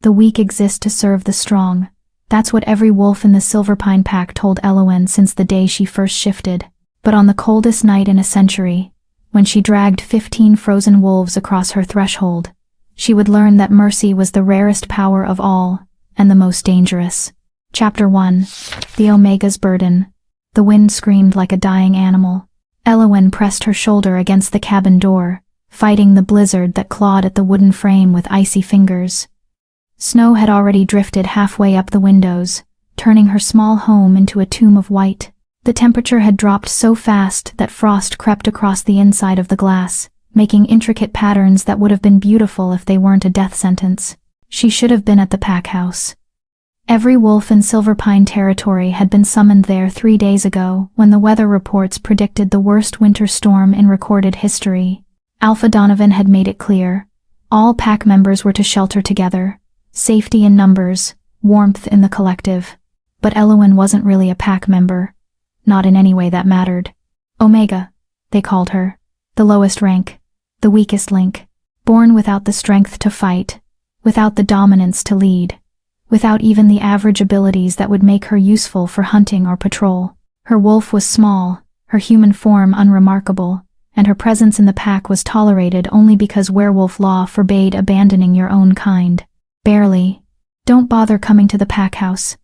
The weak exist to serve the strong. That's what every wolf in the Silverpine pack told Elowen since the day she first shifted. But on the coldest night in a century, when she dragged 15 frozen wolves across her threshold, she would learn that mercy was the rarest power of all, and the most dangerous. Chapter 1. The Omega's Burden. The wind screamed like a dying animal. Elowen pressed her shoulder against the cabin door, fighting the blizzard that clawed at the wooden frame with icy fingers. Snow had already drifted halfway up the windows, turning her small home into a tomb of white. The temperature had dropped so fast that frost crept across the inside of the glass, making intricate patterns that would have been beautiful if they weren't a death sentence. She should have been at the pack house. Every wolf in Silverpine territory had been summoned there 3 days ago when the weather reports predicted the worst winter storm in recorded history. Alpha Donovan had made it clear. All pack members were to shelter together. Safety in numbers, warmth in the collective. But Elowen wasn't really a pack member. Not in any way that mattered. Omega, they called her. The lowest rank. The weakest link. Born without the strength to fight. Without the dominance to lead. Without even the average abilities that would make her useful for hunting or patrol. Her wolf was small, her human form unremarkable, and her presence in the pack was tolerated only because werewolf law forbade abandoning your own kind. Barely. Don't bother coming to the pack house,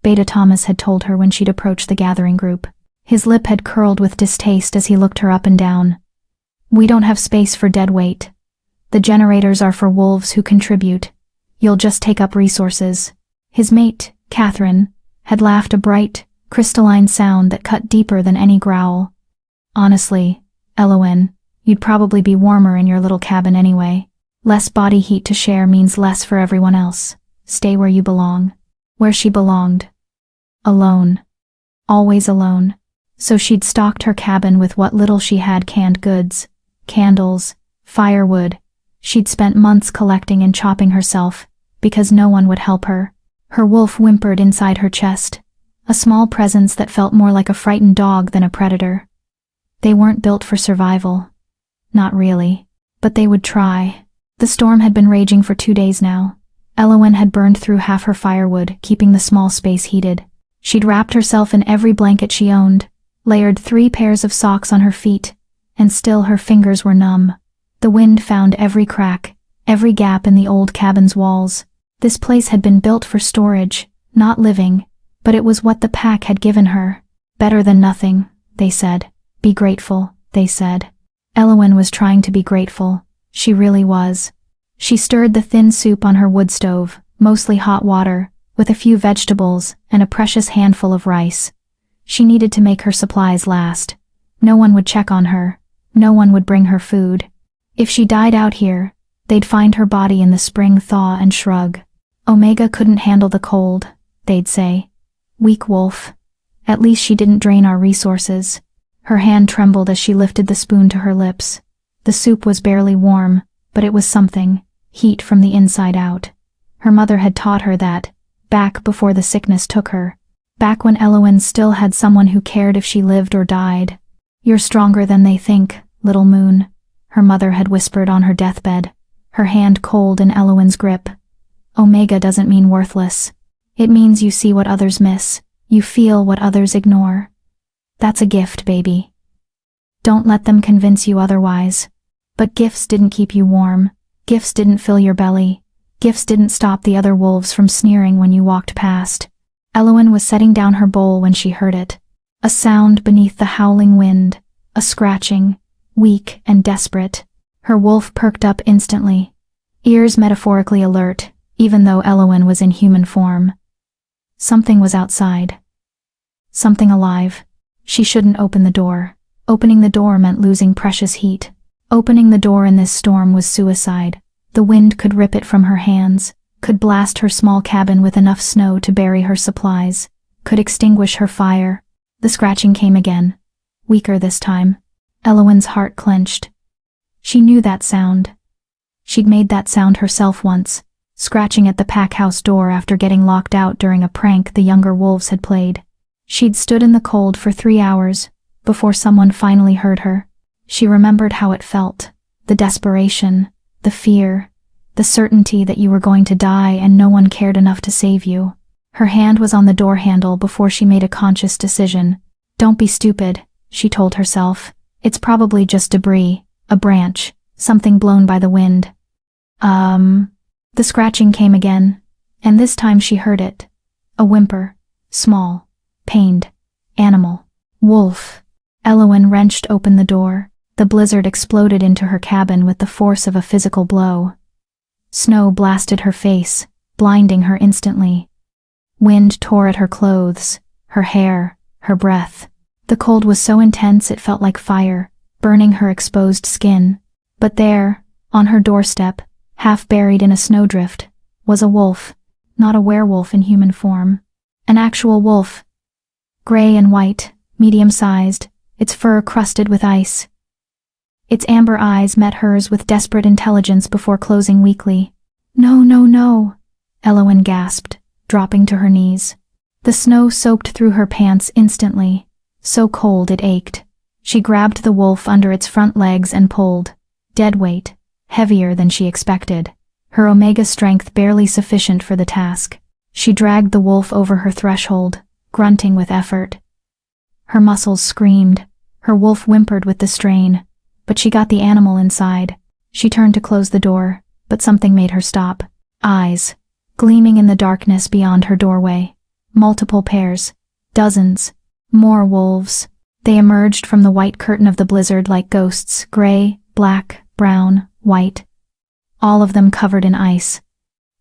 Beta Thomas had told her when she'd approached the gathering group. His lip had curled with distaste as he looked her up and down. We don't have space for dead weight. The generators are for wolves who contribute. You'll just take up resources. His mate, Catherine, had laughed a bright, crystalline sound that cut deeper than any growl. Honestly, Elowen, you'd probably be warmer in your little cabin anyway. Less body heat to share means less for everyone else. Stay where you belong. Where she belonged. Alone. Always alone. So she'd stocked her cabin with what little she had: canned goods, candles, firewood. She'd spent months collecting and chopping herself, because no one would help her. Her wolf whimpered inside her chest, a small presence that felt more like a frightened dog than a predator. They weren't built for survival. Not really. But they would try. The storm had been raging for 2 days now. Elowen had burned through half her firewood, keeping the small space heated. She'd wrapped herself in every blanket she owned, layered 3 pairs of socks on her feet, and still her fingers were numb. The wind found every crack, every gap in the old cabin's walls. This place had been built for storage, not living, but it was what the pack had given her. Better than nothing, they said. Be grateful, they said. Elowen was trying to be grateful. She really was. She stirred the thin soup on her wood stove, mostly hot water, with a few vegetables and a precious handful of rice. She needed to make her supplies last. No one would check on her. No one would bring her food. If she died out here, they'd find her body in the spring thaw and shrug. Omega couldn't handle the cold, they'd say. Weak wolf. At least she didn't drain our resources. Her hand trembled as she lifted the spoon to her lips. The soup was barely warm, but it was something. Heat from the inside out. Her mother had taught her that, back before the sickness took her. Back when Elowen still had someone who cared if she lived or died. You're stronger than they think, little moon, her mother had whispered on her deathbed, her hand cold in Elowen's grip. Omega doesn't mean worthless. It means you see what others miss. You feel what others ignore. That's a gift, baby. Don't let them convince you otherwise. But gifts didn't keep you warm. Gifts didn't fill your belly. Gifts didn't stop the other wolves from sneering when you walked past. Elowen was setting down her bowl when she heard it. A sound beneath the howling wind. A scratching, weak and desperate. Her wolf perked up instantly. Ears metaphorically alert, even though Elowen was in human form. Something was outside. Something alive. She shouldn't open the door. Opening the door meant losing precious heat. Opening the door in this storm was suicide. The wind could rip it from her hands, could blast her small cabin with enough snow to bury her supplies, could extinguish her fire. The scratching came again. Weaker this time. Elowen's heart clenched. She knew that sound. She'd made that sound herself once, scratching at the pack house door after getting locked out during a prank the younger wolves had played. She'd stood in the cold for 3 hours, before someone finally heard her. She remembered how it felt, the desperation, the fear, the certainty that you were going to die and no one cared enough to save you. Her hand was on the door handle before she made a conscious decision. Don't be stupid, she told herself. It's probably just debris, a branch, something blown by the wind. The scratching came again, and this time she heard it. A whimper, small, pained, animal. Wolf. Elowen wrenched open the door. The blizzard exploded into her cabin with the force of a physical blow. Snow blasted her face, blinding her instantly. Wind tore at her clothes, her hair, her breath. The cold was so intense it felt like fire, burning her exposed skin. But there, on her doorstep, half buried in a snowdrift, was a wolf, not a werewolf in human form. An actual wolf. Gray and white, medium-sized, its fur crusted with ice. Its amber eyes met hers with desperate intelligence before closing weakly. No, no, no, Elowen gasped, dropping to her knees. The snow soaked through her pants instantly, so cold it ached. She grabbed the wolf under its front legs and pulled. Dead weight, heavier than she expected, her omega strength barely sufficient for the task. She dragged the wolf over her threshold, grunting with effort. Her muscles screamed, her wolf whimpered with the strain, but she got the animal inside. She turned to close the door, but something made her stop. Eyes, gleaming in the darkness beyond her doorway. Multiple pairs, dozens, more wolves. They emerged from the white curtain of the blizzard like ghosts, gray, black, brown, white. All of them covered in ice.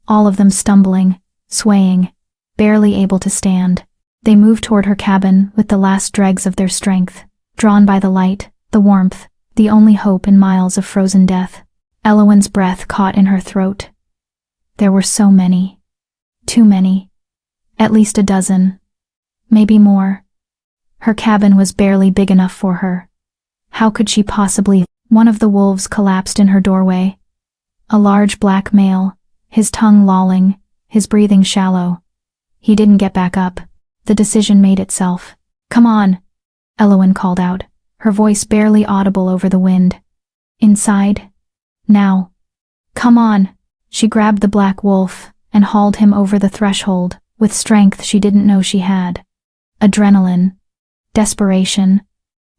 All of them stumbling, swaying, barely able to stand. They moved toward her cabin with the last dregs of their strength, drawn by the light, the warmth, the only hope in miles of frozen death. Elowen's breath caught in her throat. There were so many. Too many. At least a dozen. Maybe more. Her cabin was barely big enough for her. How could she possibly? One of the wolves collapsed in her doorway. A large black male, his tongue lolling, his breathing shallow. He didn't get back up. The decision made itself. Come on, Elowen called out, her voice barely audible over the wind. Inside. Now. Come on. She grabbed the black wolf and hauled him over the threshold with strength she didn't know she had. Adrenaline. Desperation.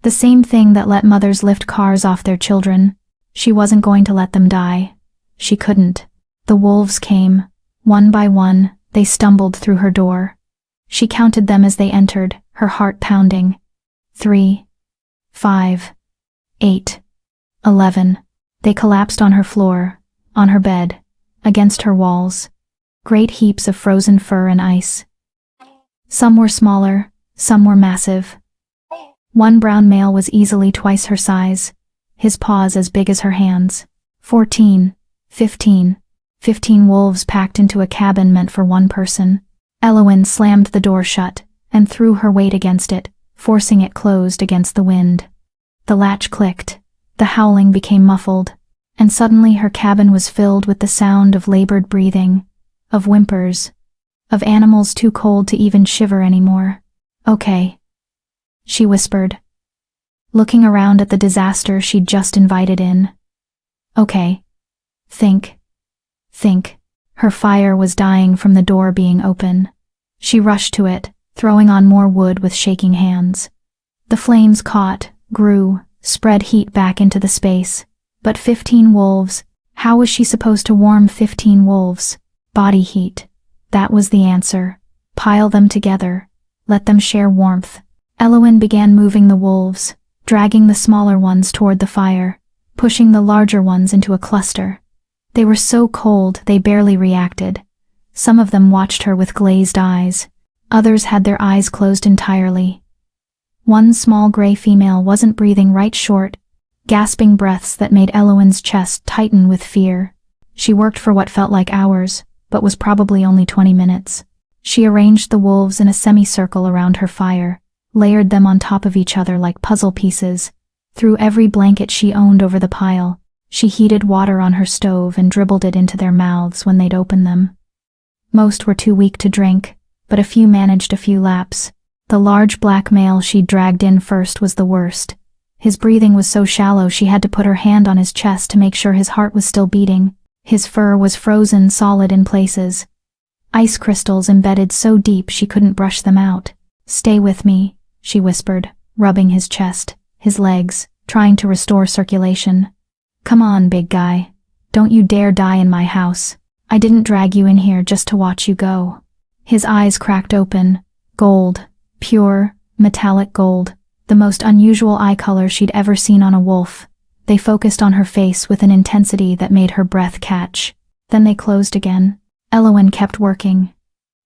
The same thing that let mothers lift cars off their children. She wasn't going to let them die. She couldn't. The wolves came. One by one, they stumbled through her door. She counted them as they entered, her heart pounding. 3, 5, 8, 11. They collapsed on her floor, on her bed, against her walls. Great heaps of frozen fur and ice. Some were smaller, some were massive. One brown male was easily twice her size, his paws as big as her hands. 14, 15 wolves packed into a cabin meant for one person. Elowen slammed the door shut and threw her weight against it, forcing it closed against the wind. The latch clicked, the howling became muffled, and suddenly her cabin was filled with the sound of labored breathing, of whimpers, of animals too cold to even shiver anymore. Okay, she whispered, looking around at the disaster she'd just invited in. Okay, think. Her fire was dying from the door being open. She rushed to it, throwing on more wood with shaking hands. The flames caught, grew, spread heat back into the space. But 15 wolves, how was she supposed to warm 15 wolves? Body heat. That was the answer. Pile them together. Let them share warmth. Elowen began moving the wolves, dragging the smaller ones toward the fire, pushing the larger ones into a cluster. They were so cold they barely reacted. Some of them watched her with glazed eyes. Others had their eyes closed entirely. One small gray female wasn't breathing right short, gasping breaths that made Elowen's chest tighten with fear. She worked for what felt like hours, but was probably only 20 minutes. She arranged the wolves in a semicircle around her fire, layered them on top of each other like puzzle pieces, threw every blanket she owned over the pile. She heated water on her stove and dribbled it into their mouths when they'd open them. Most were too weak to drink, but a few managed a few laps. The large black male she'd dragged in first was the worst. His breathing was so shallow she had to put her hand on his chest to make sure his heart was still beating. His fur was frozen solid in places. Ice crystals embedded so deep she couldn't brush them out. "Stay with me," she whispered, rubbing his chest, his legs, trying to restore circulation. "Come on, big guy. Don't you dare die in my house. I didn't drag you in here just to watch you go." His eyes cracked open. Gold. Pure, metallic gold. The most unusual eye color she'd ever seen on a wolf. They focused on her face with an intensity that made her breath catch. Then they closed again. Elowen kept working.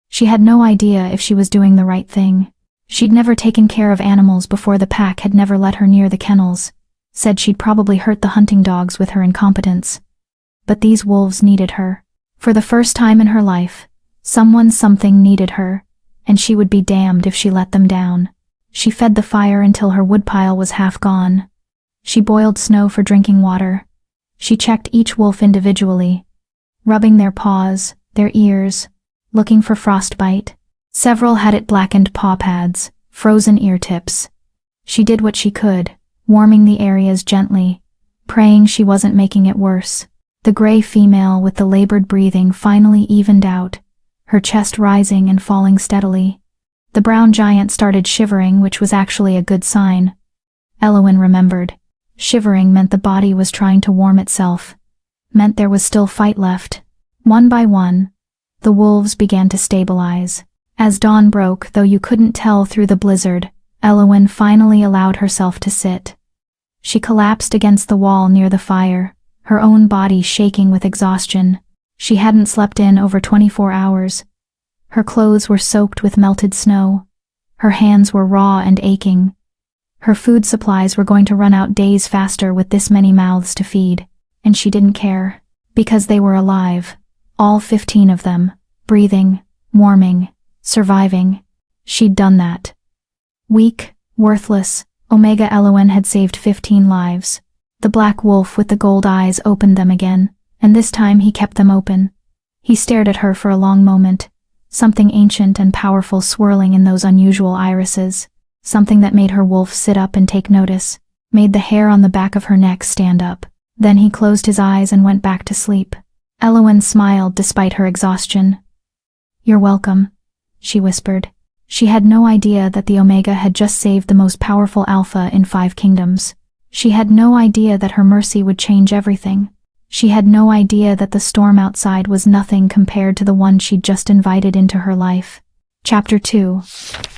She had no idea if she was doing the right thing. She'd never taken care of animals before. The pack had never let her near the kennels. Said she'd probably hurt the hunting dogs with her incompetence. But these wolves needed her. For the first time in her life, something needed her, and she would be damned if she let them down. She fed the fire until her woodpile was half gone. She boiled snow for drinking water. She checked each wolf individually, rubbing their paws, their ears, looking for frostbite. Several had it blackened paw pads, frozen ear tips. She did what she could, warming the areas gently, praying she wasn't making it worse. The gray female with the labored breathing finally evened out, her chest rising and falling steadily. The brown giant started shivering, which was actually a good sign. Elowen remembered. Shivering meant the body was trying to warm itself, meant there was still fight left. One by one, the wolves began to stabilize. As dawn broke, though you couldn't tell through the blizzard, Elowen finally allowed herself to sit. She collapsed against the wall near the fire, her own body shaking with exhaustion. She hadn't slept in over 24 hours. Her clothes were soaked with melted snow. Her hands were raw and aching. Her food supplies were going to run out days faster with this many mouths to feed, and she didn't care, because they were alive, all 15 of them, breathing, warming, surviving. She'd done that. Weak, worthless, Omega Elowen had saved 15 lives. The black wolf with the gold eyes opened them again, and this time he kept them open. He stared at her for a long moment, something ancient and powerful swirling in those unusual irises. Something that made her wolf sit up and take notice, made the hair on the back of her neck stand up. Then he closed his eyes and went back to sleep. Elowen smiled despite her exhaustion. "You're welcome," she whispered. She had no idea that the Omega had just saved the most powerful alpha in 5 kingdoms. She had no idea that her mercy would change everything. She had no idea that the storm outside was nothing compared to the one she'd just invited into her life. Chapter 2.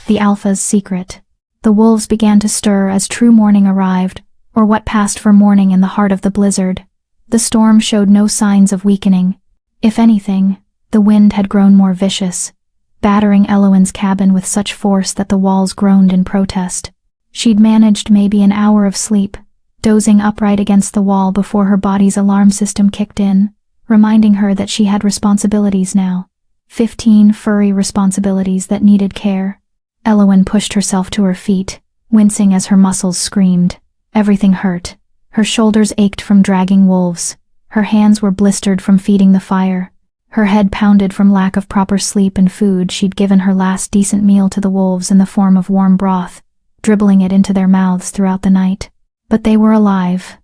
The Alpha's Secret. The wolves began to stir as true morning arrived, or what passed for morning in the heart of the blizzard. The storm showed no signs of weakening. If anything, the wind had grown more vicious, battering Elowen's cabin with such force that the walls groaned in protest. She'd managed maybe an hour of sleep, dozing upright against the wall before her body's alarm system kicked in, reminding her that she had responsibilities now. 15 furry responsibilities that needed care. Elowen pushed herself to her feet, wincing as her muscles screamed. Everything hurt. Her shoulders ached from dragging wolves. Her hands were blistered from feeding the fire. Her head pounded from lack of proper sleep and food. She'd given her last decent meal to the wolves in the form of warm broth, dribbling it into their mouths throughout the night. But they were alive.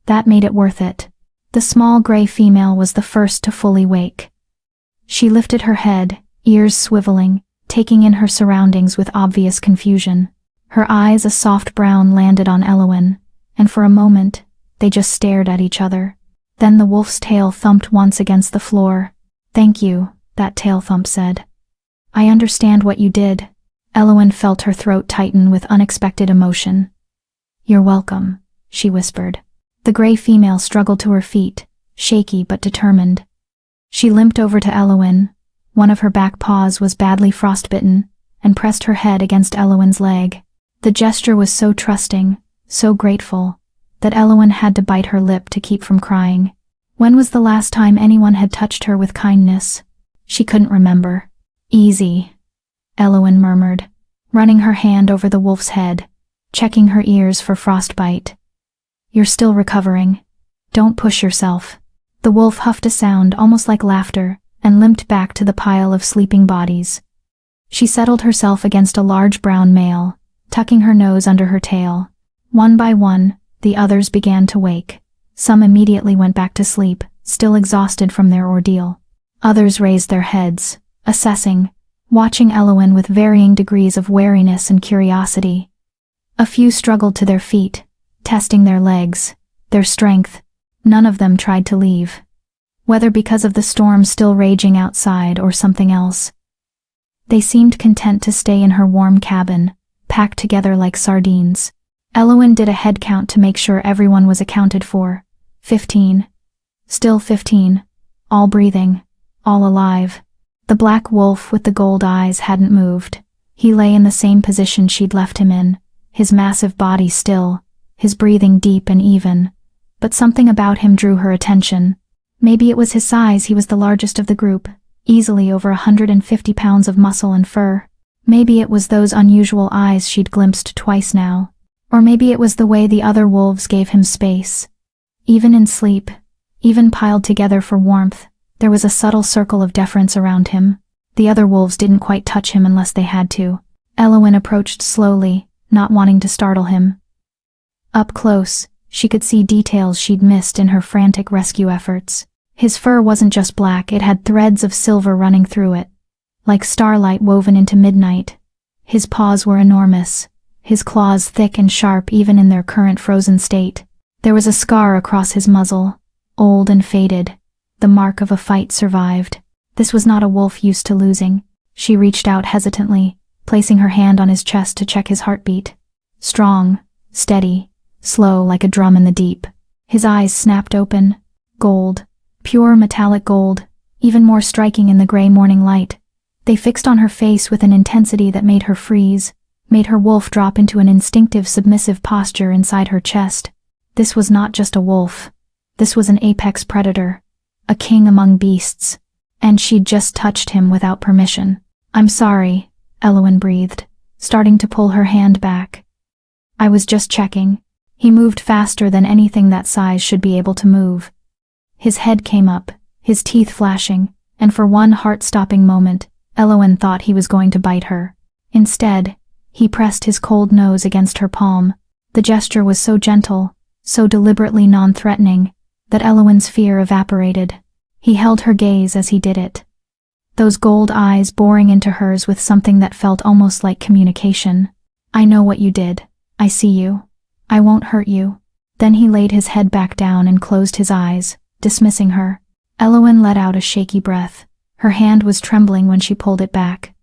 That made it worth it. The small gray female was the first to fully wake. She lifted her head, ears swiveling, taking in her surroundings with obvious confusion. Her eyes, a soft brown, landed on Elowen, and for a moment, they just stared at each other. Then the wolf's tail thumped once against the floor. "Thank you," that tail thump said. "I understand what you did." Elowen felt her throat tighten with unexpected emotion. "You're welcome," she whispered. The gray female struggled to her feet, shaky but determined. She limped over to Elowen. One of her back paws was badly frostbitten, and pressed her head against Elowen's leg. The gesture was so trusting, so grateful, that Elowen had to bite her lip to keep from crying. When was the last time anyone had touched her with kindness? She couldn't remember. "Easy," Elowen murmured, running her hand over the wolf's head, checking her ears for frostbite. "You're still recovering. Don't push yourself." The wolf huffed a sound almost like laughter, and limped back to the pile of sleeping bodies. She settled herself against a large brown male, tucking her nose under her tail. One by one, the others began to wake. Some immediately went back to sleep, still exhausted from their ordeal. Others raised their heads, assessing, watching Elowen with varying degrees of wariness and curiosity. A few struggled to their feet, testing their legs, their strength. None of them tried to leave. Whether because of the storm still raging outside or something else. They seemed content to stay in her warm cabin, packed together like sardines. Elowen did a head count to make sure everyone was accounted for. 15. Still 15. All breathing. All alive. The black wolf with the gold eyes hadn't moved. He lay in the same position she'd left him in, his massive body still, his breathing deep and even. But something about him drew her attention. Maybe it was his size. He was the largest of the group, easily over 150 pounds of muscle and fur. Maybe it was those unusual eyes she'd glimpsed twice now. Or maybe it was the way the other wolves gave him space. Even in sleep, even piled together for warmth, there was a subtle circle of deference around him. The other wolves didn't quite touch him unless they had to. Elowen approached slowly, not wanting to startle him. Up close, she could see details she'd missed in her frantic rescue efforts. His fur wasn't just black, it had threads of silver running through it, like starlight woven into midnight. His paws were enormous, his claws thick and sharp even in their current frozen state. There was a scar across his muzzle, old and faded. The mark of a fight survived. This was not a wolf used to losing. She reached out hesitantly, placing her hand on his chest to check his heartbeat. Strong, steady, slow like a drum in the deep. His eyes snapped open. Gold. Pure metallic gold, even more striking in the gray morning light. They fixed on her face with an intensity that made her freeze, made her wolf drop into an instinctive submissive posture inside her chest. This was not just a wolf. This was an apex predator, a king among beasts. And she'd just touched him without permission. "I'm sorry," Elowen breathed, starting to pull her hand back. "I was just checking." He moved faster than anything that size should be able to move. His head came up, his teeth flashing, and for one heart-stopping moment, Elowen thought he was going to bite her. Instead, he pressed his cold nose against her palm. The gesture was so gentle, so deliberately non-threatening, that Elowen's fear evaporated. He held her gaze as he did it. Those gold eyes boring into hers with something that felt almost like communication. "I know what you did. I see you. I won't hurt you." Then he laid his head back down and closed his eyes, dismissing her. Elowen let out a shaky breath. Her hand was trembling when she pulled it back.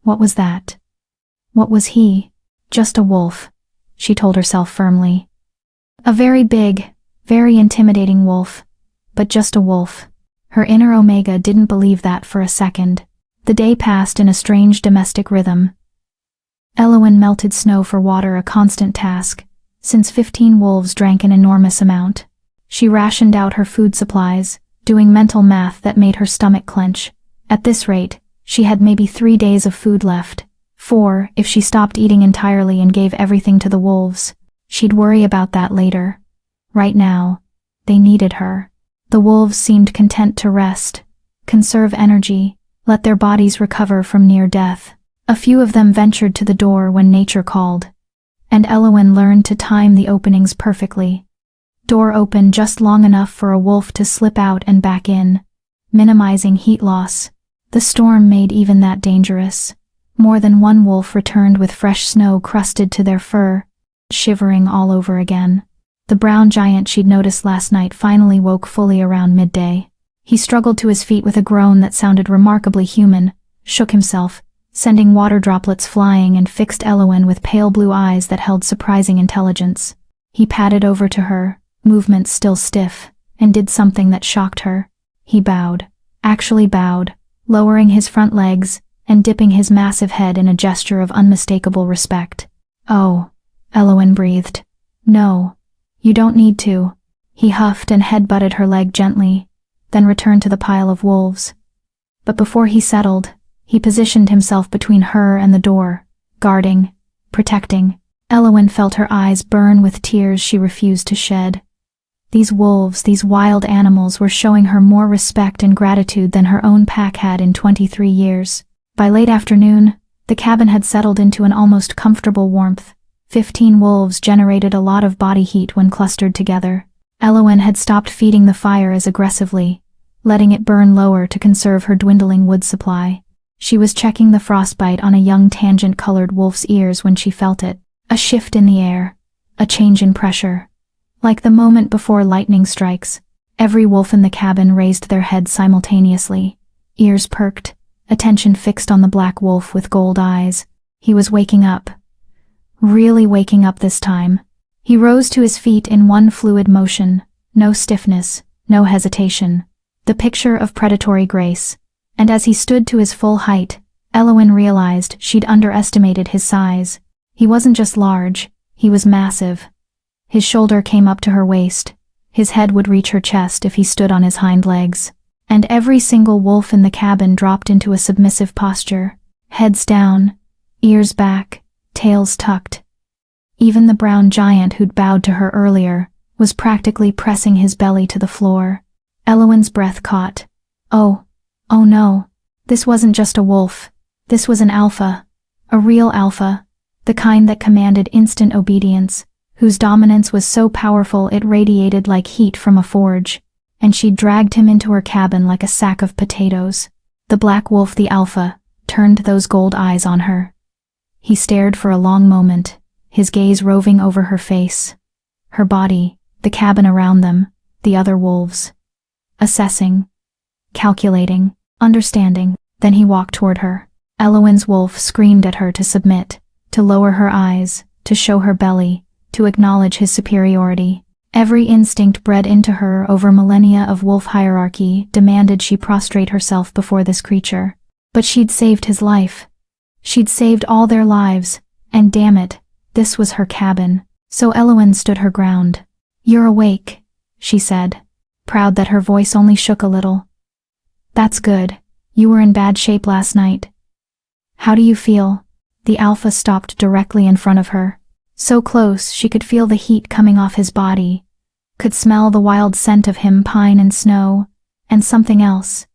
What was that? What was he? Just a wolf, she told herself firmly. A very big, very intimidating wolf, but just a wolf. Her inner Omega didn't believe that for a second. The day passed in a strange domestic rhythm. Elowen melted snow for water, a constant task, since 15 wolves drank an enormous amount. She rationed out her food supplies, doing mental math that made her stomach clench. At this rate, she had maybe 3 days of food left. 4, if she stopped eating entirely and gave everything to the wolves. She'd worry about that later. Right now, they needed her. The wolves seemed content to rest, conserve energy, let their bodies recover from near death. A few of them ventured to the door when nature called, and Elowen learned to time the openings perfectly. Door open just long enough for a wolf to slip out and back in, minimizing heat loss. The storm made even that dangerous. More than one wolf returned with fresh snow crusted to their fur, shivering all over again. The brown giant she'd noticed last night finally woke fully around midday. He struggled to his feet with a groan that sounded remarkably human, shook himself, sending water droplets flying, and fixed Elowen with pale blue eyes that held surprising intelligence. He padded over to her, movements still stiff, and did something that shocked her. He bowed, actually bowed, lowering his front legs and dipping his massive head in a gesture of unmistakable respect. "Oh," Elowen breathed. "No, you don't need to." He huffed and head-butted her leg gently, then returned to the pile of wolves. But before he settled, he positioned himself between her and the door, guarding, protecting. Elowen felt her eyes burn with tears she refused to shed. These wolves, these wild animals, were showing her more respect and gratitude than her own pack had in 23 years. By late afternoon, the cabin had settled into an almost comfortable warmth. 15 wolves generated a lot of body heat when clustered together. Elowen had stopped feeding the fire as aggressively, letting it burn lower to conserve her dwindling wood supply. She was checking the frostbite on a young tangent-colored wolf's ears when she felt it. A shift in the air. A change in pressure. Like the moment before lightning strikes, every wolf in the cabin raised their heads simultaneously, ears perked, attention fixed on the black wolf with gold eyes. He was waking up. Really waking up this time. He rose to his feet in one fluid motion, no stiffness, no hesitation. The picture of predatory grace. And as he stood to his full height, Elowen realized she'd underestimated his size. He wasn't just large, he was massive. His shoulder came up to her waist. His head would reach her chest if he stood on his hind legs. And every single wolf in the cabin dropped into a submissive posture, heads down, ears back, tails tucked. Even the brown giant who'd bowed to her earlier was practically pressing his belly to the floor. Elowen's breath caught. Oh no. This wasn't just a wolf. This was an alpha. A real alpha. The kind that commanded instant obedience, whose dominance was so powerful it radiated like heat from a forge. And she'd dragged him into her cabin like a sack of potatoes. The black wolf, the alpha, turned those gold eyes on her. He stared for a long moment, his gaze roving over her face, her body, the cabin around them, the other wolves. Assessing, calculating, understanding. Then he walked toward her. Elowen's wolf screamed at her to submit, to lower her eyes, to show her belly, to acknowledge his superiority. Every instinct bred into her over millennia of wolf hierarchy demanded she prostrate herself before this creature. But she'd saved his life. She'd saved all their lives, and damn it, this was her cabin. So Elowen stood her ground. "You're awake," she said, proud that her voice only shook a little. "That's good. You were in bad shape last night. How do you feel?" The alpha stopped directly in front of her. So close she could feel the heat coming off his body, could smell the wild scent of him, pine and snow, and something else.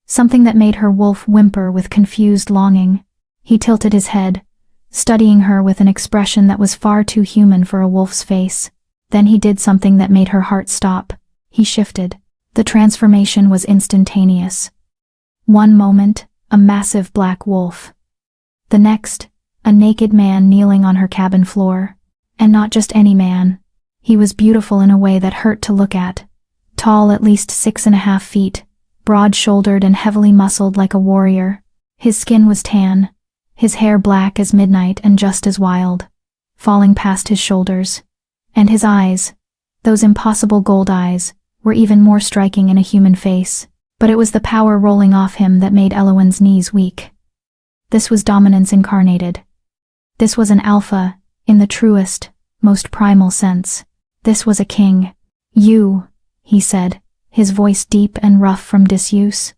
Something that made her wolf whimper with confused longing. He tilted his head, studying her with an expression that was far too human for a wolf's face. Then he did something that made her heart stop. He shifted. The transformation was instantaneous. One moment, a massive black wolf. The next, a naked man kneeling on her cabin floor. And not just any man. He was beautiful in a way that hurt to look at. Tall, at least 6.5 feet, broad-shouldered and heavily muscled like a warrior. His skin was tan, his hair black as midnight and just as wild, falling past his shoulders. And his eyes, those impossible gold eyes, were even more striking in a human face. But it was the power rolling off him that made Elowen's knees weak. This was dominance incarnated. This was an alpha, in the truest, most primal sense. This was a king. "You," he said, his voice deep and rough from disuse,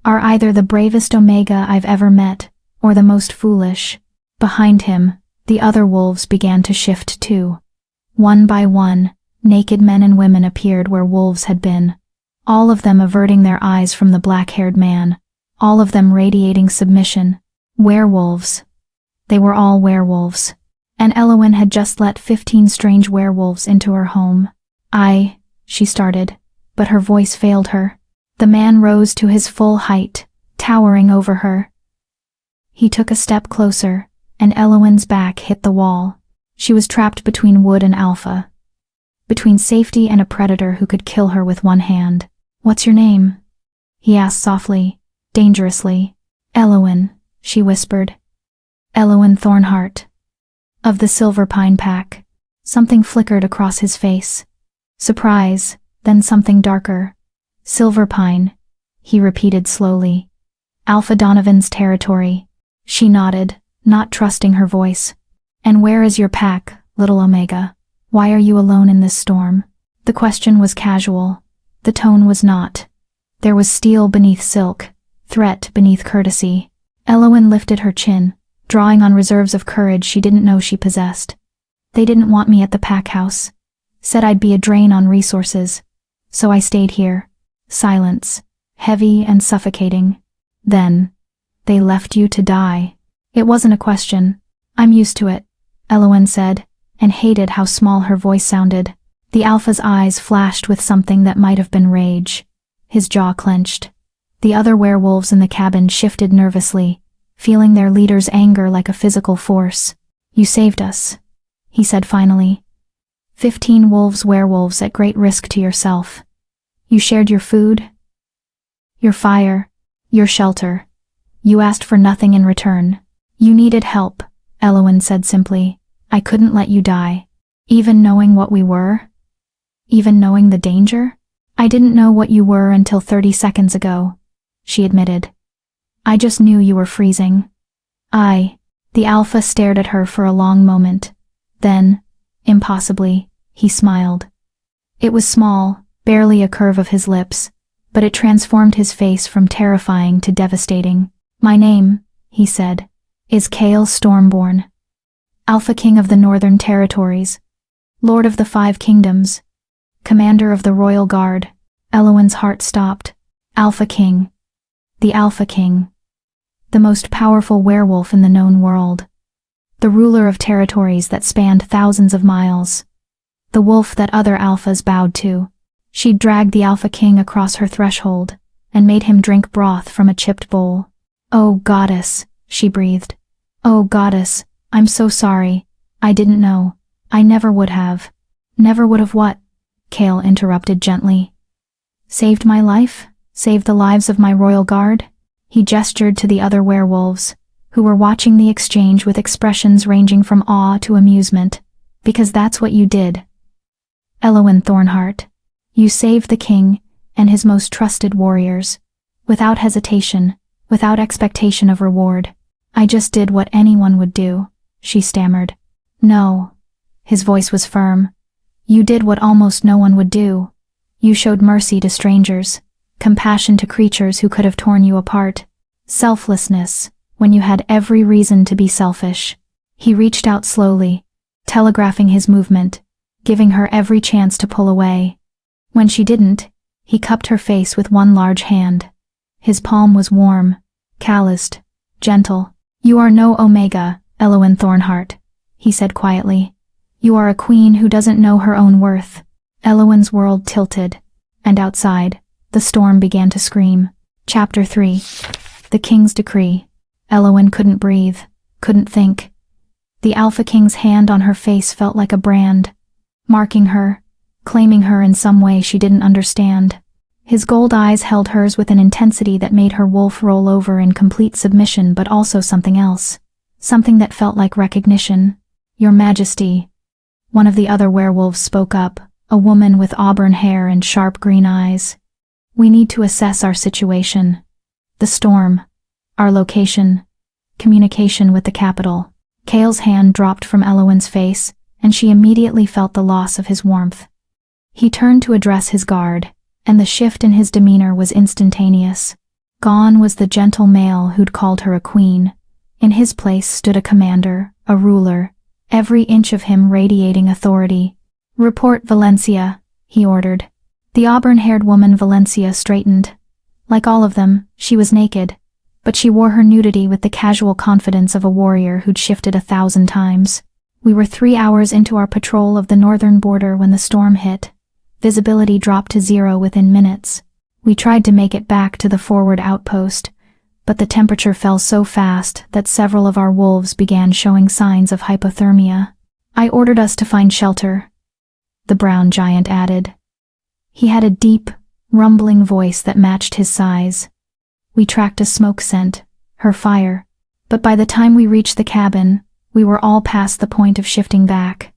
"are either the bravest Omega I've ever met, or the most foolish." Behind him, the other wolves began to shift too. One by one, naked men and women appeared where wolves had been. All of them averting their eyes from the black-haired man. All of them radiating submission. Werewolves. They were all werewolves. And Elowen had just let 15 strange werewolves into her home. She started, but her voice failed her. The man rose to his full height, towering over her. He took a step closer, and Elowen's back hit the wall. She was trapped between wood and alpha. Between safety and a predator who could kill her with one hand. "What's your name?" he asked softly, dangerously. "Elowen," she whispered. "Elowen Thornheart. Of the Silver Pine Pack." Something flickered across his face. Surprise, then something darker. "Silver Pine," he repeated slowly. "Alpha Donovan's territory." She nodded, not trusting her voice. "And where is your pack, little Omega? Why are you alone in this storm?" The question was casual. The tone was not. There was steel beneath silk, threat beneath courtesy. Elowen lifted her chin, drawing on reserves of courage she didn't know she possessed. "They didn't want me at the pack house. Said I'd be a drain on resources. So I stayed here." Silence, heavy and suffocating. Then, "They left you to die." It wasn't a question. "I'm used to it," Elowen said, and hated how small her voice sounded. The Alpha's eyes flashed with something that might have been rage. His jaw clenched. The other werewolves in the cabin shifted nervously, feeling their leader's anger like a physical force. "You saved us," he said finally. 15 werewolves at great risk to yourself. You shared your food, your fire, your shelter. You asked for nothing in return. You needed help, Elowen said simply. I couldn't let you die. Even knowing what we were? Even knowing the danger? I didn't know what you were until 30 seconds ago, she admitted. I just knew you were freezing. The Alpha stared at her for a long moment. Then, impossibly, he smiled. It was small, barely a curve of his lips, but it transformed his face from terrifying to devastating. My name, he said, is Kael Stormborn, Alpha King of the Northern Territories, Lord of the 5 Kingdoms, Commander of the Royal Guard. Elowen's heart stopped. Alpha King. The Alpha King. The most powerful werewolf in the known world. The ruler of territories that spanned thousands of miles. The wolf that other alphas bowed to. She'd dragged the Alpha King across her threshold and made him drink broth from a chipped bowl. Oh, goddess, she breathed. Oh, goddess, I'm so sorry. I didn't know. I never would have. Never would have what? Kael interrupted gently. Saved my life? Saved the lives of my royal guard? He gestured to the other werewolves, who were watching the exchange with expressions ranging from awe to amusement, because that's what you did. Elowen Thornheart, you saved the king and his most trusted warriors, without hesitation, without expectation of reward. I just did what anyone would do, she stammered. No. His voice was firm. You did what almost no one would do. You showed mercy to strangers, compassion to creatures who could have torn you apart, selflessness when you had every reason to be selfish. He reached out slowly, telegraphing his movement, giving her every chance to pull away. When she didn't, he cupped her face with one large hand. His palm was warm, calloused, gentle. You are no Omega, Elowen Thornheart, he said quietly. You are a queen who doesn't know her own worth. Elowen's world tilted, and outside, the storm began to scream. Chapter 3. The King's Decree. Elowen couldn't breathe, couldn't think. The Alpha King's hand on her face felt like a brand, marking her, claiming her in some way she didn't understand. His gold eyes held hers with an intensity that made her wolf roll over in complete submission, but also something else. Something that felt like recognition. Your Majesty. One of the other werewolves spoke up, a woman with auburn hair and sharp green eyes. We need to assess our situation. The storm. Our location. Communication with the capital. Kael's hand dropped from Elowen's face, and she immediately felt the loss of his warmth. He turned to address his guard, and the shift in his demeanor was instantaneous. Gone was the gentle male who'd called her a queen. In his place stood a commander, a ruler, every inch of him radiating authority. Report Valencia, he ordered. The auburn-haired woman Valencia straightened. Like all of them, she was naked, but she wore her nudity with the casual confidence of a warrior who'd shifted 1,000 times. We were 3 hours into our patrol of the northern border when the storm hit. Visibility dropped to 0 within minutes. We tried to make it back to the forward outpost, but the temperature fell so fast that several of our wolves began showing signs of hypothermia. I ordered us to find shelter, the brown giant added. He had a deep, rumbling voice that matched his size. We tracked a smoke scent, her fire, but by the time we reached the cabin, we were all past the point of shifting back.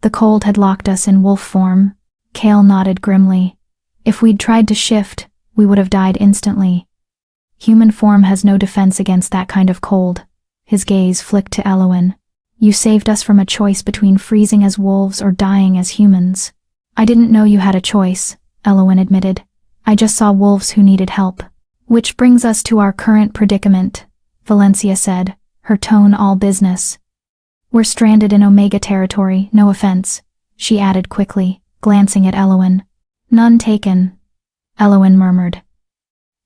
The cold had locked us in wolf form. Kael nodded grimly. If we'd tried to shift, we would have died instantly. Human form has no defense against that kind of cold. His gaze flicked to Elowen. You saved us from a choice between freezing as wolves or dying as humans. I didn't know you had a choice, Elowen admitted. I just saw wolves who needed help. Which brings us to our current predicament, Valencia said, her tone all business. We're stranded in Omega territory, no offense, she added quickly, glancing at Elowen. None taken, Elowen murmured.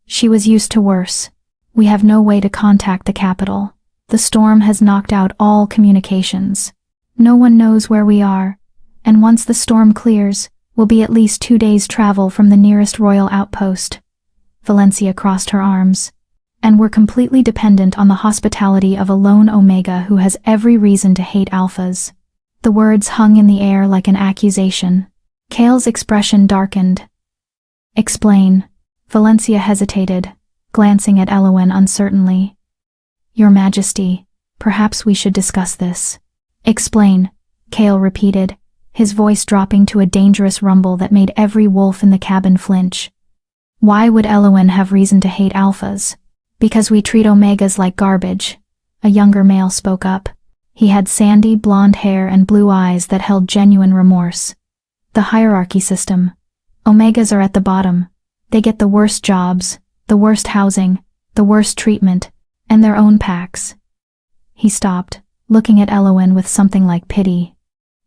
She was used to worse. We have no way to contact the capital. The storm has knocked out all communications. No one knows where we are, And once the storm clears, we'll be at least 2 days' travel from the nearest royal outpost. Valencia crossed her arms. And we're completely dependent on the hospitality of a lone Omega who has every reason to hate alphas. The words hung in the air like an accusation. Kale's expression darkened. Explain. Valencia hesitated, glancing at Elowen uncertainly. Your Majesty, perhaps we should discuss this. Explain, Kale repeated, his voice dropping to a dangerous rumble that made every wolf in the cabin flinch. Why would Elowen have reason to hate alphas? Because we treat Omegas like garbage, a younger male spoke up. He had sandy, blonde hair and blue eyes that held genuine remorse. The hierarchy system. Omegas are at the bottom. They get the worst jobs, the worst housing, the worst treatment, and their own packs. He stopped, looking at Elowen with something like pity.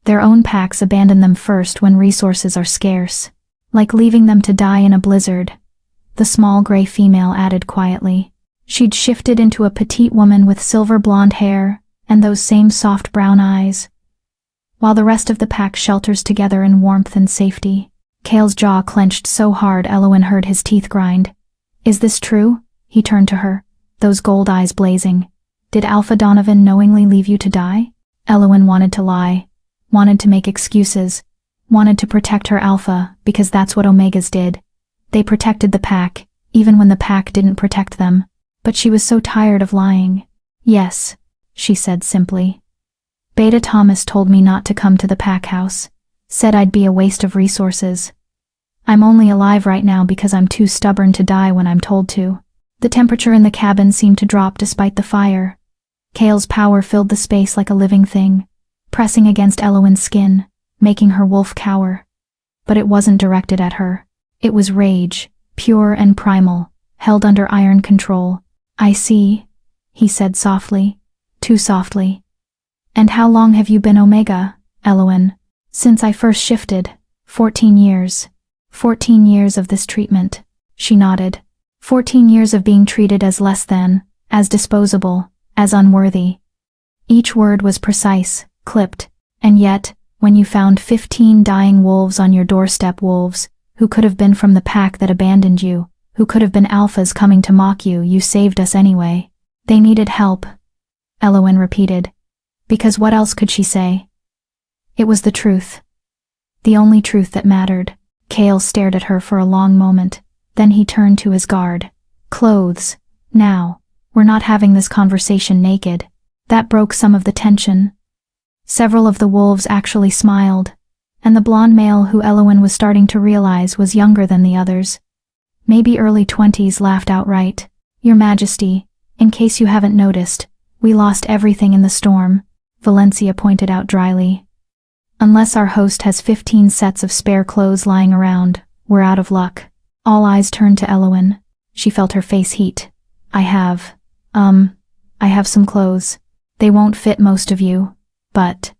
Their own packs abandon them first when resources are scarce, like leaving them to die in a blizzard. The small gray female added quietly. She'd shifted into a petite woman with silver blonde hair and those same soft brown eyes. While the rest of the pack shelters together in warmth and safety. Kale's jaw clenched so hard Elowen heard his teeth grind. Is this true? He turned to her, those gold eyes blazing. Did Alpha Donovan knowingly leave you to die? Elowen wanted to lie, wanted to make excuses, wanted to protect her Alpha because that's what Omegas did. They protected the pack, even when the pack didn't protect them. But she was so tired of lying. Yes, she said simply. Beta Thomas told me not to come to the pack house, said I'd be a waste of resources. I'm only alive right now because I'm too stubborn to die when I'm told to. The temperature in the cabin seemed to drop despite the fire. Kale's power filled the space like a living thing, pressing against Elowen's skin, making her wolf cower. But it wasn't directed at her. It was rage, pure and primal, held under iron control. I see, he said softly, too softly. And how long have you been Omega, Elowen? Since I first shifted. 14 years. 14 years of this treatment. She nodded. 14 years of being treated as less than, as disposable, as unworthy. Each word was precise, clipped, and yet, when you found 15 dying wolves on your doorstep, wolves, who could have been from the pack that abandoned you, who could have been alphas coming to mock you, you saved us anyway. They needed help, Elowen repeated. Because what else could she say? It was the truth. The only truth that mattered. Kale stared at her for a long moment, then he turned to his guard. Clothes. Now. We're not having this conversation naked. That broke some of the tension. Several of the wolves actually smiled, and the blonde male who Elowen was starting to realize was younger than the others. Maybe early 20s, laughed outright. Your Majesty, in case you haven't noticed, we lost everything in the storm, Valencia pointed out dryly. Unless our host has 15 sets of spare clothes lying around, we're out of luck. All eyes turned to Elowen. She felt her face heat. I have some clothes. They won't fit most of you, but...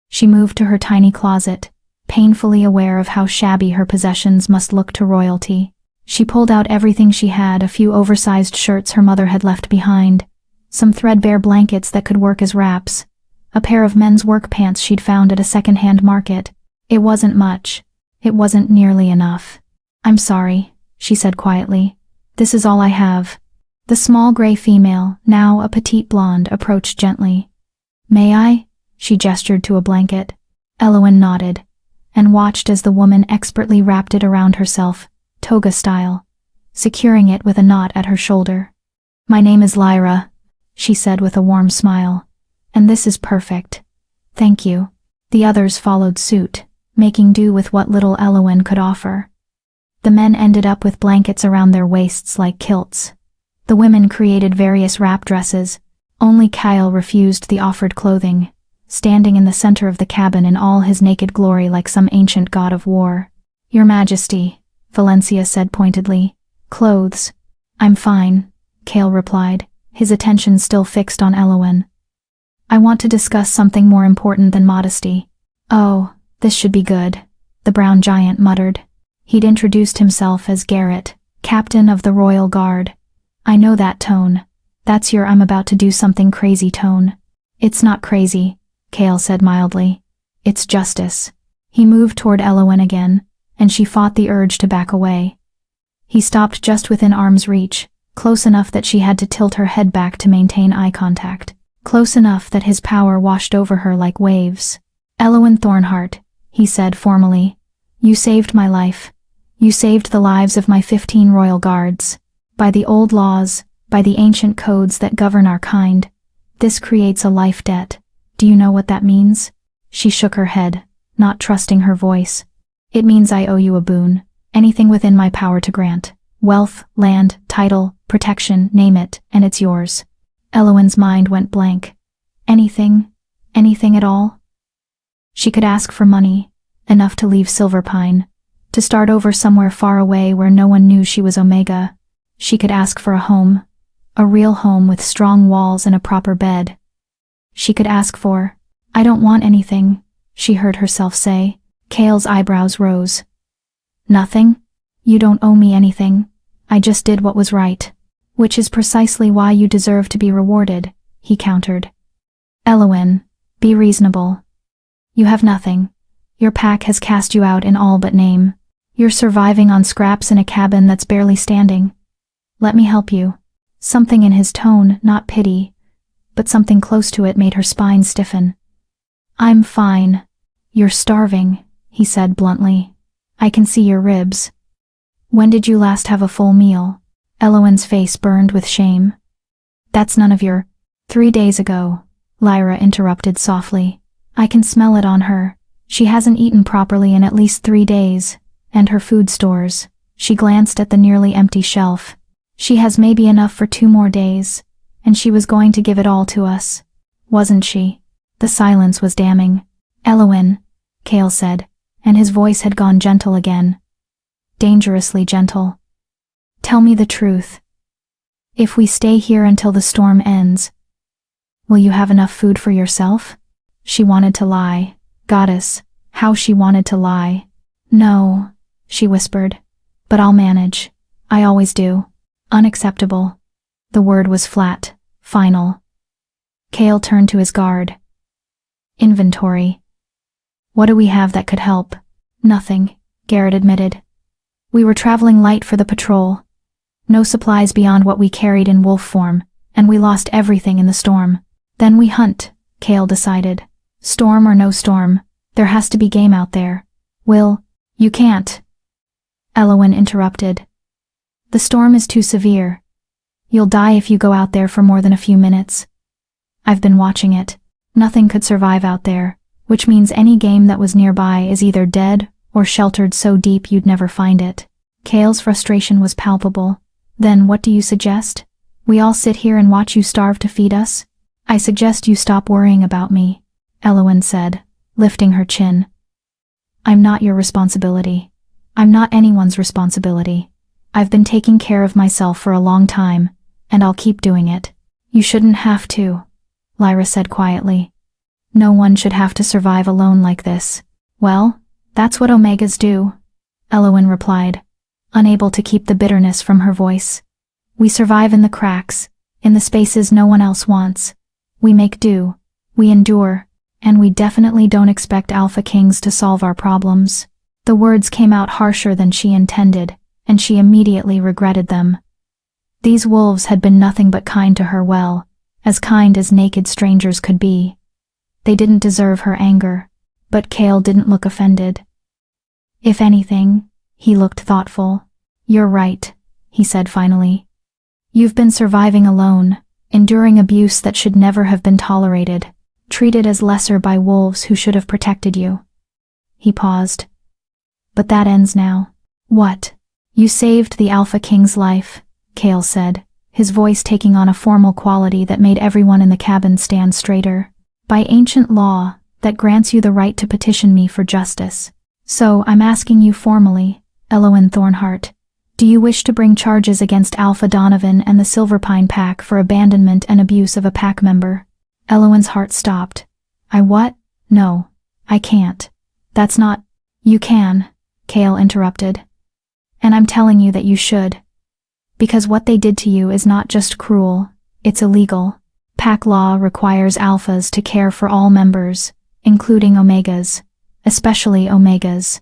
She moved to her tiny closet, painfully aware of how shabby her possessions must look to royalty. She pulled out everything she had, a few oversized shirts her mother had left behind, some threadbare blankets that could work as wraps, a pair of men's work pants she'd found at a second-hand market. It wasn't much. It wasn't nearly enough. I'm sorry, she said quietly. This is all I have. The small gray female, now a petite blonde, approached gently. May I? She gestured to a blanket. Elowen nodded, and watched as the woman expertly wrapped it around herself, toga style, securing it with a knot at her shoulder. My name is Lyra, she said with a warm smile, and this is perfect. Thank you. The others followed suit, making do with what little Elowen could offer. The men ended up with blankets around their waists like kilts. The women created various wrap dresses. Only Kyle refused the offered clothing, standing in the center of the cabin in all his naked glory like some ancient god of war. Your Majesty, Valencia said pointedly. Clothes. I'm fine, Kale replied, his attention still fixed on Elowen. I want to discuss something more important than modesty. Oh, this should be good, the brown giant muttered. He'd introduced himself as Garrett, captain of the Royal Guard. I know that tone. That's your I'm about to do something crazy tone. It's not crazy, Kale said mildly. It's justice. He moved toward Elowen again, and she fought the urge to back away. He stopped just within arm's reach, close enough that she had to tilt her head back to maintain eye contact, close enough that his power washed over her like waves. "Elowen Thornheart," he said formally, "you saved my life. You saved the lives of my 15 royal guards. By the old laws, by the ancient codes that govern our kind, this creates a life debt. Do you know what that means?" She shook her head, not trusting her voice. "It means I owe you a boon, anything within my power to grant. Wealth, land, title, protection, name it, and it's yours." Elowen's mind went blank. Anything at all? She could ask for money, enough to leave Silverpine, to start over somewhere far away where no one knew she was Omega. She could ask for a home, a real home with strong walls and a proper bed. She could ask for, "I don't want anything," she heard herself say. Kale's eyebrows rose. "Nothing? You don't owe me anything. I just did what was right." "Which is precisely why you deserve to be rewarded," he countered. "Elowen, be reasonable. You have nothing. Your pack has cast you out in all but name. You're surviving on scraps in a cabin that's barely standing. Let me help you." Something in his tone, not pity, but something close to it, made her spine stiffen. "I'm fine. You're starving," he said bluntly. "I can see your ribs. When did you last have a full meal?" Elowen's face burned with shame. "That's none of your—" "3 days ago," Lyra interrupted softly. "I can smell it on her. She hasn't eaten properly in at least 3 days. And her food stores." She glanced at the nearly empty shelf. "She has maybe enough for 2 more days, and she was going to give it all to us. Wasn't she?" The silence was damning. "Elowen," Kale said, and his voice had gone gentle again. Dangerously gentle. "Tell me the truth. If we stay here until the storm ends, will you have enough food for yourself?" She wanted to lie. Goddess, how she wanted to lie. "No," she whispered, "but I'll manage. I always do." "Unacceptable." The word was flat, final. Kale turned to his guard. "Inventory. What do we have that could help?" "Nothing," Garrett admitted. "We were traveling light for the patrol. No supplies beyond what we carried in wolf form, and we lost everything in the storm. Then we hunt," Kale decided. "Storm or no storm, there has to be game out there. You can't." Elowen interrupted. "The storm is too severe. You'll die if you go out there for more than a few minutes. I've been watching it. Nothing could survive out there, which means any game that was nearby is either dead or sheltered so deep you'd never find it." Kale's frustration was palpable. "Then what do you suggest? We all sit here and watch you starve to feed us?" "I suggest you stop worrying about me," Elowen said, lifting her chin. "I'm not your responsibility. I'm not anyone's responsibility. I've been taking care of myself for a long time, and I'll keep doing it." "You shouldn't have to," Lyra said quietly. "No one should have to survive alone like this." "Well, that's what Omegas do," Elowen replied, unable to keep the bitterness from her voice. "We survive in the cracks, in the spaces no one else wants. We make do, we endure, and we definitely don't expect Alpha Kings to solve our problems." The words came out harsher than she intended, and she immediately regretted them. These wolves had been nothing but kind to her, well, as kind as naked strangers could be. They didn't deserve her anger, but Kale didn't look offended. "If anything," he looked thoughtful. "You're right," he said finally. "You've been surviving alone, enduring abuse that should never have been tolerated, treated as lesser by wolves who should have protected you." He paused. "But that ends now." "What?" "You saved the Alpha King's life," Kale said, his voice taking on a formal quality that made everyone in the cabin stand straighter. "By ancient law, that grants you the right to petition me for justice. So I'm asking you formally, Elowen Thornheart, do you wish to bring charges against Alpha Donovan and the Silverpine Pack for abandonment and abuse of a pack member?" Elowen's heart stopped. "I what? No, I can't. That's not—" "You can," Kale interrupted. "And I'm telling you that you should. Because what they did to you is not just cruel, it's illegal. Pack law requires alphas to care for all members, including Omegas. especially Omegas.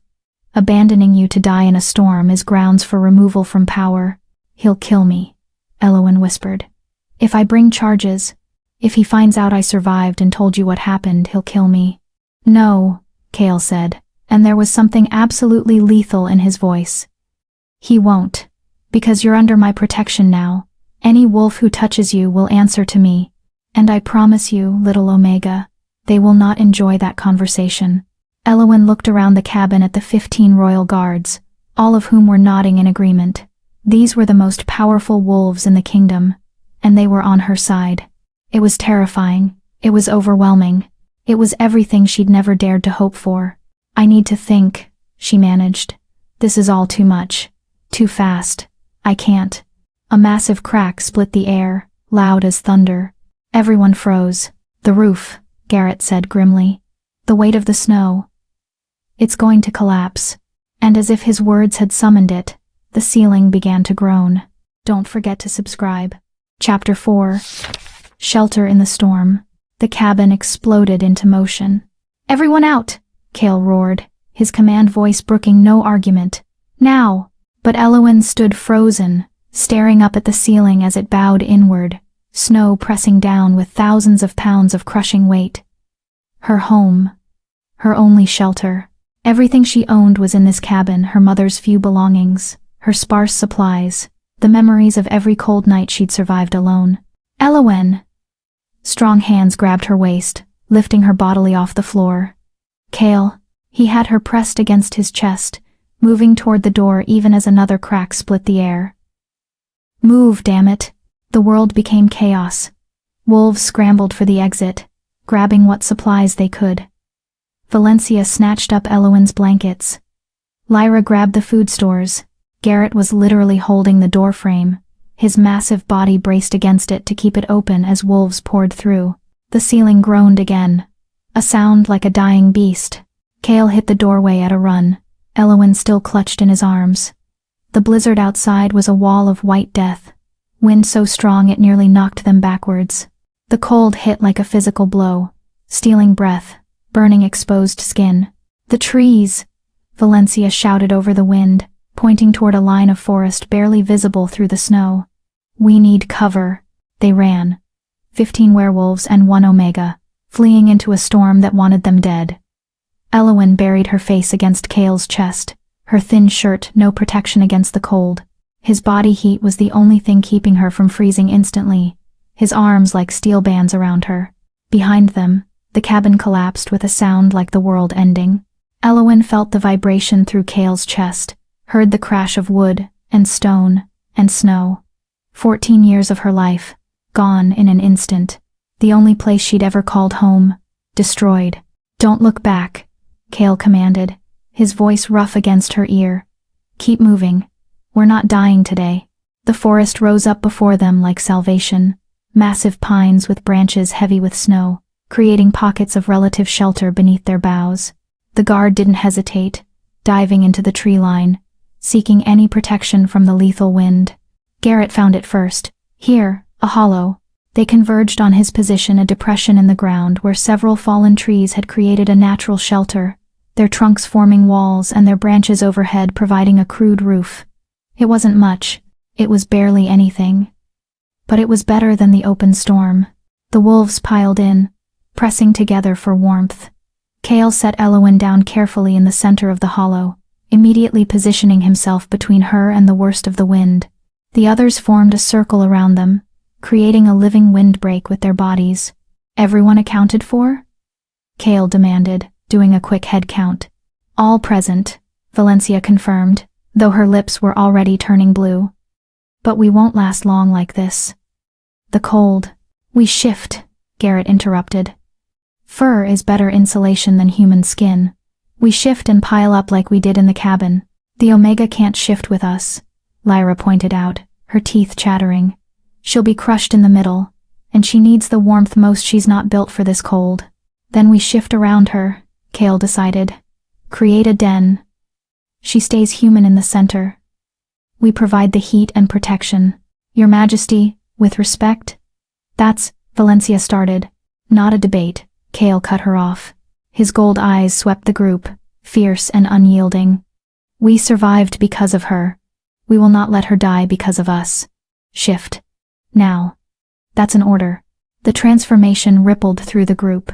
Abandoning you to die in a storm is grounds for removal from power. He'll kill me, Elowen whispered. If I bring charges, if he finds out I survived and told you what happened, he'll kill me. No, Kale said, and there was something absolutely lethal in his voice. He won't, because you're under my protection now. Any wolf who touches you will answer to me. And I promise you, little Omega, they will not enjoy that conversation. Elowen looked around the cabin at the 15 royal guards, all of whom were nodding in agreement. These were the most powerful wolves in the kingdom, and they were on her side. It was terrifying. It was overwhelming. It was everything she'd never dared to hope for. I need to think, she managed. This is all too much. Too fast. I can't. A massive crack split the air, loud as thunder. Everyone froze. The roof, Garrett said grimly. The weight of the snow. It's going to collapse. And as if his words had summoned it, the ceiling began to groan. Don't forget to subscribe. Chapter 4. Shelter in the storm. The cabin exploded into motion. Everyone out! Kale roared, his command voice brooking no argument. Now! But Elowen stood frozen, staring up at the ceiling as it bowed inward, snow pressing down with thousands of pounds of crushing weight. Her home. Her only shelter. Everything she owned was in this cabin, her mother's few belongings, her sparse supplies, the memories of every cold night she'd survived alone. Elowen! Strong hands grabbed her waist, lifting her bodily off the floor. Kale. He had her pressed against his chest, moving toward the door even as another crack split the air. Move, damn it! The world became chaos. Wolves scrambled for the exit, grabbing what supplies they could. Valencia snatched up Elowen's blankets. Lyra grabbed the food stores. Garrett was literally holding the doorframe, his massive body braced against it to keep it open as wolves poured through. The ceiling groaned again, a sound like a dying beast. Kale hit the doorway at a run, Elowen still clutched in his arms. The blizzard outside was a wall of white death, wind so strong it nearly knocked them backwards. The cold hit like a physical blow, stealing breath, burning exposed skin. The trees! Valencia shouted over the wind, pointing toward a line of forest barely visible through the snow. We need cover. They ran. 15 werewolves and 1 Omega, fleeing into a storm that wanted them dead. Elowen buried her face against Kale's chest, her thin shirt no protection against the cold. His body heat was the only thing keeping her from freezing instantly, his arms like steel bands around her. Behind them, the cabin collapsed with a sound like the world ending. Elowen felt the vibration through Kale's chest, heard the crash of wood, and stone, and snow. 14 years of her life, gone in an instant. The only place she'd ever called home, destroyed. Don't look back, Kale commanded, his voice rough against her ear. Keep moving. We're not dying today. The forest rose up before them like salvation, massive pines with branches heavy with snow, creating pockets of relative shelter beneath their boughs. The guard didn't hesitate, diving into the tree line, seeking any protection from the lethal wind. Garrett found it first. Here, a hollow. They converged on his position, a depression in the ground where several fallen trees had created a natural shelter, their trunks forming walls and their branches overhead providing a crude roof. It wasn't much. It was barely anything. But it was better than the open storm. The wolves piled in, pressing together for warmth. Kale set Elowen down carefully in the center of the hollow, immediately positioning himself between her and the worst of the wind. The others formed a circle around them, creating a living windbreak with their bodies. Everyone accounted for? Kale demanded, doing a quick head count. All present, Valencia confirmed, though her lips were already turning blue. But we won't last long like this. The cold. We shift, Garrett interrupted. Fur is better insulation than human skin. We shift and pile up like we did in the cabin. The Omega can't shift with us, Lyra pointed out, her teeth chattering. She'll be crushed in the middle, and she needs the warmth most. She's not built for this cold. Then we shift around her, Kale decided. Create a den. She stays human in the center. We provide the heat and protection. Your Majesty, with respect? That's, Valencia started. Not a debate, Kale cut her off. His gold eyes swept the group, fierce and unyielding. "We survived because of her. We will not let her die because of us. Shift. Now." "That's an order." The transformation rippled through the group.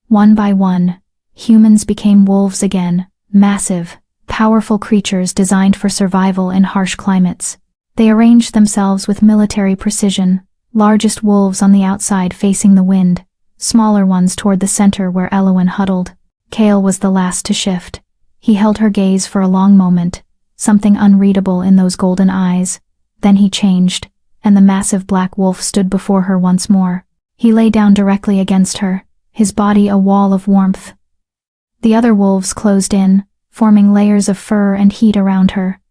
One by one, humans became wolves again, massive, powerful creatures designed for survival in harsh climates. They arranged themselves with military precision, largest wolves on the outside facing the wind, smaller ones toward the center where Elowen huddled. Kale was the last to shift. He held her gaze for a long moment, something unreadable in those golden eyes. Then he changed, and the massive black wolf stood before her once more. He lay down directly against her, his body a wall of warmth. The other wolves closed in, forming layers of fur and heat around her.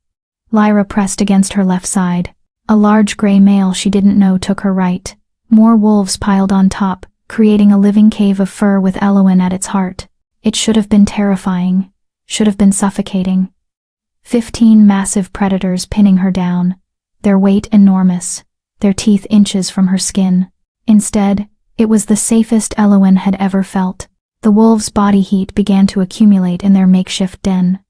Lyra pressed against her left side. A large gray male she didn't know took her right. More wolves piled on top, creating a living cave of fur with Elowen at its heart. It should have been terrifying, should have been suffocating. 15 massive predators pinning her down, their weight enormous, their teeth inches from her skin. Instead, it was the safest Elowen had ever felt. The wolves' body heat began to accumulate in their makeshift den.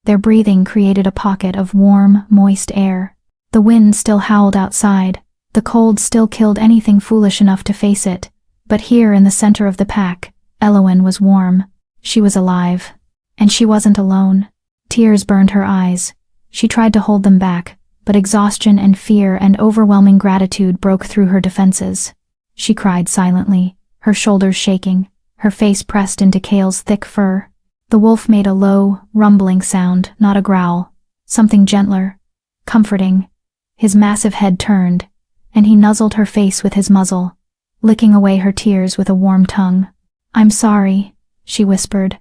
Their breathing created a pocket of warm, moist air. The wind still howled outside. The cold still killed anything foolish enough to face it. But here in the center of the pack, Elowen was warm. She was alive. And she wasn't alone. Tears burned her eyes. She tried to hold them back, but exhaustion and fear and overwhelming gratitude broke through her defenses. She cried silently, her shoulders shaking, her face pressed into Kale's thick fur. The wolf made a low, rumbling sound, not a growl. Something gentler, comforting. His massive head turned, and he nuzzled her face with his muzzle, licking away her tears with a warm tongue. "I'm sorry," she whispered.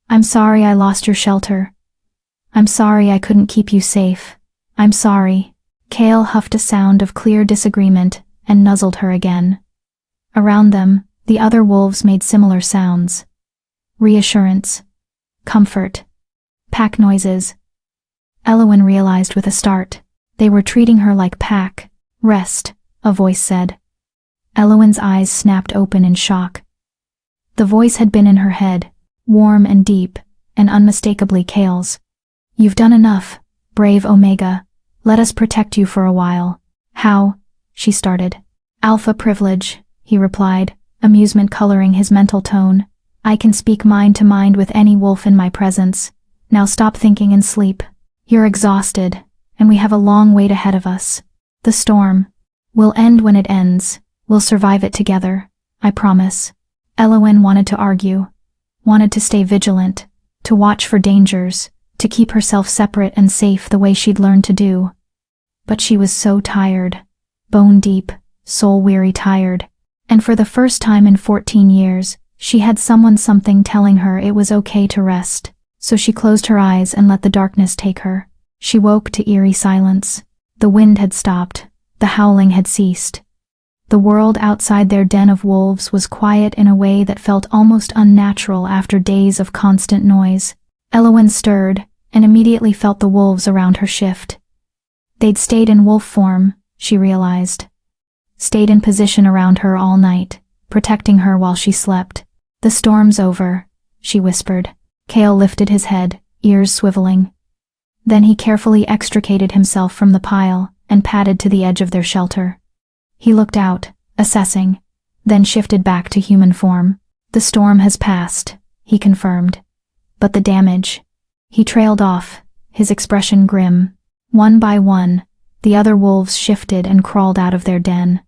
"I'm sorry I lost your shelter. I'm sorry I couldn't keep you safe. I'm sorry." Kale huffed a sound of clear disagreement and nuzzled her again. Around them, the other wolves made similar sounds. Reassurance. Comfort. Pack noises. Elowen realized with a start. They were treating her like pack. "Rest," a voice said. Elowen's eyes snapped open in shock. The voice had been in her head, warm and deep, and unmistakably Kale's. "You've done enough, brave Omega. Let us protect you for a while." "How?" she started. "Alpha privilege," he replied, amusement coloring his mental tone. "I can speak mind to mind with any wolf in my presence. Now stop thinking and sleep. You're exhausted, and we have a long wait ahead of us. The storm will end when it ends. We'll survive it together, I promise." Elowen wanted to argue, wanted to stay vigilant, to watch for dangers, to keep herself separate and safe the way she'd learned to do. But she was so tired, bone deep, soul-weary tired, and for the first time in 14 years, she had something telling her it was okay to rest. So she closed her eyes and let the darkness take her. She woke to eerie silence. The wind had stopped, the howling had ceased. The world outside their den of wolves was quiet in a way that felt almost unnatural after days of constant noise. Elowen stirred, and immediately felt the wolves around her shift. They'd stayed in wolf form, she realized. Stayed in position around her all night, protecting her while she slept. "The storm's over," she whispered. Kale lifted his head, ears swiveling. Then he carefully extricated himself from the pile and padded to the edge of their shelter. He looked out, assessing, then shifted back to human form. "The storm has passed," he confirmed. "But the damage..." He trailed off, his expression grim. One by one, the other wolves shifted and crawled out of their den.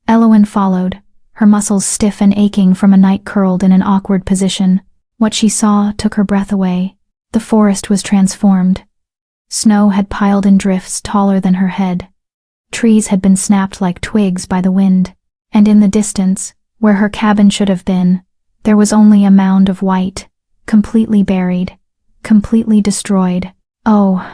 Elowen followed, her muscles stiff and aching from a night curled in an awkward position. What she saw took her breath away. The forest was transformed. Snow had piled in drifts taller than her head. Trees had been snapped like twigs by the wind, and in the distance, where her cabin should have been, there was only a mound of white, completely buried, completely destroyed. "Oh,"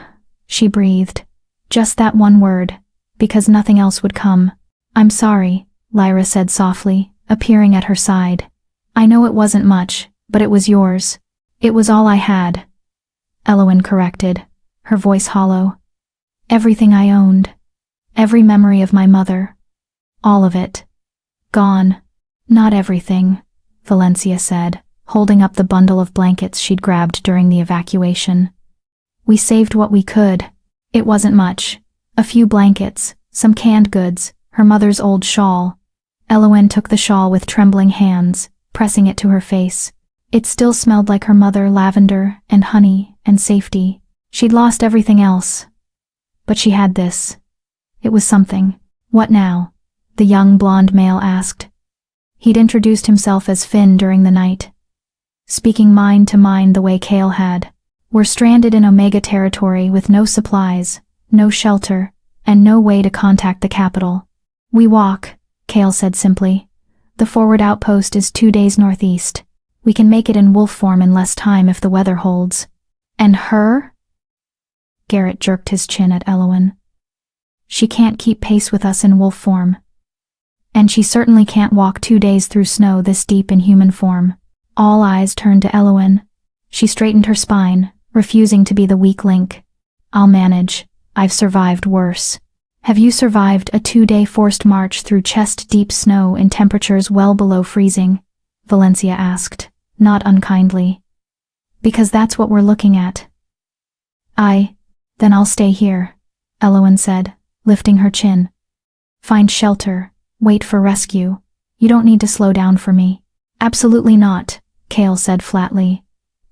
she breathed. Just that one word, because nothing else would come. "I'm sorry," Lyra said softly, appearing at her side. "I know it wasn't much, but it was yours. It was all I had." Elowen corrected, her voice hollow. "Everything I owned. Every memory of my mother. All of it. Gone." "Not everything," Valencia said, holding up the bundle of blankets she'd grabbed during the evacuation. We saved what we could. It wasn't much. A few blankets, some canned goods, her mother's old shawl. Elowen took the shawl with trembling hands, pressing it to her face. It still smelled like her mother, lavender and honey and safety. She'd lost everything else. But she had this. It was something. What now? The young blonde male asked. He'd introduced himself as Finn during the night, speaking mind to mind the way Kale had. We're stranded in Omega territory with no supplies, no shelter, and no way to contact the capital. We walk, Kale said simply. The forward outpost is 2 days northeast. We can make it in wolf form in less time if the weather holds. And her? Garrett jerked his chin at Elowen. She can't keep pace with us in wolf form. And she certainly can't walk 2 days through snow this deep in human form. All eyes turned to Elowen. She straightened her spine, refusing to be the weak link. I'll manage. I've survived worse. Have you survived a 2-day forced march through chest-deep snow in temperatures well below freezing? Valencia asked, not unkindly. Because that's what we're looking at. Then I'll stay here, Elowen said, lifting her chin. Find shelter, wait for rescue. You don't need to slow down for me. Absolutely not, Kale said flatly.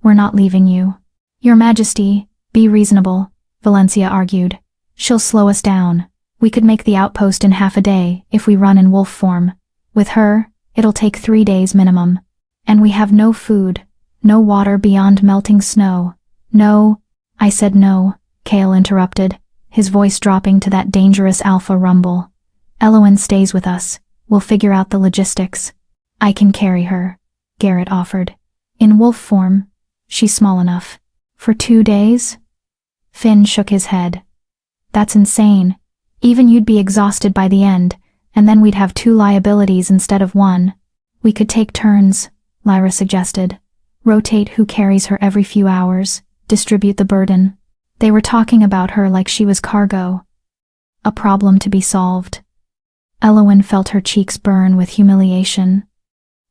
We're not leaving you. Your Majesty, be reasonable, Valencia argued. She'll slow us down. We could make the outpost in half a day if we run in wolf form. With her, it'll take 3 days minimum. And we have no food, no water beyond melting snow. No, I said no, Kale interrupted, his voice dropping to that dangerous alpha rumble. Elowen stays with us. We'll figure out the logistics. I can carry her, Garrett offered. In wolf form, she's small enough. For 2 days? Finn shook his head. That's insane. Even you'd be exhausted by the end, and then we'd have 2 liabilities instead of 1. We could take turns, Lyra suggested. Rotate who carries her every few hours, distribute the burden. They were talking about her like she was cargo. A problem to be solved. Elowen felt her cheeks burn with humiliation.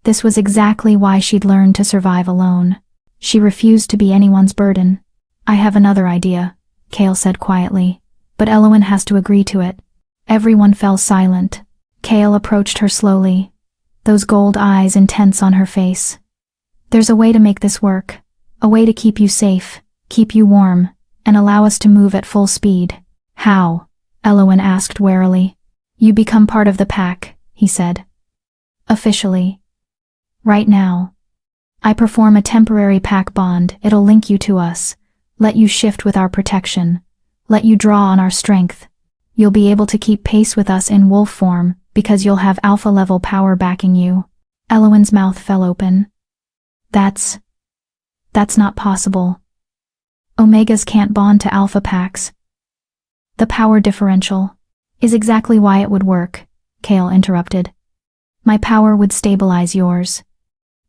This was exactly why she'd learned to survive alone. She refused to be anyone's burden. I have another idea, Kale said quietly, but Elowen has to agree to it. Everyone fell silent. Kale approached her slowly, those gold eyes intense on her face. There's a way to make this work, a way to keep you safe, keep you warm, and allow us to move at full speed. How? Elowen asked warily. You become part of the pack, he said. Officially. Right now. I perform a temporary pack bond. It'll link you to us, let you shift with our protection, let you draw on our strength. You'll be able to keep pace with us in wolf form because you'll have alpha-level power backing you. Elowen's mouth fell open. That's not possible. Omegas can't bond to alpha packs. The power differential is exactly why it would work, Kale interrupted. My power would stabilize yours,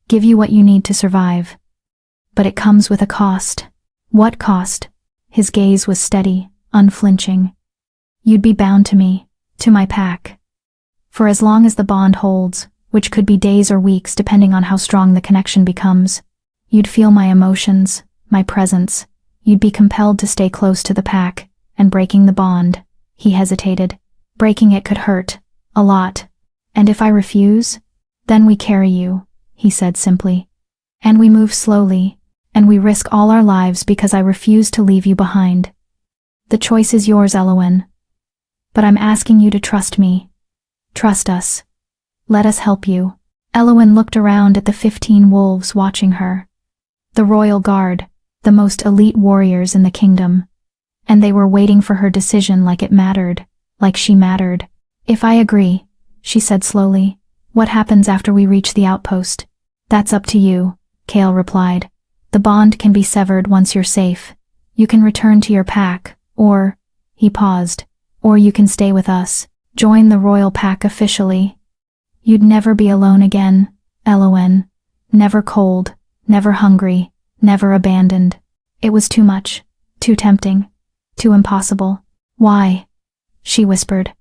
give you what you need to survive. But it comes with a cost. What cost? His gaze was steady, unflinching. You'd be bound to me, to my pack. For as long as the bond holds, which could be days or weeks depending on how strong the connection becomes, you'd feel my emotions, my presence. You'd be compelled to stay close to the pack, and breaking the bond, he hesitated. Breaking it could hurt, a lot. And if I refuse, then we carry you, he said simply. And we move slowly, and we risk all our lives because I refuse to leave you behind. The choice is yours, Elowen. But I'm asking you to trust me. Trust us. Let us help you. Elowen looked around at the 15 wolves watching her. The royal guard, the most elite warriors in the kingdom. And they were waiting for her decision like it mattered, like she mattered. If I agree, she said slowly, what happens after we reach the outpost? That's up to you, Kale replied. The bond can be severed once you're safe. You can return to your pack, or, he paused, or you can stay with us, join the royal pack officially. You'd never be alone again, Elowen. Never cold, never hungry, never abandoned. It was too much, too tempting, too impossible. Why? She whispered.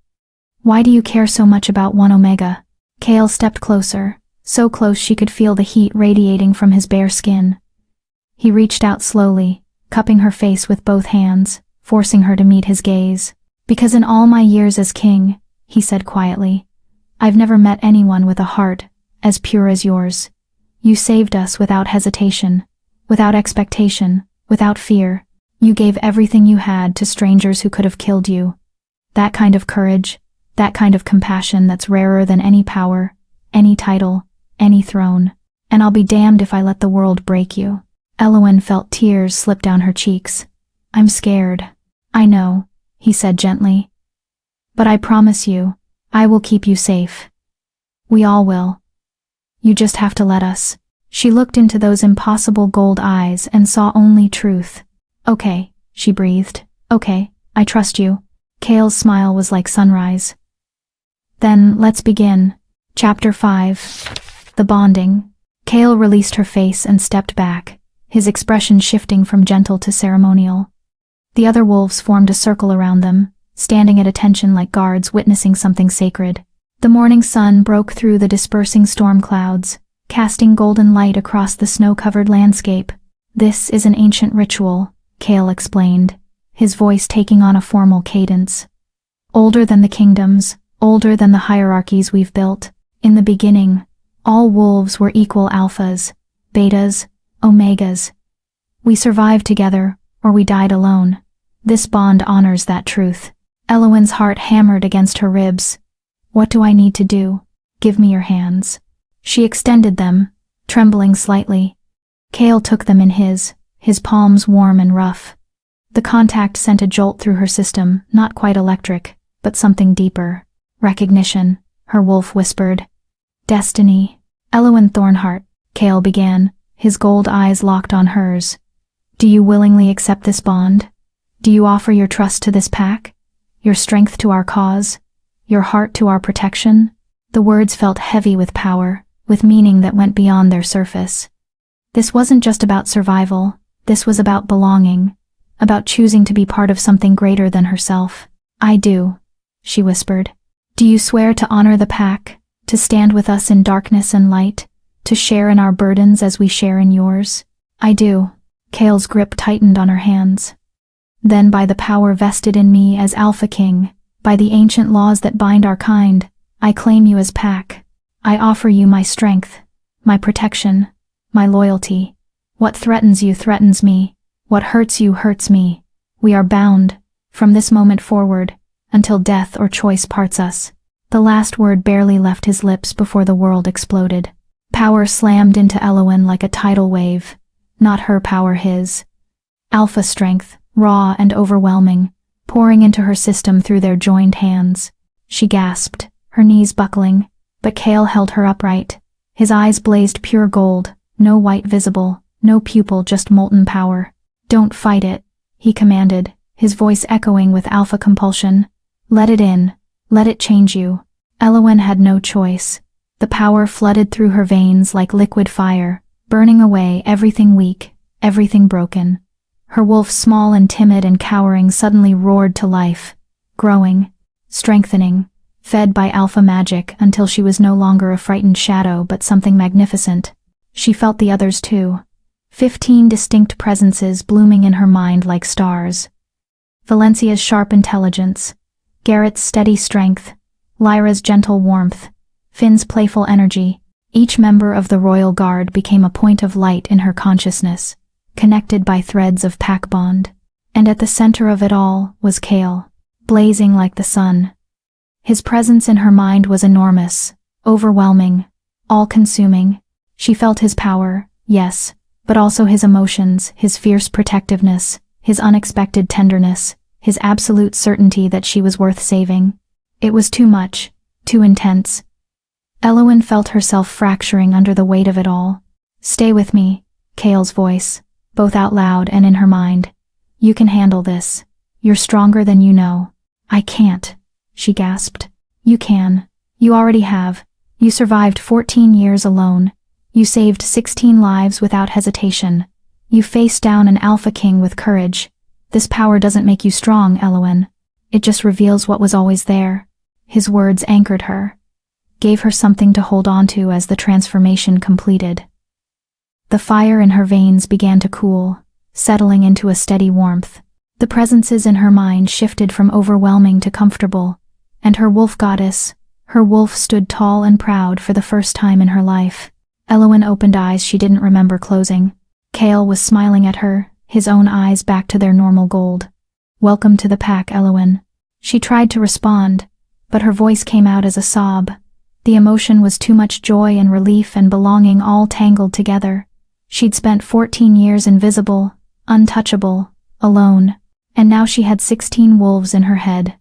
Why do you care so much about 1 Omega? Kale stepped closer, so close she could feel the heat radiating from his bare skin. He reached out slowly, cupping her face with both hands, forcing her to meet his gaze. "Because in all my years as king," he said quietly, "I've never met anyone with a heart as pure as yours. You saved us without hesitation, without expectation, without fear. You gave everything you had to strangers who could have killed you. That kind of courage, that kind of compassion that's rarer than any power, any title, any throne. And I'll be damned if I let the world break you." Elowen felt tears slip down her cheeks. "I'm scared." "I know," he said gently. "But I promise you, I will keep you safe. We all will. You just have to let us." She looked into those impossible gold eyes and saw only truth. "Okay," she breathed. "Okay, I trust you." Kale's smile was like sunrise. "Then let's begin." Chapter 5. The Bonding. Kale released her face and stepped back, his expression shifting from gentle to ceremonial. The other wolves formed a circle around them, standing at attention like guards witnessing something sacred. The morning sun broke through the dispersing storm clouds, casting golden light across the snow-covered landscape. "This is an ancient ritual," Kale explained, his voice taking on a formal cadence. "Older than the kingdoms, older than the hierarchies we've built. In the beginning, all wolves were equal alphas, betas, omegas. We survived together, or we died alone. This bond honors that truth." Elowen's heart hammered against her ribs. "What do I need to do?" "Give me your hands." She extended them, trembling slightly. Kale took them in his palms warm and rough. The contact sent a jolt through her system, not quite electric, but something deeper. "Recognition," her wolf whispered. "Destiny." "Elowen Thornheart," Kale began, his gold eyes locked on hers. "Do you willingly accept this bond? Do you offer your trust to this pack? Your strength to our cause? Your heart to our protection?" The words felt heavy with power, with meaning that went beyond their surface. This wasn't just about survival, this was about belonging, about choosing to be part of something greater than herself. "I do," she whispered. "Do you swear to honor the pack, to stand with us in darkness and light, to share in our burdens as we share in yours?" "I do." Kale's grip tightened on her hands. "Then by the power vested in me as Alpha King, by the ancient laws that bind our kind, I claim you as pack. I offer you my strength, my protection, my loyalty. What threatens you threatens me. What hurts you hurts me. We are bound, from this moment forward, until death or choice parts us." The last word barely left his lips before the world exploded. Power slammed into Elowen like a tidal wave. Not her power, his. Alpha strength, raw and overwhelming, pouring into her system through their joined hands. She gasped, her knees buckling, but Kale held her upright. His eyes blazed pure gold, no white visible, no pupil, just molten power. "Don't fight it," he commanded, his voice echoing with alpha compulsion. "Let it in. Let it change you." Elowen had no choice. The power flooded through her veins like liquid fire, burning away everything weak, everything broken. Her wolf, small and timid and cowering, suddenly roared to life, growing, strengthening, fed by alpha magic until she was no longer a frightened shadow but something magnificent. She felt the others too. 15 distinct presences blooming in her mind like stars. Valencia's sharp intelligence, Garrett's steady strength, Lyra's gentle warmth, Finn's playful energy. Each member of the royal guard became a point of light in her consciousness, connected by threads of pack bond. And at the center of it all was Kale, blazing like the sun. His presence in her mind was enormous, overwhelming, all-consuming. She felt his power, yes, but also his emotions, his fierce protectiveness, his unexpected tenderness, his absolute certainty that she was worth saving. It was too much, too intense. Elowen felt herself fracturing under the weight of it all. "Stay with me," Kale's voice, both out loud and in her mind. "You can handle this. You're stronger than you know." "I can't," she gasped. "You can. You already have. You survived 14 years alone. You saved 16 lives without hesitation. You faced down an Alpha King with courage. This power doesn't make you strong, Elowen. It just reveals what was always there." His words anchored her. gave her something to hold onto as the transformation completed. The fire in her veins began to cool, settling into a steady warmth. The presences in her mind shifted from overwhelming to comfortable, and her wolf goddess, her wolf, stood tall and proud for the first time in her life. Elowen opened eyes she didn't remember closing. Kale was smiling at her, his own eyes back to their normal gold. "Welcome to the pack, Elowen." She tried to respond, but her voice came out as a sob. The emotion was too much joy and relief and belonging all tangled together. She'd spent 14 years invisible, untouchable, alone, and now she had 16 wolves in her head,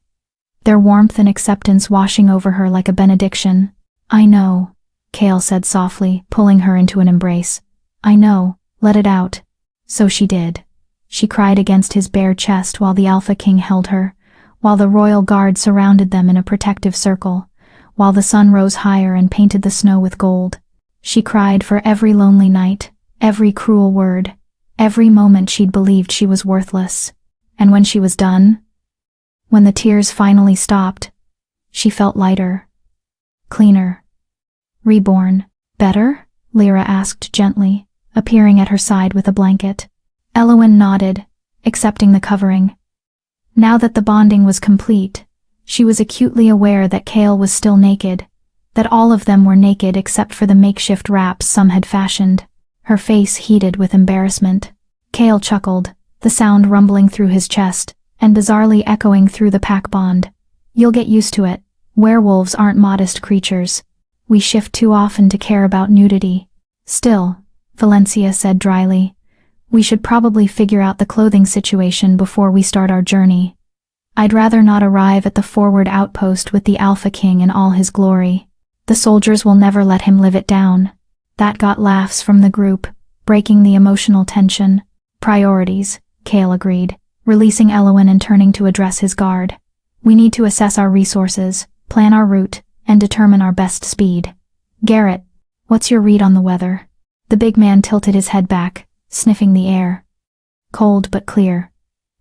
their warmth and acceptance washing over her like a benediction. "I know," Kale said softly, pulling her into an embrace. "I know, let it out." So she did. She cried against his bare chest while the Alpha King held her, while the royal guard surrounded them in a protective circle, while the sun rose higher and painted the snow with gold. She cried for every lonely night, every cruel word, every moment she'd believed she was worthless. And when she was done, when the tears finally stopped, she felt lighter, cleaner, reborn. "Better?" Lyra asked gently, appearing at her side with a blanket. Elowen nodded, accepting the covering. Now that the bonding was complete, she was acutely aware that Kale was still naked, that all of them were naked except for the makeshift wraps some had fashioned. Her face heated with embarrassment. Kale chuckled, the sound rumbling through his chest, and bizarrely echoing through the pack bond. "You'll get used to it. Werewolves aren't modest creatures. We shift too often to care about nudity." "Still," Valencia said dryly, "we should probably figure out the clothing situation before we start our journey. I'd rather not arrive at the forward outpost with the Alpha King in all his glory. The soldiers will never let him live it down." That got laughs from the group, breaking the emotional tension. "Priorities," Kale agreed, releasing Elowen and turning to address his guard. "We need to assess our resources, plan our route, and determine our best speed. Garrett, what's your read on the weather?" The big man tilted his head back, sniffing the air. "Cold but clear.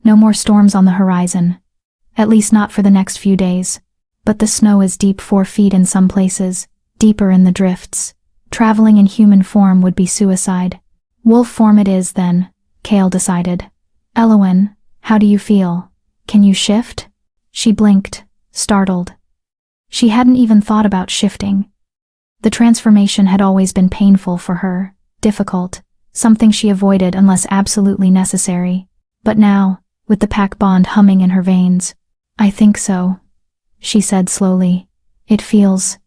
No more storms on the horizon. At least not for the next few days. But the snow is deep 4 feet in some places, deeper in the drifts. Traveling in human form would be suicide." "Wolf form it is then," Kale decided. "Elowen, how do you feel? Can you shift?" She blinked, startled. She hadn't even thought about shifting. The transformation had always been painful for her, difficult, something she avoided unless absolutely necessary. But now, with the pack bond humming in her veins, "I think so," she said slowly. "It feels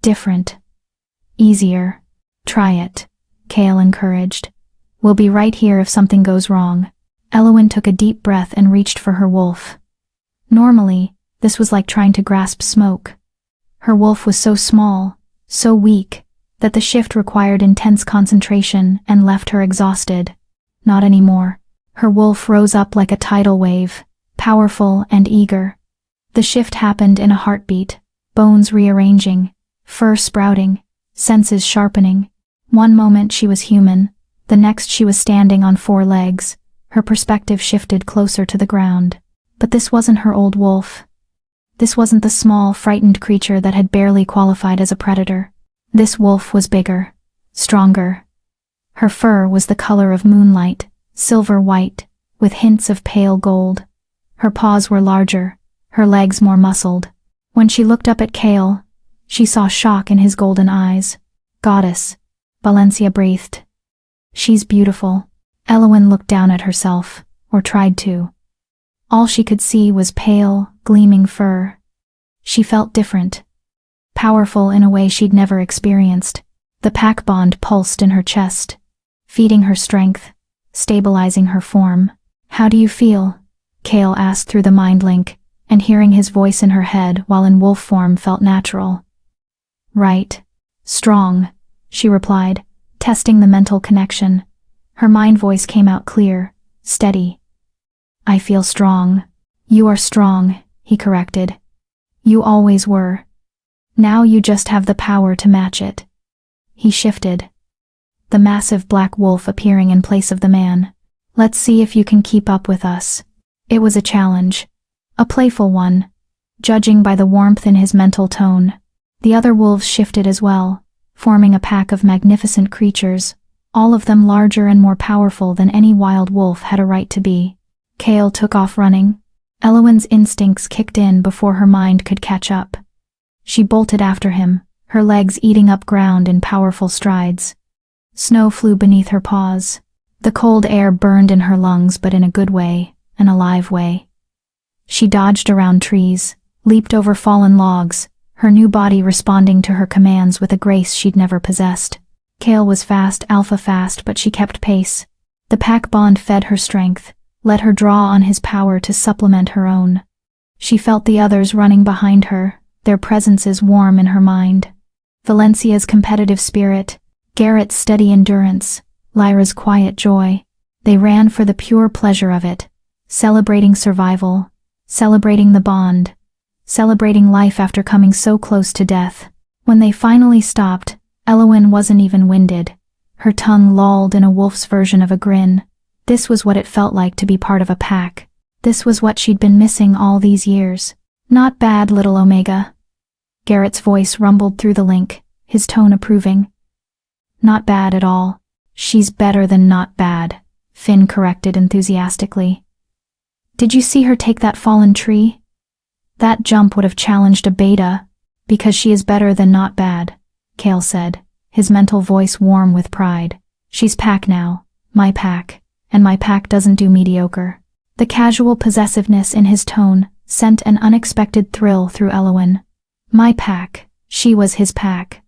different. Easier." "Try it," Kale encouraged. "We'll be right here if something goes wrong." Elowen took a deep breath and reached for her wolf. Normally, this was like trying to grasp smoke. Her wolf was so small, so weak, that the shift required intense concentration and left her exhausted. Not anymore. Her wolf rose up like a tidal wave, powerful and eager. The shift happened in a heartbeat, bones rearranging, fur sprouting, senses sharpening. One moment she was human, the next she was standing on 4 legs, her perspective shifted closer to the ground. But this wasn't her old wolf. This wasn't the small, frightened creature that had barely qualified as a predator. This wolf was bigger, stronger. Her fur was the color of moonlight, silver white, with hints of pale gold. Her paws were larger, her legs more muscled. When she looked up at Kale, she saw shock in his golden eyes. "Goddess," Valencia breathed. "She's beautiful." Elowen looked down at herself, or tried to. All she could see was pale, gleaming fur. She felt different, powerful in a way she'd never experienced. The pack bond pulsed in her chest, feeding her strength, stabilizing her form. "How do you feel?" Kale asked through the mind link, and hearing his voice in her head while in wolf form felt natural. "Right. Strong," she replied, testing the mental connection. Her mind voice came out clear, steady. "I feel strong." "You are strong," he corrected. "You always were. Now you just have the power to match it." He shifted, the massive black wolf appearing in place of the man. "Let's see if you can keep up with us." It was a challenge, a playful one, judging by the warmth in his mental tone. The other wolves shifted as well, forming a pack of magnificent creatures, all of them larger and more powerful than any wild wolf had a right to be. Kale took off running. Elowen's instincts kicked in before her mind could catch up. She bolted after him, her legs eating up ground in powerful strides. Snow flew beneath her paws. The cold air burned in her lungs, but in a good way, an alive way. She dodged around trees, leaped over fallen logs, her new body responding to her commands with a grace she'd never possessed. Kale was fast, alpha fast, but she kept pace. The pack bond fed her strength, let her draw on his power to supplement her own. She felt the others running behind her, their presences warm in her mind. Valencia's competitive spirit, Garrett's steady endurance, Lyra's quiet joy. They ran for the pure pleasure of it, celebrating survival, celebrating the bond, celebrating life after coming so close to death. When they finally stopped, Elowen wasn't even winded. Her tongue lolled in a wolf's version of a grin. This was what it felt like to be part of a pack. This was what she'd been missing all these years. Not bad, little Omega. Garrett's voice rumbled through the link, his tone approving. Not bad at all. She's better than not bad, Finn corrected enthusiastically. Did you see her take that fallen tree? That jump would have challenged a beta, because she is better than not bad, Kale said, his mental voice warm with pride. She's pack now, my pack, and my pack doesn't do mediocre. The casual possessiveness in his tone sent an unexpected thrill through Elowen. My pack, she was his pack.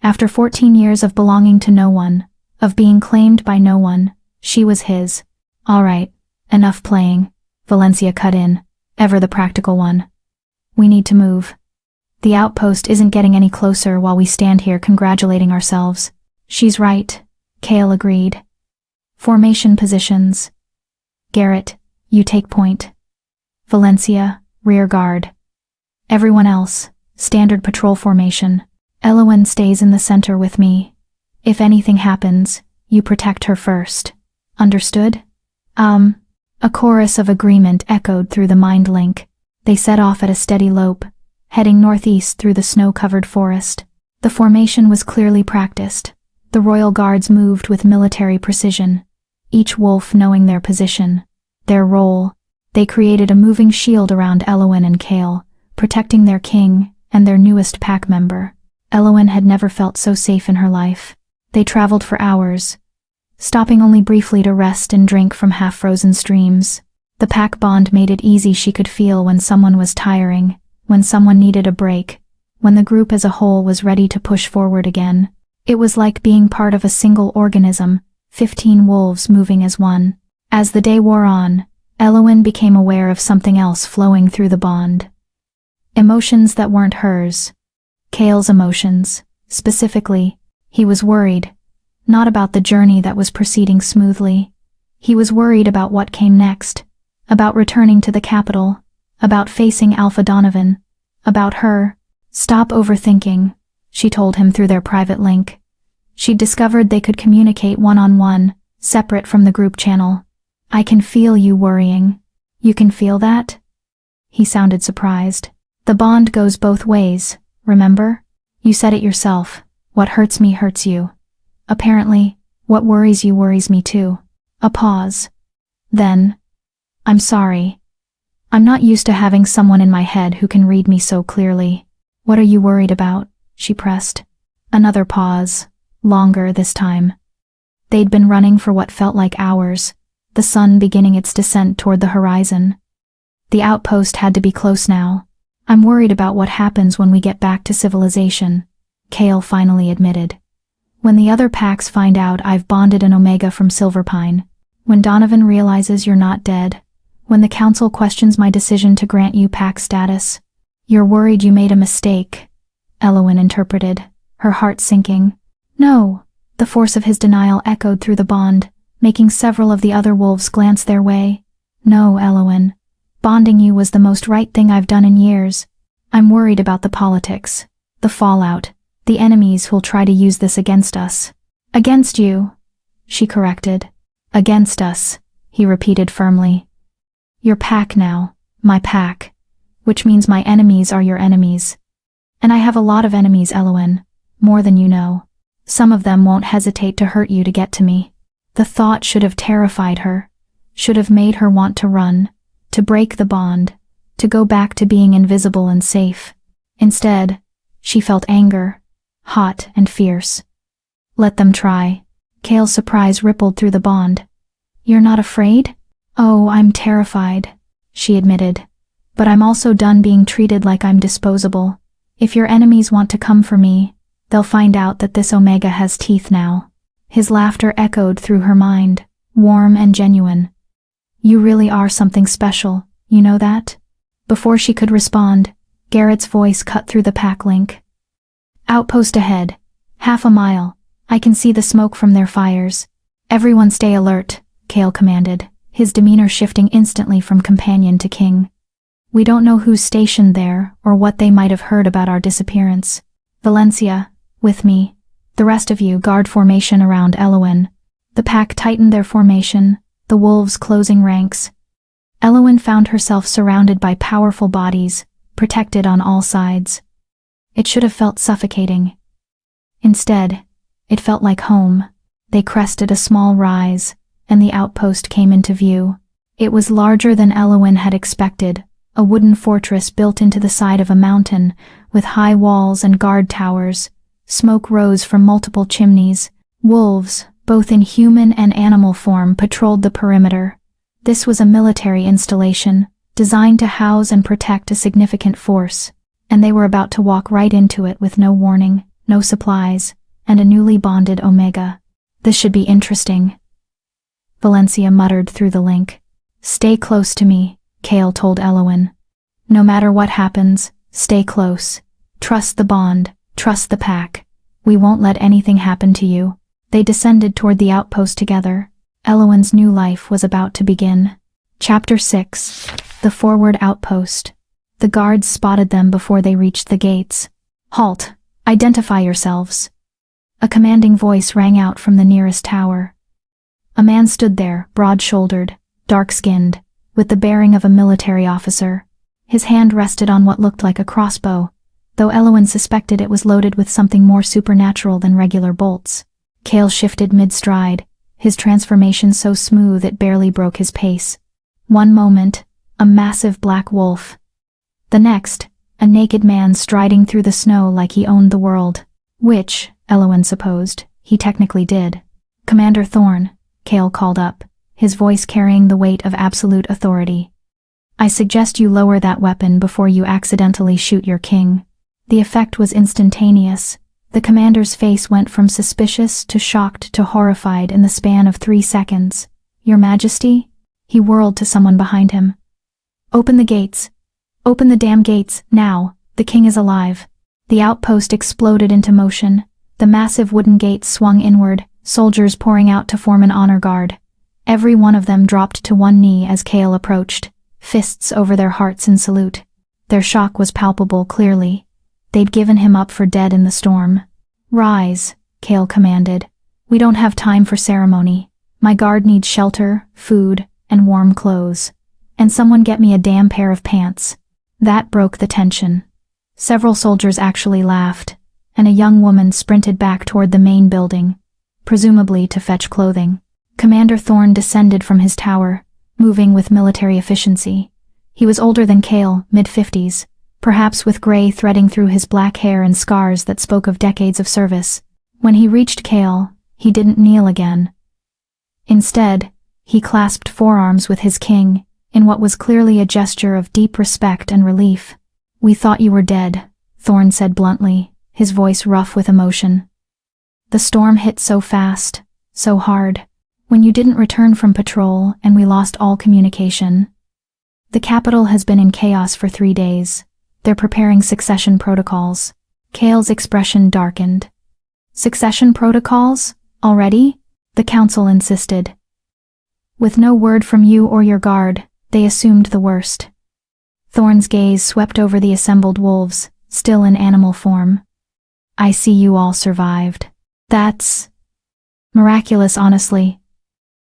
After 14 years of belonging to no one, of being claimed by no one, she was his. All right, enough playing, Valencia cut in, ever the practical one. We need to move. The outpost isn't getting any closer while we stand here congratulating ourselves. She's right, Kale agreed. Formation positions. Garrett, you take point. Valencia, rear guard. Everyone else, standard patrol formation. Elowen stays in the center with me. If anything happens, you protect her first. Understood? A chorus of agreement echoed through the mind link. They set off at a steady lope, heading northeast through the snow-covered forest. The formation was clearly practiced. The royal guards moved with military precision, each wolf knowing their position, their role. They created a moving shield around Elowen and Kale, protecting their king and their newest pack member. Elowen had never felt so safe in her life. They traveled for hours, stopping only briefly to rest and drink from half-frozen streams. The pack bond made it easy. She could feel when someone was tiring, when someone needed a break, when the group as a whole was ready to push forward again. It was like being part of a single organism, 15 wolves moving as one. As the day wore on, Elowen became aware of something else flowing through the bond. Emotions that weren't hers. Kale's emotions. Specifically, he was worried, not about the journey that was proceeding smoothly. He was worried about what came next, about returning to the capital, about facing Alpha Donovan, about her. Stop overthinking, she told him through their private link. She'd discovered they could communicate one-on-one, separate from the group channel. I can feel you worrying. You can feel that? He sounded surprised. The bond goes both ways, remember? You said it yourself. What hurts me hurts you. Apparently, what worries you worries me too. A pause. Then, I'm sorry. I'm not used to having someone in my head who can read me so clearly. What are you worried about? She pressed. Another pause, longer this time. They'd been running for what felt like hours, the sun beginning its descent toward the horizon. The outpost had to be close now. I'm worried about what happens when we get back to civilization, Kale finally admitted. When the other packs find out I've bonded an Omega from Silverpine, when Donovan realizes you're not dead, when the council questions my decision to grant you pack status. You're worried you made a mistake, Elowen interpreted, her heart sinking. No, the force of his denial echoed through the bond, making several of the other wolves glance their way. No, Elowen. Bonding you was the most right thing I've done in years. I'm worried about the politics, the fallout, the enemies who'll try to use this against us. Against you, she corrected. Against us, he repeated firmly. Your pack now, my pack, which means my enemies are your enemies. And I have a lot of enemies, Elowen. More than you know. Some of them won't hesitate to hurt you to get to me. The thought should have terrified her, should have made her want to run, to break the bond, to go back to being invisible and safe. Instead, she felt anger, hot and fierce. Let them try. Kale's surprise rippled through the bond. You're not afraid? Oh, I'm terrified, she admitted. But I'm also done being treated like I'm disposable. If your enemies want to come for me, they'll find out that this Omega has teeth now. His laughter echoed through her mind, warm and genuine. You really are something special, you know that? Before she could respond, Garrett's voice cut through the pack link. Outpost ahead. Half a mile. I can see the smoke from their fires. Everyone stay alert, Kale commanded, his demeanor shifting instantly from companion to king. We don't know who's stationed there or what they might have heard about our disappearance. Valencia, with me. The rest of you guard formation around Elowen. The pack tightened their formation, the wolves closing ranks. Elowen found herself surrounded by powerful bodies, protected on all sides. It should have felt suffocating. Instead, it felt like home. They crested a small rise, and the outpost came into view. It was larger than Elowen had expected, a wooden fortress built into the side of a mountain, with high walls and guard towers. Smoke rose from multiple chimneys. Wolves, both in human and animal form, patrolled the perimeter. This was a military installation, designed to house and protect a significant force, and they were about to walk right into it with no warning, no supplies, and a newly bonded Omega. This should be interesting. Valencia muttered through the link. Stay close to me, Kale told Elowen. No matter what happens, stay close. Trust the bond, trust the pack. We won't let anything happen to you. They descended toward the outpost together. Elowen's new life was about to begin. Chapter 6. The Forward Outpost. The guards spotted them before they reached the gates. Halt! Identify yourselves. A commanding voice rang out from the nearest tower. A man stood there, broad-shouldered, dark-skinned, with the bearing of a military officer. His hand rested on what looked like a crossbow, though Elowen suspected it was loaded with something more supernatural than regular bolts. Kale shifted mid-stride, his transformation so smooth it barely broke his pace. One moment, a massive black wolf. The next, a naked man striding through the snow like he owned the world. Which, Elowen supposed, he technically did. Commander Thorn, Kale called up, his voice carrying the weight of absolute authority. I suggest you lower that weapon before you accidentally shoot your king. The effect was instantaneous. The commander's face went from suspicious to shocked to horrified in the span of 3 seconds. Your Majesty? He whirled to someone behind him. Open the gates. Open the damn gates, now. The king is alive. The outpost exploded into motion. The massive wooden gates swung inward, soldiers pouring out to form an honor guard. Every one of them dropped to one knee as Kale approached, fists over their hearts in salute. Their shock was palpable, clearly. They'd given him up for dead in the storm. Rise, Kale commanded. We don't have time for ceremony. My guard needs shelter, food, and warm clothes. And someone get me a damn pair of pants. That broke the tension. Several soldiers actually laughed, and a young woman sprinted back toward the main building, presumably to fetch clothing. Commander Thorn descended from his tower, moving with military efficiency. He was older than Kale, mid-50s, perhaps with gray threading through his black hair and scars that spoke of decades of service. When he reached Kale, he didn't kneel again. Instead, he clasped forearms with his king, in what was clearly a gesture of deep respect and relief. We thought you were dead, Thorn said bluntly, his voice rough with emotion. The storm hit so fast, so hard. When you didn't return from patrol and we lost all communication. The capital has been in chaos for 3 days. They're preparing succession protocols. Kale's expression darkened. Succession protocols? Already? The council insisted. With no word from you or your guard, they assumed the worst. Thorn's gaze swept over the assembled wolves, still in animal form. I see you all survived. That's miraculous, honestly.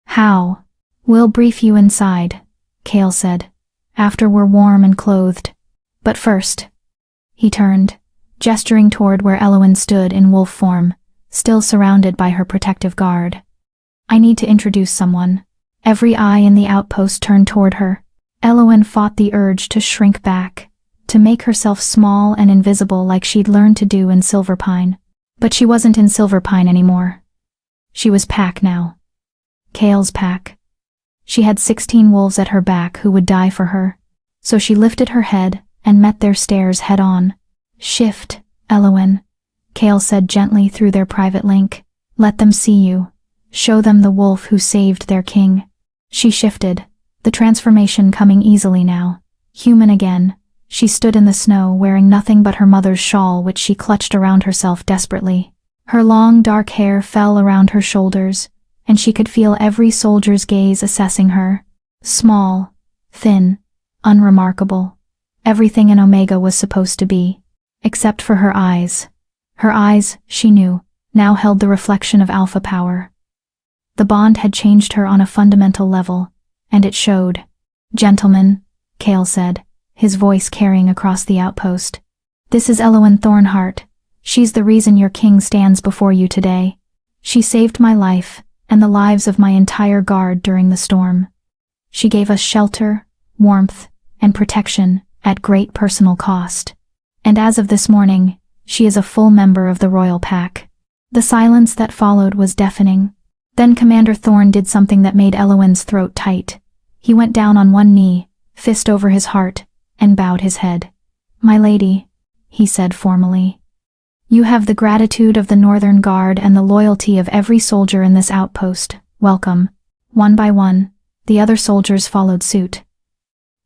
How? We'll brief you inside, Kale said, after we're warm and clothed. But first. He turned, gesturing toward where Elowen stood in wolf form, still surrounded by her protective guard. "I need to introduce someone." Every eye in the outpost turned toward her. Elowen fought the urge to shrink back, to make herself small and invisible like she'd learned to do in Silverpine. But she wasn't in Silverpine anymore. She was Pack now. Kale's pack. She had 16 wolves at her back who would die for her. So she lifted her head and met their stares head-on. "Shift, Elowen," Kale said gently through their private link. "Let them see you. Show them the wolf who saved their king." She shifted, the transformation coming easily now. Human again, she stood in the snow wearing nothing but her mother's shawl which she clutched around herself desperately. Her long dark hair fell around her shoulders, and she could feel every soldier's gaze assessing her. Small, thin, unremarkable. Everything an Omega was supposed to be, except for her eyes. Her eyes, she knew, now held the reflection of alpha power. The bond had changed her on a fundamental level, and it showed. "Gentlemen," Kale said, his voice carrying across the outpost. "This is Elowen Thornheart. She's the reason your king stands before you today. She saved my life, and the lives of my entire guard during the storm. She gave us shelter, warmth, and protection at great personal cost. And as of this morning, she is a full member of the royal pack." The silence that followed was deafening. Then Commander Thorn did something that made Elowen's throat tight. He went down on one knee, fist over his heart, and bowed his head. "My lady," he said formally, "you have the gratitude of the Northern Guard and the loyalty of every soldier in this outpost. Welcome." One by one, the other soldiers followed suit.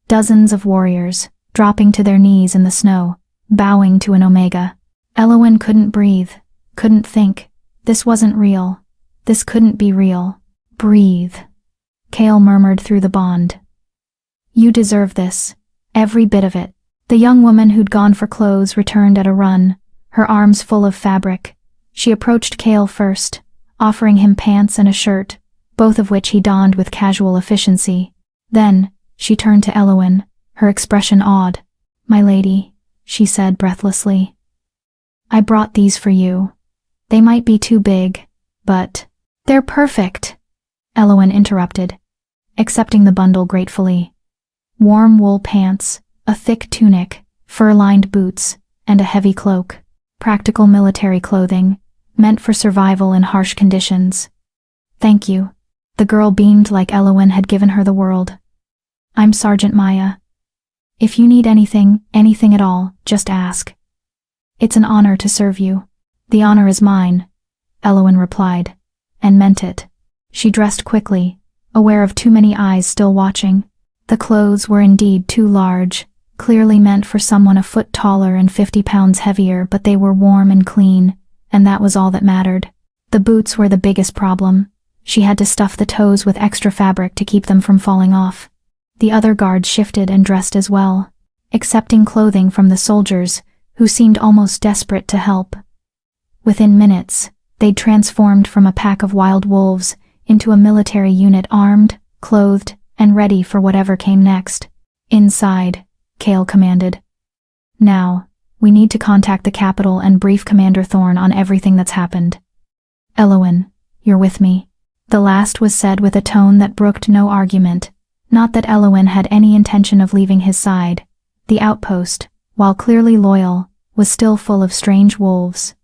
Dozens of warriors, dropping to their knees in the snow, bowing to an Omega. Elowen couldn't breathe, couldn't think. This wasn't real. This couldn't be real. "Breathe," Kale murmured through the bond. "You deserve this. Every bit of it." The young woman who'd gone for clothes returned at a run, her arms full of fabric. She approached Kale first, offering him pants and a shirt, both of which he donned with casual efficiency. Then, she turned to Elowen, her expression awed. "My lady," she said breathlessly, "I brought these for you. They might be too big, but—" "They're perfect," Elowen interrupted, accepting the bundle gratefully. Warm wool pants, a thick tunic, fur-lined boots, and a heavy cloak. Practical military clothing, meant for survival in harsh conditions. "Thank you." The girl beamed like Elowen had given her the world. "I'm Sergeant Maya. If you need anything at all, just ask. It's an honor to serve you." "The honor is mine," Elowen replied, and meant it. She dressed quickly, aware of too many eyes still watching. The clothes were indeed too large, clearly meant for someone a foot taller and 50 pounds heavier, but they were warm and clean, and that was all that mattered. The boots were the biggest problem. She had to stuff the toes with extra fabric to keep them from falling off. The other guards shifted and dressed as well, accepting clothing from the soldiers, who seemed almost desperate to help. Within minutes, they'd transformed from a pack of wild wolves into a military unit armed, clothed, and ready for whatever came next. "Inside," Kale commanded. "Now, we need to contact the capital and brief Commander Thorn on everything that's happened. Elowen, you're with me." The last was said with a tone that brooked no argument. Not that Elowen had any intention of leaving his side. The outpost, while clearly loyal, was still full of strange wolves.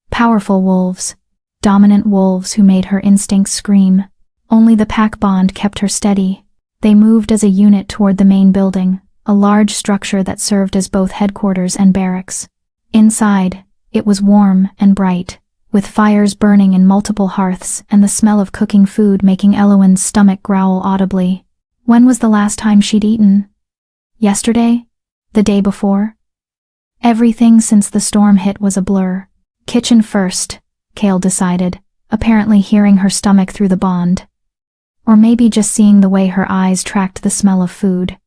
Powerful wolves. Dominant wolves who made her instincts scream. Only the pack bond kept her steady. They moved as a unit toward the main building, a large structure that served as both headquarters and barracks. Inside, it was warm and bright, with fires burning in multiple hearths and the smell of cooking food making Elowen's stomach growl audibly. When was the last time she'd eaten? Yesterday? The day before? Everything since the storm hit was a blur. Kitchen first, Kale decided, apparently hearing her stomach through the bond. Or maybe just seeing the way her eyes tracked the smell of food.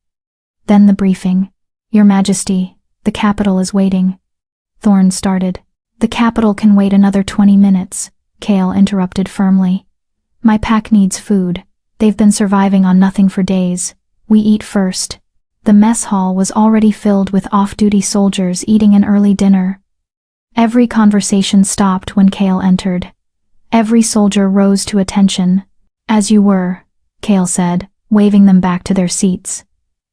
Then the briefing. "Your Majesty, the capital is waiting." Thorn started. "The capital can wait another 20 minutes, Kale interrupted firmly. "My pack needs food. They've been surviving on nothing for days. We eat first." The mess hall was already filled with off-duty soldiers eating an early dinner. Every conversation stopped when Kale entered. Every soldier rose to attention. "As you were," Kale said, waving them back to their seats.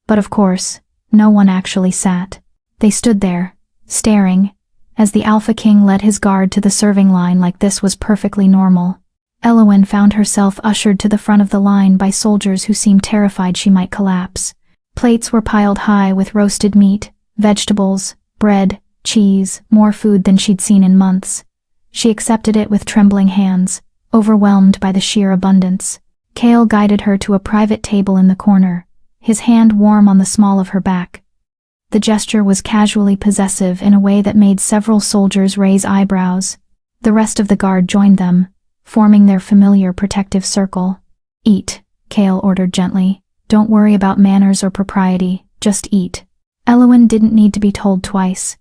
But of course, no one actually sat. They stood there, staring, as the Alpha King led his guard to the serving line like this was perfectly normal. Elowen found herself ushered to the front of the line by soldiers who seemed terrified she might collapse. Plates were piled high with roasted meat, vegetables, bread, cheese, more food than she'd seen in months. She accepted it with trembling hands, overwhelmed by the sheer abundance. Kale guided her to a private table in the corner, his hand warm on the small of her back. The gesture was casually possessive in a way that made several soldiers raise eyebrows. The rest of the guard joined them, forming their familiar protective circle. "Eat," Kale ordered gently. "Don't worry about manners or propriety, just eat." Elowen didn't need to be told twice.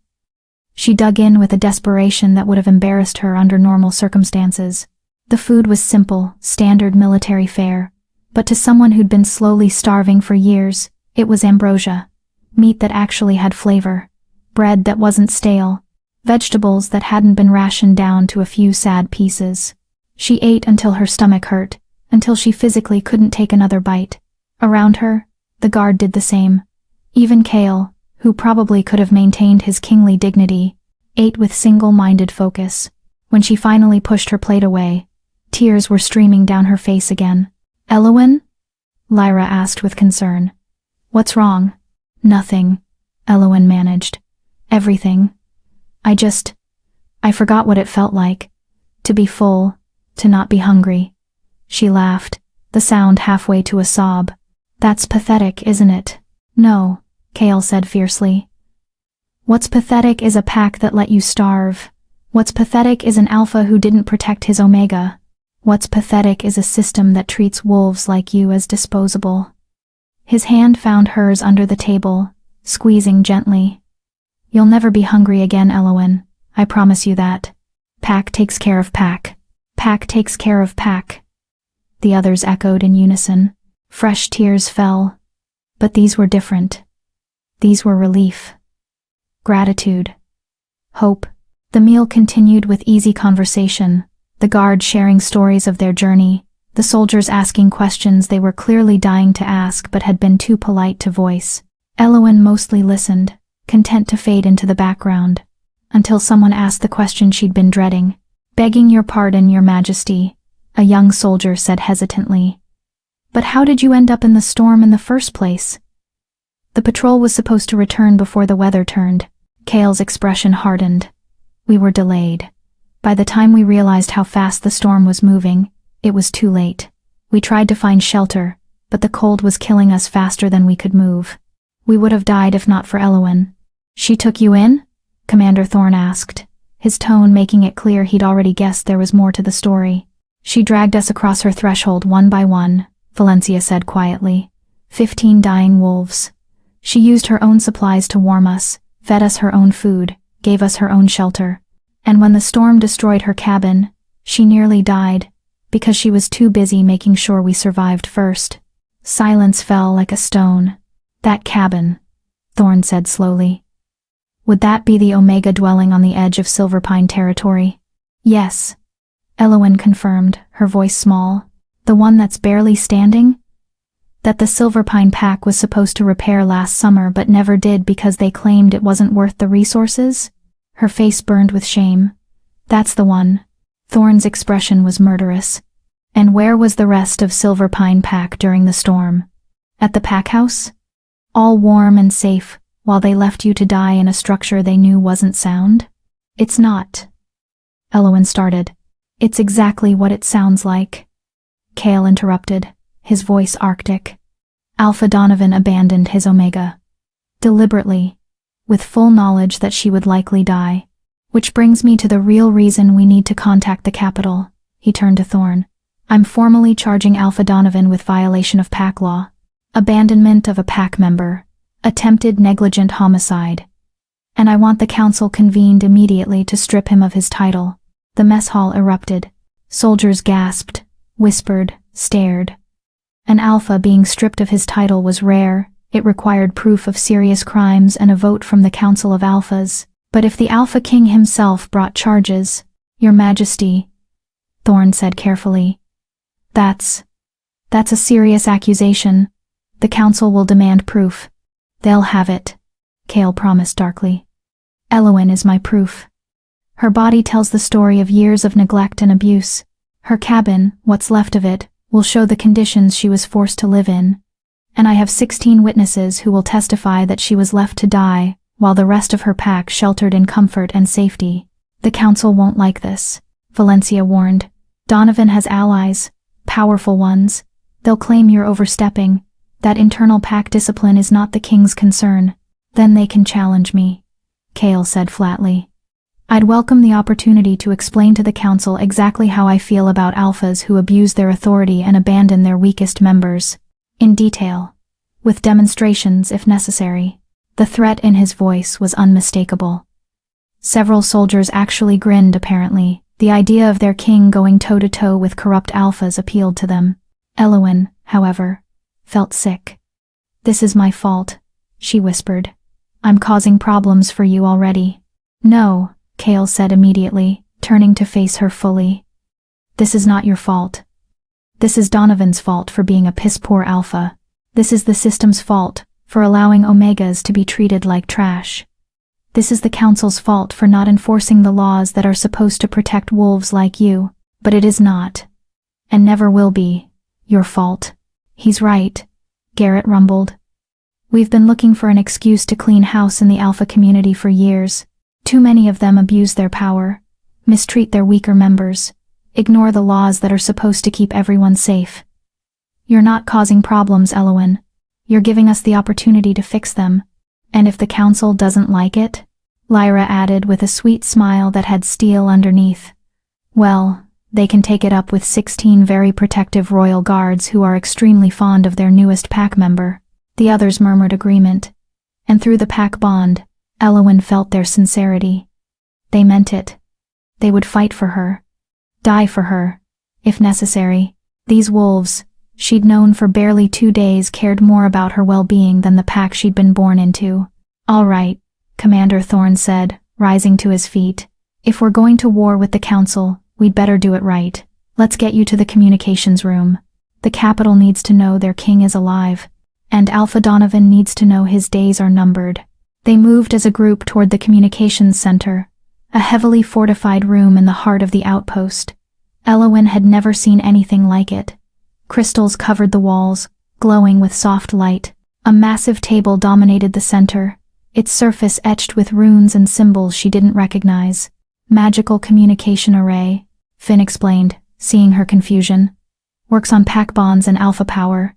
She dug in with a desperation that would have embarrassed her under normal circumstances. The food was simple, standard military fare, but to someone who'd been slowly starving for years, it was ambrosia. Meat that actually had flavor, bread that wasn't stale, vegetables that hadn't been rationed down to a few sad pieces. She ate until her stomach hurt, until she physically couldn't take another bite. Around her, the guard did the same. Even Kale, who probably could have maintained his kingly dignity, ate with single-minded focus. When she finally pushed her plate away, tears were streaming down her face again. "Elowen?" Lyra asked with concern. "What's wrong?" "Nothing," Elowen managed. "Everything. I forgot what it felt like. To be full, to not be hungry." She laughed, the sound halfway to a sob. "That's pathetic, isn't it?" "No," Kale said fiercely. "What's pathetic is a pack that let you starve. What's pathetic is an alpha who didn't protect his omega. What's pathetic is a system that treats wolves like you as disposable." His hand found hers under the table, squeezing gently. "You'll never be hungry again, Elowen. I promise you that. Pack takes care of pack. Pack takes care of pack." The others echoed in unison. Fresh tears fell. But these were different. These were relief. Gratitude. Hope. The meal continued with easy conversation, the guard sharing stories of their journey, the soldiers asking questions they were clearly dying to ask but had been too polite to voice. Elowen mostly listened, content to fade into the background, until someone asked the question she'd been dreading. "Begging your pardon, Your Majesty," a young soldier said hesitantly. "But how did you end up in the storm in the first place?" "The patrol was supposed to return before the weather turned." Kale's expression hardened. "We were delayed. By the time we realized how fast the storm was moving, it was too late. We tried to find shelter, but the cold was killing us faster than we could move. We would have died if not for Elowen." "She took you in?" Commander Thorne asked, his tone making it clear he'd already guessed there was more to the story. "She dragged us across her threshold one by one," Valencia said quietly. 15 dying wolves. She used her own supplies to warm us, fed us her own food, gave us her own shelter. And when the storm destroyed her cabin, she nearly died, because she was too busy making sure we survived first." Silence fell like a stone. "That cabin," Thorne said slowly. "Would that be the Omega dwelling on the edge of Silverpine territory?" "Yes," Elowen confirmed, her voice small. "The one that's barely standing?" "That the Silverpine pack was supposed to repair last summer but never did because they claimed it wasn't worth the resources?" Her face burned with shame. "That's the one." Thorne's expression was murderous. "And where was the rest of Silverpine pack during the storm? At the pack house? All warm and safe, while they left you to die in a structure they knew wasn't sound?" "It's not," Elowen started. "It's exactly what it sounds like." Kale interrupted, his voice arctic. "Alpha Donovan abandoned his Omega. Deliberately, with full knowledge that she would likely die. Which brings me to the real reason we need to contact the capital." He turned to Thorne. "I'm formally charging Alpha Donovan with violation of pack law, abandonment of a pack member, attempted negligent homicide. And I want the council convened immediately to strip him of his title." The mess hall erupted. Soldiers gasped, whispered, stared. An alpha being stripped of his title was rare. It required proof of serious crimes and a vote from the Council of Alphas. But if the Alpha King himself brought charges, Your Majesty, Thorn said carefully, that's a serious accusation. The council will demand proof. They'll have it, Kale promised darkly. Elowen is my proof. Her body tells the story of years of neglect and abuse. Her cabin, what's left of it, will show the conditions she was forced to live in. And I have 16 witnesses who will testify that she was left to die, while the rest of her pack sheltered in comfort and safety. The council won't like this, Valencia warned. Donovan has allies, powerful ones. They'll claim you're overstepping. That internal pack discipline is not the king's concern. Then they can challenge me, Kale said flatly. I'd welcome the opportunity to explain to the council exactly how I feel about alphas who abuse their authority and abandon their weakest members. In detail. With demonstrations if necessary. The threat in his voice was unmistakable. Several soldiers actually grinned apparently. The idea of their king going toe-to-toe with corrupt alphas appealed to them. Elowen, however, felt sick. This is my fault, she whispered. I'm causing problems for you already. No, Kale said immediately, turning to face her fully. This is not your fault. This is Donovan's fault for being a piss-poor alpha. This is the system's fault for allowing omegas to be treated like trash. This is the council's fault for not enforcing the laws that are supposed to protect wolves like you, but it is not, and never will be, your fault. He's right, Garrett rumbled. We've been looking for an excuse to clean house in the alpha community for years. Too many of them abuse their power, mistreat their weaker members, ignore the laws that are supposed to keep everyone safe. You're not causing problems, Elowen. You're giving us the opportunity to fix them. And if the council doesn't like it, Lyra added with a sweet smile that had steel underneath, well, they can take it up with 16 very protective royal guards who are extremely fond of their newest pack member. The others murmured agreement. And through the pack bond, Elowen felt their sincerity. They meant it. They would fight for her. Die for her, if necessary. These wolves, she'd known for barely 2 days, cared more about her well-being than the pack she'd been born into. All right, Commander Thorn said, rising to his feet. If we're going to war with the council, we'd better do it right. Let's get you to the communications room. The capital needs to know their king is alive, and Alpha Donovan needs to know his days are numbered. They moved as a group toward the communications center, a heavily fortified room in the heart of the outpost. Elowen had never seen anything like it. Crystals covered the walls, glowing with soft light. A massive table dominated the center, its surface etched with runes and symbols she didn't recognize. Magical communication array, Finn explained, seeing her confusion. Works on pack bonds and alpha power.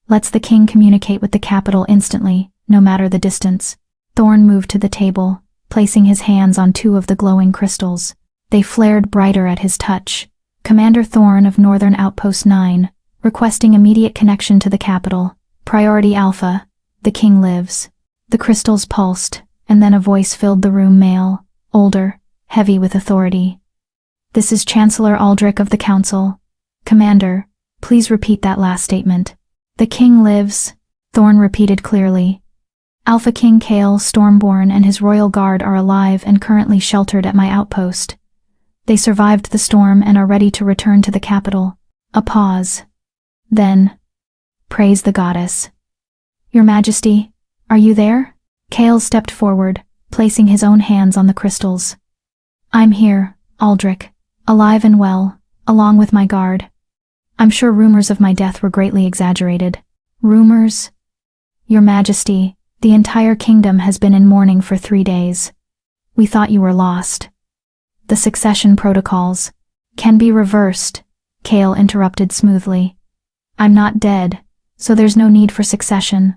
Lets the king communicate with the capital instantly, no matter the distance. Thorn moved to the table, placing his hands on 2 of the glowing crystals. They flared brighter at his touch. Commander Thorn of Northern Outpost 9, requesting immediate connection to the capital. Priority Alpha, the king lives. The crystals pulsed, and then a voice filled the room, male, older, heavy with authority. This is Chancellor Aldrich of the Council. Commander, please repeat that last statement. The king lives, Thorn repeated clearly. Alpha King Kale Stormborn and his royal guard are alive and currently sheltered at my outpost. They survived the storm and are ready to return to the capital. A pause. Then, praise the goddess. Your Majesty, are you there? Kale stepped forward, placing his own hands on the crystals. I'm here, Aldrich, alive and well, along with my guard. I'm sure rumors of my death were greatly exaggerated. Rumors? Your Majesty, the entire kingdom has been in mourning for 3 days. We thought you were lost. The succession protocols can be reversed, Kale interrupted smoothly. I'm not dead, so there's no need for succession.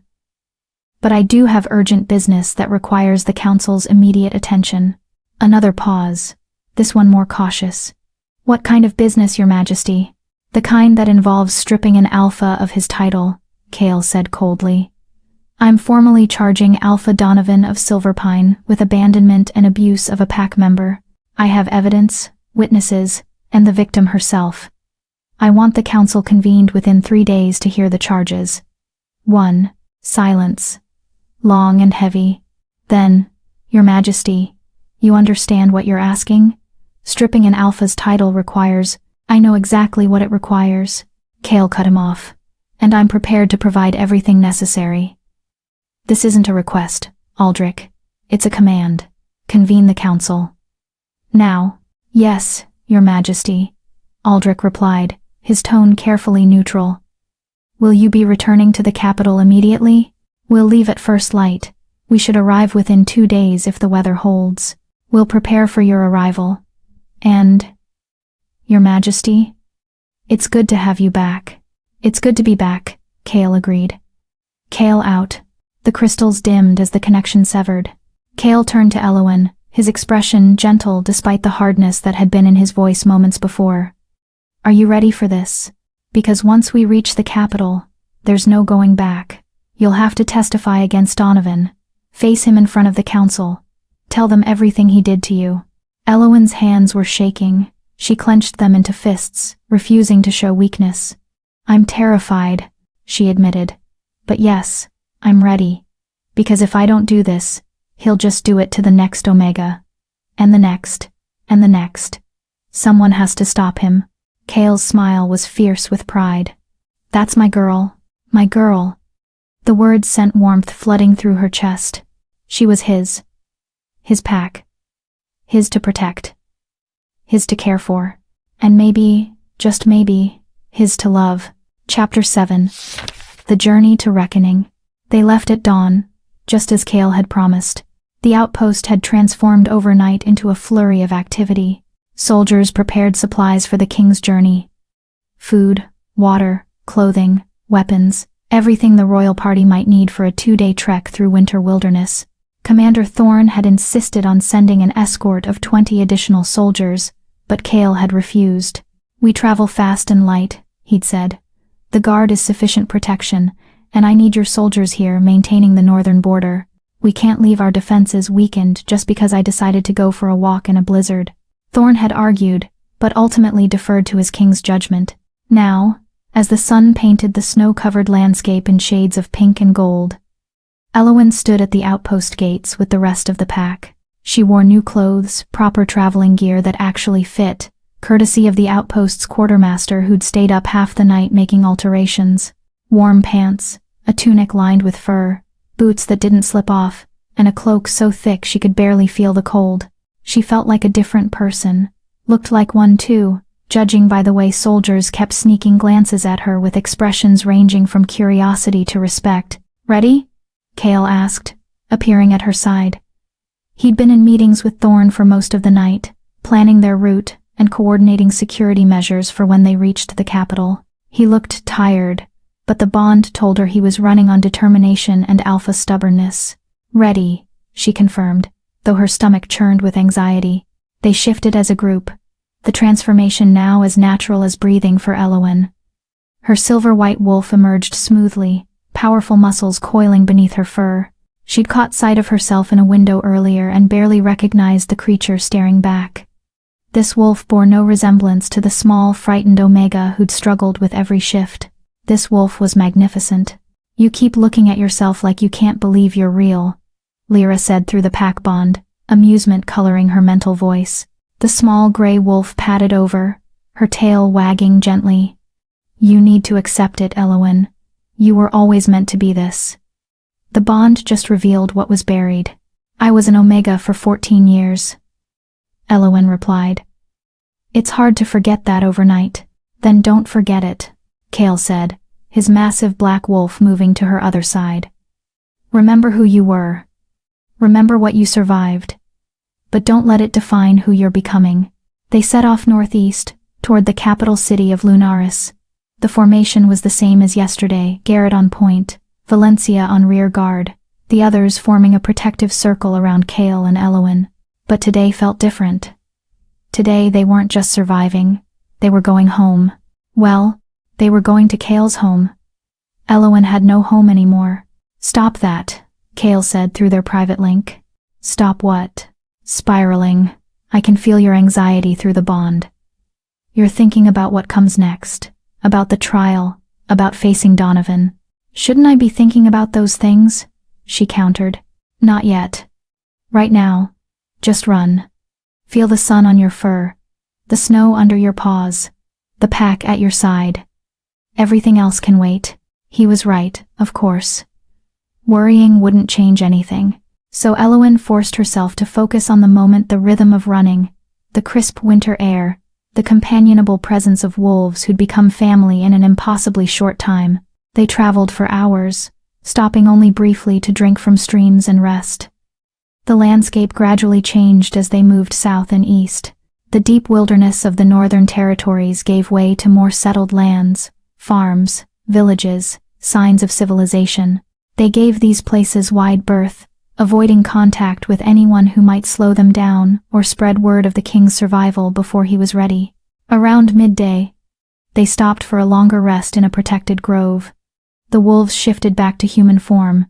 But I do have urgent business that requires the council's immediate attention. Another pause, this one more cautious. What kind of business, Your Majesty? The kind that involves stripping an alpha of his title, Kale said coldly. I'm formally charging Alpha Donovan of Silverpine with abandonment and abuse of a pack member. I have evidence, witnesses, and the victim herself. I want the council convened within 3 days to hear the charges. 1. Silence. Long and heavy. Then, Your Majesty, You understand what you're asking? Stripping an alpha's title requires— I know exactly what it requires. Cale cut him off. And I'm prepared to provide everything necessary. This isn't a request, Aldrich. It's a command. Convene the council. Now. Yes, Your Majesty, Aldrich replied, his tone carefully neutral. Will you be returning to the capital immediately? We'll leave at first light. We should arrive within 2 days if the weather holds. We'll prepare for your arrival. And— Your Majesty? It's good to have you back. It's good to be back, Cale agreed. Cale out. The crystals dimmed as the connection severed. Cale turned to Elowen, his expression gentle despite the hardness that had been in his voice moments before. Are you ready for this? Because once we reach the capital, there's no going back. You'll have to testify against Donovan. Face him in front of the council. Tell them everything he did to you. Elowen's hands were shaking. She clenched them into fists, refusing to show weakness. I'm terrified, she admitted. But yes, I'm ready. Because if I don't do this, he'll just do it to the next Omega. And the next. And the next. Someone has to stop him. Cale's smile was fierce with pride. That's my girl. My girl. The words sent warmth flooding through her chest. She was his. His pack. His to protect. His to care for. And maybe, just maybe, his to love. Chapter 7. The Journey to Reckoning. They left at dawn, just as Cale had promised. The outpost had transformed overnight into a flurry of activity. Soldiers prepared supplies for the king's journey. Food, water, clothing, weapons, everything the royal party might need for a 2-day trek through winter wilderness. Commander Thorne had insisted on sending an escort of 20 additional soldiers, but Cale had refused. We travel fast and light, he'd said. The guard is sufficient protection, and I need your soldiers here maintaining the northern border. We can't leave our defenses weakened just because I decided to go for a walk in a blizzard. Thorne had argued, but ultimately deferred to his king's judgment. Now, as the sun painted the snow-covered landscape in shades of pink and gold, Elowen stood at the outpost gates with the rest of the pack. She wore new clothes, proper traveling gear that actually fit, courtesy of the outpost's quartermaster who'd stayed up half the night making alterations. Warm pants, a tunic lined with fur, boots that didn't slip off, and a cloak so thick she could barely feel the cold. She felt like a different person, looked like one too, judging by the way soldiers kept sneaking glances at her with expressions ranging from curiosity to respect. Ready? Cale asked, appearing at her side. He'd been in meetings with Thorne for most of the night, planning their route and coordinating security measures for when they reached the capital. He looked tired, but the bond told her he was running on determination and alpha stubbornness. Ready, she confirmed, though her stomach churned with anxiety. They shifted as a group, the transformation now as natural as breathing for Elowen. Her silver-white wolf emerged smoothly, powerful muscles coiling beneath her fur. She'd caught sight of herself in a window earlier and barely recognized the creature staring back. This wolf bore no resemblance to the small, frightened Omega who'd struggled with every shift. This wolf was magnificent. You keep looking at yourself like you can't believe you're real, Lyra said through the pack bond, amusement coloring her mental voice. The small gray wolf padded over, her tail wagging gently. You need to accept it, Elowen. You were always meant to be this. The bond just revealed what was buried. I was an Omega for 14 years. Elowen replied. It's hard to forget that overnight. Then don't forget it, Cale said, his massive black wolf moving to her other side. Remember who you were. Remember what you survived. But don't let it define who you're becoming. They set off northeast, toward the capital city of Lunaris. The formation was the same as yesterday, Garrett on point, Valencia on rear guard, the others forming a protective circle around Cale and Elowen. But today felt different. Today they weren't just surviving, they were going home. Well, they were going to Cale's home. Elowen had no home anymore. Stop that, Cale said through their private link. Stop what? Spiraling. I can feel your anxiety through the bond. You're thinking about what comes next, about the trial, about facing Donovan. Shouldn't I be thinking about those things? She countered. Not yet. Right now, Just run. Feel the sun on your fur, the snow under your paws, the pack at your side. Everything else can wait. He was right, of course. Worrying wouldn't change anything. So Elowen forced herself to focus on the moment, the rhythm of running, the crisp winter air, the companionable presence of wolves who'd become family in an impossibly short time. They traveled for hours, stopping only briefly to drink from streams and rest. The landscape gradually changed as they moved south and east. The deep wilderness of the northern territories gave way to more settled lands, farms, villages, signs of civilization. They gave these places wide berth, avoiding contact with anyone who might slow them down or spread word of the king's survival before he was ready. Around midday, they stopped for a longer rest in a protected grove. The wolves shifted back to human form,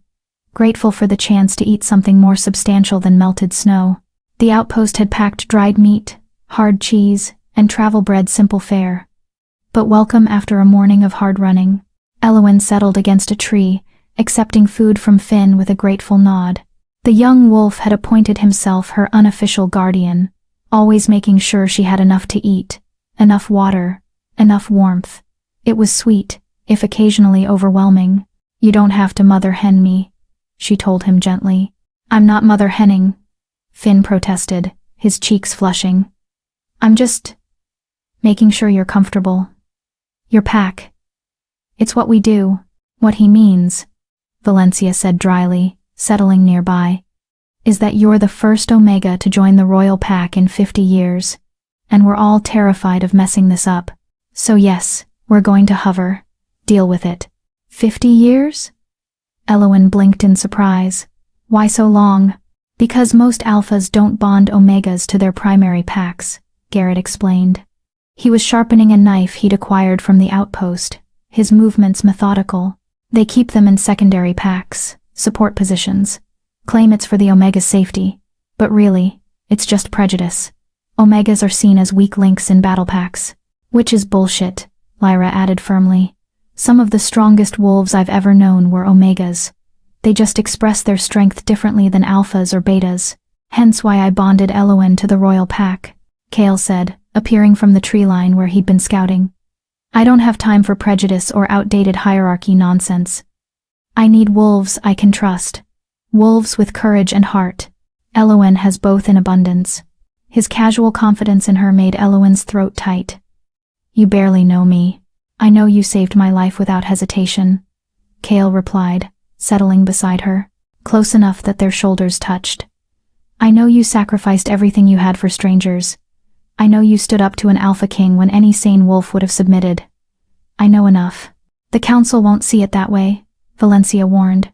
grateful for the chance to eat something more substantial than melted snow. The outpost had packed dried meat, hard cheese, and travel-bred simple fare. But welcome after a morning of hard running. Elowen settled against a tree, accepting food from Finn with a grateful nod. The young wolf had appointed himself her unofficial guardian, always making sure she had enough to eat, enough water, enough warmth. It was sweet, if occasionally overwhelming. "You don't have to mother hen me," she told him gently. "I'm not mother henning," Finn protested, his cheeks flushing. "I'm just making sure you're comfortable. Your pack. It's what we do." "What he means," Valencia said dryly, settling nearby, "is that you're the first Omega to join the royal pack in 50 years, and we're all terrified of messing this up. So yes, we're going to hover. Deal with it." 50 years? Elowen blinked in surprise. "Why so long?" "Because most alphas don't bond Omegas to their primary packs," Garrett explained. He was sharpening a knife he'd acquired from the outpost, his movements methodical. "They keep them in secondary packs, support positions, claim it's for the Omega's safety, but really, it's just prejudice. Omegas are seen as weak links in battle packs." "Which is bullshit," Lyra added firmly. "Some of the strongest wolves I've ever known were Omegas. They just express their strength differently than alphas or betas. Hence why I bonded Elowen to the royal pack," Kale said, appearing from the tree line where he'd been scouting. "I don't have time for prejudice or outdated hierarchy nonsense. I need wolves I can trust. Wolves with courage and heart. Elowen has both in abundance." His casual confidence in her made Elowen's throat tight. "You barely know me. I know you saved my life without hesitation," Kale replied, settling beside her, close enough that their shoulders touched. "I know you sacrificed everything you had for strangers. I know you stood up to an alpha king when any sane wolf would have submitted. I know enough." "The council won't see it that way," Valencia warned.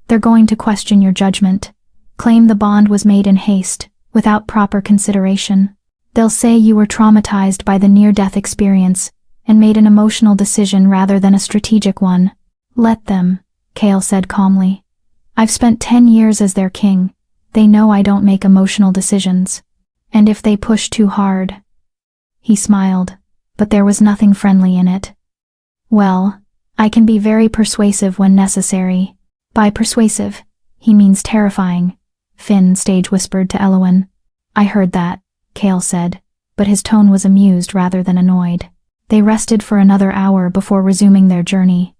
"They're going to question your judgment, claim the bond was made in haste, without proper consideration. They'll say you were traumatized by the near-death experience and made an emotional decision rather than a strategic one." "Let them," Kale said calmly. "I've spent 10 years as their king. They know I don't make emotional decisions. And if they push too hard..." He smiled, but there was nothing friendly in it. "Well, I can be very persuasive when necessary." "By persuasive, he means terrifying," Finn stage whispered to Elowen. "I heard that," Kale said, but his tone was amused rather than annoyed. They rested for another hour before resuming their journey.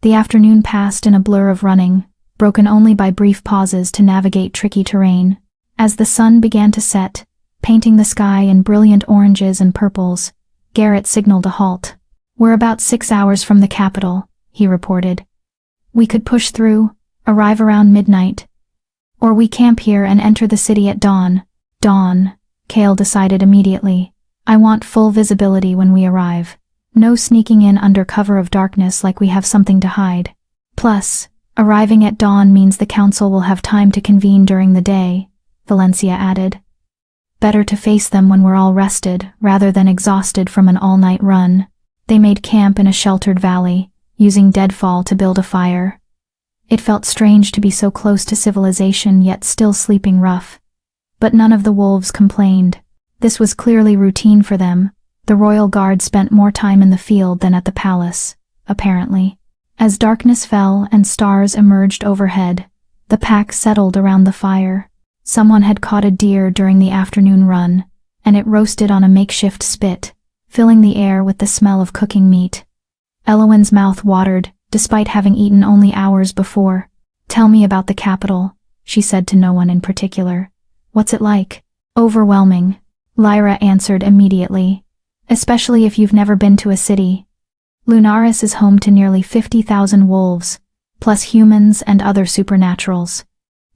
The afternoon passed in a blur of running, broken only by brief pauses to navigate tricky terrain. As the sun began to set, painting the sky in brilliant oranges and purples, Garrett signaled a halt. "We're about 6 hours from the capital," he reported. "We could push through, arrive around midnight. Or we camp here and enter the city at dawn." "Dawn," Kale decided immediately. "I want full visibility when we arrive. No sneaking in under cover of darkness like we have something to hide. Plus, arriving at dawn means the council will have time to convene during the day," Valencia added. "Better to face them when we're all rested, rather than exhausted from an all-night run." They made camp in a sheltered valley, using deadfall to build a fire. It felt strange to be so close to civilization yet still sleeping rough. But none of the wolves complained. This was clearly routine for them. The royal guard spent more time in the field than at the palace, apparently. As darkness fell and stars emerged overhead, the pack settled around the fire. Someone had caught a deer during the afternoon run, and it roasted on a makeshift spit, filling the air with the smell of cooking meat. Elowen's mouth watered, despite having eaten only hours before. "Tell me about the capital," she said to no one in particular. "What's it like?" "Overwhelming," Lyra answered immediately. "Especially if you've never been to a city. Lunaris is home to nearly 50,000 wolves, plus humans and other supernaturals.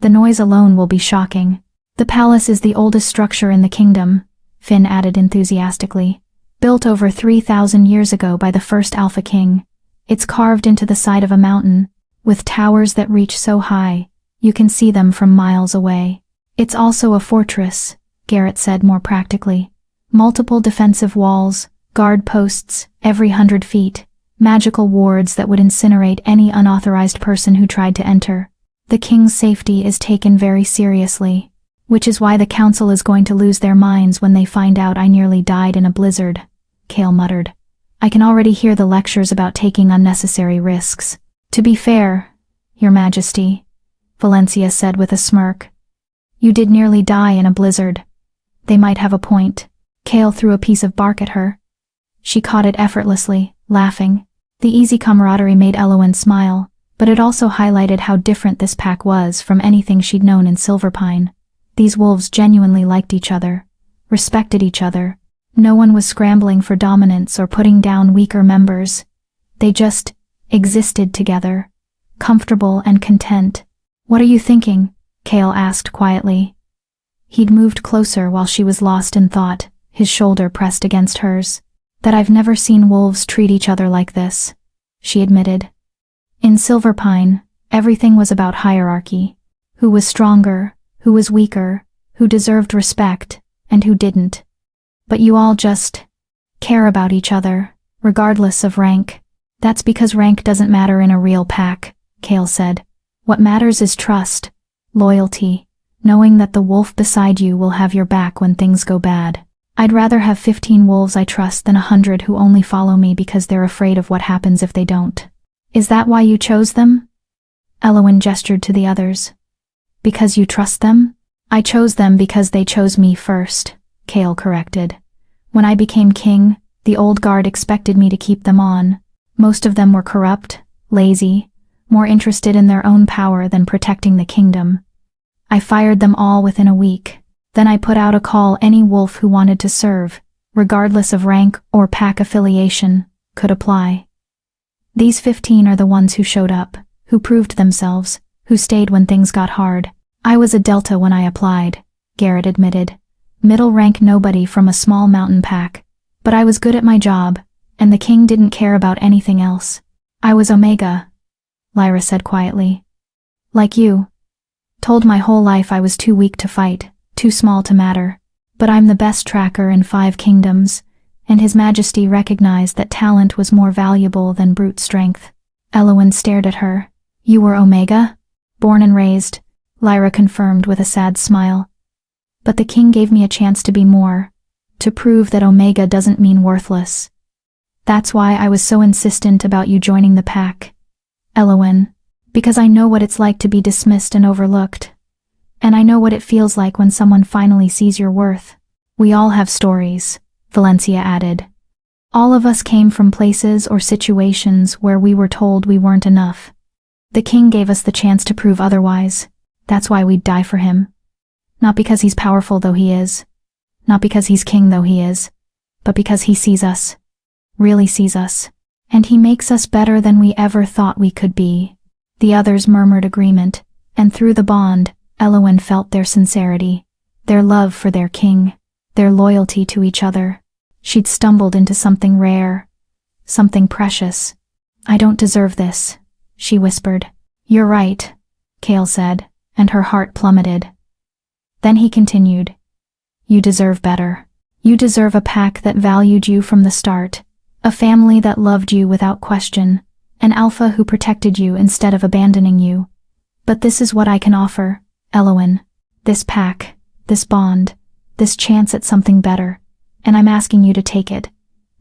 The noise alone will be shocking. The palace is the oldest structure in the kingdom," Finn added enthusiastically. "Built over 3,000 years ago by the first Alpha King. It's carved into the side of a mountain, with towers that reach so high, you can see them from miles away. It's also a fortress," Garrett said more practically. "Multiple defensive walls, guard posts, every 100 feet, magical wards that would incinerate any unauthorized person who tried to enter. The king's safety is taken very seriously, which is why the council is going to lose their minds when they find out I nearly died in a blizzard," Kale muttered. "I can already hear the lectures about taking unnecessary risks." "To be fair, Your Majesty," Valencia said with a smirk, "you did nearly die in a blizzard. They might have a point." Kale threw a piece of bark at her. She caught it effortlessly, laughing. The easy camaraderie made Elowen smile, but it also highlighted how different this pack was from anything she'd known in Silverpine. These wolves genuinely liked each other, respected each other. No one was scrambling for dominance or putting down weaker members. They just existed together, comfortable and content. "What are you thinking?" Kale asked quietly. He'd moved closer while she was lost in thought, his shoulder pressed against hers. "That I've never seen wolves treat each other like this," she admitted. "In Silverpine, everything was about hierarchy. Who was stronger, who was weaker, who deserved respect, and who didn't. But you all just care about each other, regardless of rank. That's because rank doesn't matter in a real pack," Kale said. "What matters is trust, loyalty, knowing that the wolf beside you will have your back when things go bad. I'd rather have 15 wolves I trust than 100 who only follow me because they're afraid of what happens if they don't." "Is that why you chose them?" Elowen gestured to the others. "Because you trust them?" "I chose them because they chose me first," Kale corrected. "When I became king, the old guard expected me to keep them on. Most of them were corrupt, lazy, more interested in their own power than protecting the kingdom. I fired them all within a week. Then I put out a call any wolf who wanted to serve, regardless of rank or pack affiliation, could apply. These 15 are the ones who showed up, who proved themselves, who stayed when things got hard. I was a Delta when I applied," Garrett admitted. "Middle rank nobody from a small mountain pack. But I was good at my job, and the king didn't care about anything else. I was Omega," Lyra said quietly. "Like you. Told my whole life I was too weak to fight, too small to matter. But I'm the best tracker in 5 kingdoms, and His Majesty recognized that talent was more valuable than brute strength." Elowen stared at her. "You were Omega?" "Born and raised," Lyra confirmed with a sad smile. "But the king gave me a chance to be more, to prove that Omega doesn't mean worthless. That's why I was so insistent about you joining the pack, Elowen, because I know what it's like to be dismissed and overlooked. And I know what it feels like when someone finally sees your worth. We all have stories," Valencia added. "All of us came from places or situations where we were told we weren't enough. The king gave us the chance to prove otherwise. That's why we'd die for him. Not because he's powerful though he is. Not because he's king though he is. But because he sees us. Really sees us. And he makes us better than we ever thought we could be." The others murmured agreement, and through the bond, Elowen felt their sincerity, their love for their king, their loyalty to each other. She'd stumbled into something rare, something precious. "I don't deserve this," she whispered. "You're right," Kale said, and her heart plummeted. Then he continued, "You deserve better. You deserve a pack that valued you from the start, a family that loved you without question, an alpha who protected you instead of abandoning you. But this is what I can offer, Elowen. This pack, this bond, this chance at something better, and I'm asking you to take it.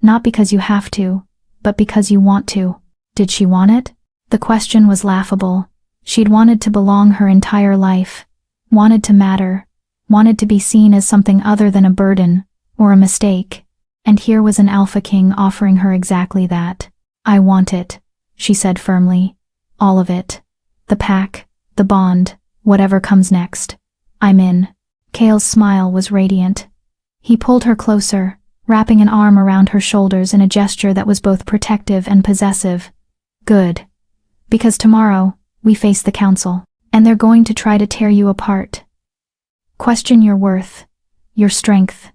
Not because you have to, but because you want to." Did she want it? The question was laughable. She'd wanted to belong her entire life. wanted to matter, wanted to be seen as something other than a burden or a mistake. And here was an alpha king offering her exactly that. "I want it," she said firmly. "All of it. The pack, the bond, whatever comes next. I'm in." Kale's smile was radiant. He pulled her closer, wrapping an arm around her shoulders in a gesture that was both protective and possessive. "Good. Because tomorrow, we face the council, and they're going to try to tear you apart. Question your worth, your strength,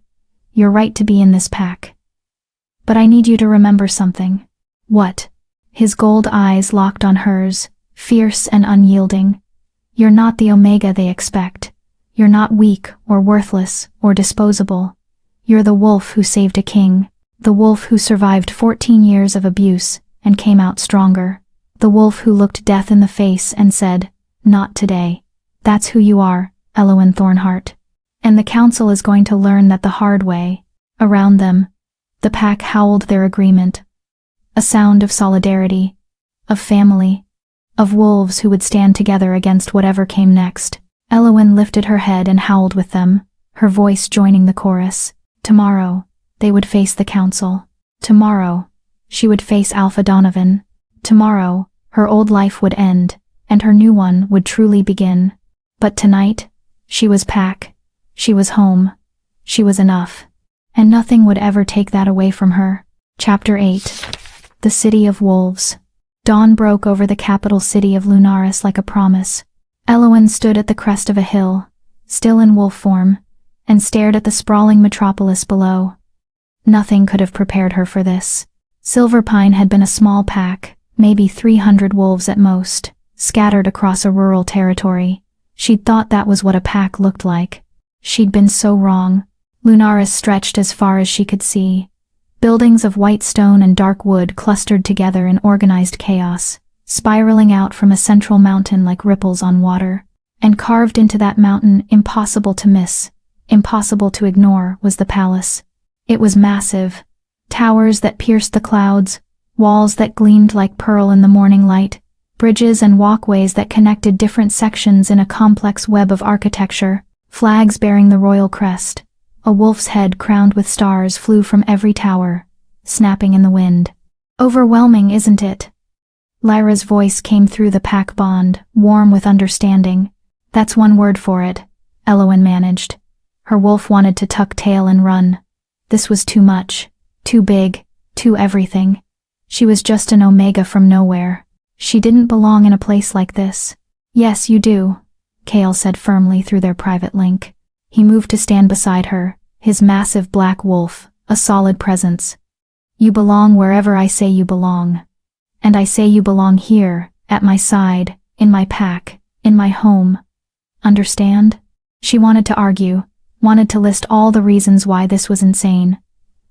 your right to be in this pack. But I need you to remember something." "What?" His gold eyes locked on hers, fierce and unyielding. "You're not the Omega they expect. You're not weak or worthless or disposable. You're the wolf who saved a king, the wolf who survived 14 years of abuse and came out stronger, the wolf who looked death in the face and said, 'Not today.' That's who you are, Elowen Thornheart. And the council is going to learn that the hard way." Around them, the pack howled their agreement. A sound of solidarity, of family, of wolves who would stand together against whatever came next. Elowen lifted her head and howled with them, her voice joining the chorus. Tomorrow, they would face the council. Tomorrow, she would face Alpha Donovan. Tomorrow, her old life would end, and her new one would truly begin. But tonight, she was pack. She was home. She was enough. And nothing would ever take that away from her. Chapter 8. The City of Wolves. Dawn broke over the capital city of Lunaris like a promise. Elowen stood at the crest of a hill, still in wolf form, and stared at the sprawling metropolis below. Nothing could have prepared her for this. Silverpine had been a small pack, maybe 300 wolves at most, scattered across a rural territory. She'd thought that was what a pack looked like. She'd been so wrong. Lunaris stretched as far as she could see. Buildings of white stone and dark wood clustered together in organized chaos, spiraling out from a central mountain like ripples on water. And carved into that mountain, impossible to miss, impossible to ignore, was the palace. It was massive. Towers that pierced the clouds, walls that gleamed like pearl in the morning light, bridges and walkways that connected different sections in a complex web of architecture, flags bearing the royal crest. A wolf's head crowned with stars flew from every tower, snapping in the wind. "Overwhelming, isn't it?" Lyra's voice came through the pack bond, warm with understanding. "That's one word for it," Elowen managed. Her wolf wanted to tuck tail and run. This was too much, too big, too everything. She was just an Omega from nowhere. She didn't belong in a place like this. "Yes, you do," Kale said firmly through their private link. He moved to stand beside her, his massive black wolf, a solid presence. "You belong wherever I say you belong. And I say you belong here, at my side, in my pack, in my home. Understand?" She wanted to argue, wanted to list all the reasons why this was insane.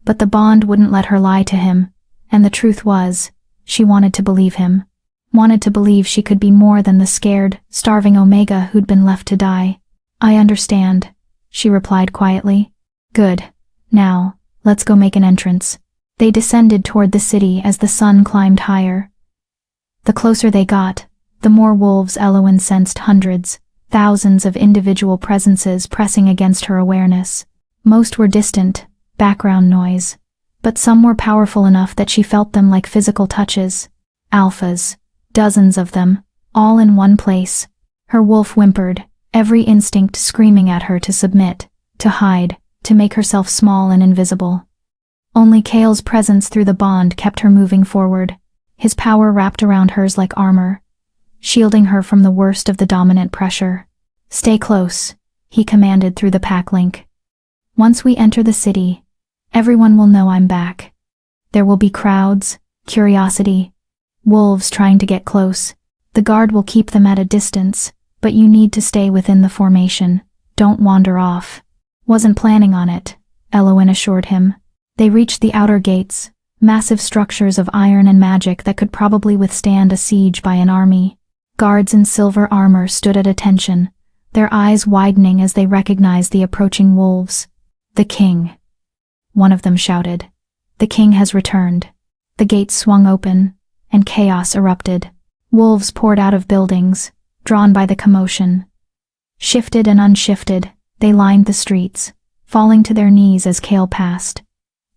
But the bond wouldn't let her lie to him, and the truth was, she wanted to believe him. Wanted to believe she could be more than the scared, starving Omega who'd been left to die. "I understand," she replied quietly. "Good. Now, let's go make an entrance." They descended toward the city as the sun climbed higher. The closer they got, the more wolves Elowen sensed, hundreds, thousands of individual presences pressing against her awareness. Most were distant, background noise, but some were powerful enough that she felt them like physical touches. Alphas, dozens of them, all in one place. Her wolf whimpered, every instinct screaming at her to submit, to hide, to make herself small and invisible. Only Kale's presence through the bond kept her moving forward, his power wrapped around hers like armor, shielding her from the worst of the dominant pressure. "Stay close," he commanded through the pack link. "Once we enter the city, everyone will know I'm back. There will be crowds, curiosity, wolves trying to get close. The guard will keep them at a distance, but you need to stay within the formation. Don't wander off." "Wasn't planning on it," Elowen assured him. They reached the outer gates, massive structures of iron and magic that could probably withstand a siege by an army. Guards in silver armor stood at attention, their eyes widening as they recognized the approaching wolves. "The king," one of them shouted. "The king has returned." The gates swung open, and chaos erupted. Wolves poured out of buildings, drawn by the commotion. Shifted and unshifted, they lined the streets, falling to their knees as Kale passed.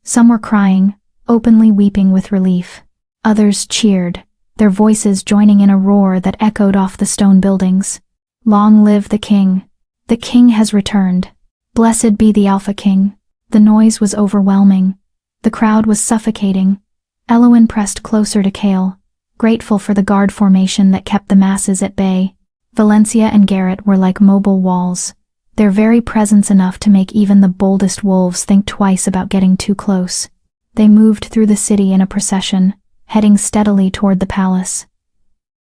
Some were crying, openly weeping with relief. Others cheered, their voices joining in a roar that echoed off the stone buildings. Long live the king! The king has returned! Blessed be the Alpha King! The noise was overwhelming. The crowd was suffocating. Elowen pressed closer to Kale, grateful for the guard formation that kept the masses at bay. Valencia and Garrett were like mobile walls, their very presence enough to make even the boldest wolves think twice about getting too close. They moved through the city in a procession, heading steadily toward the palace.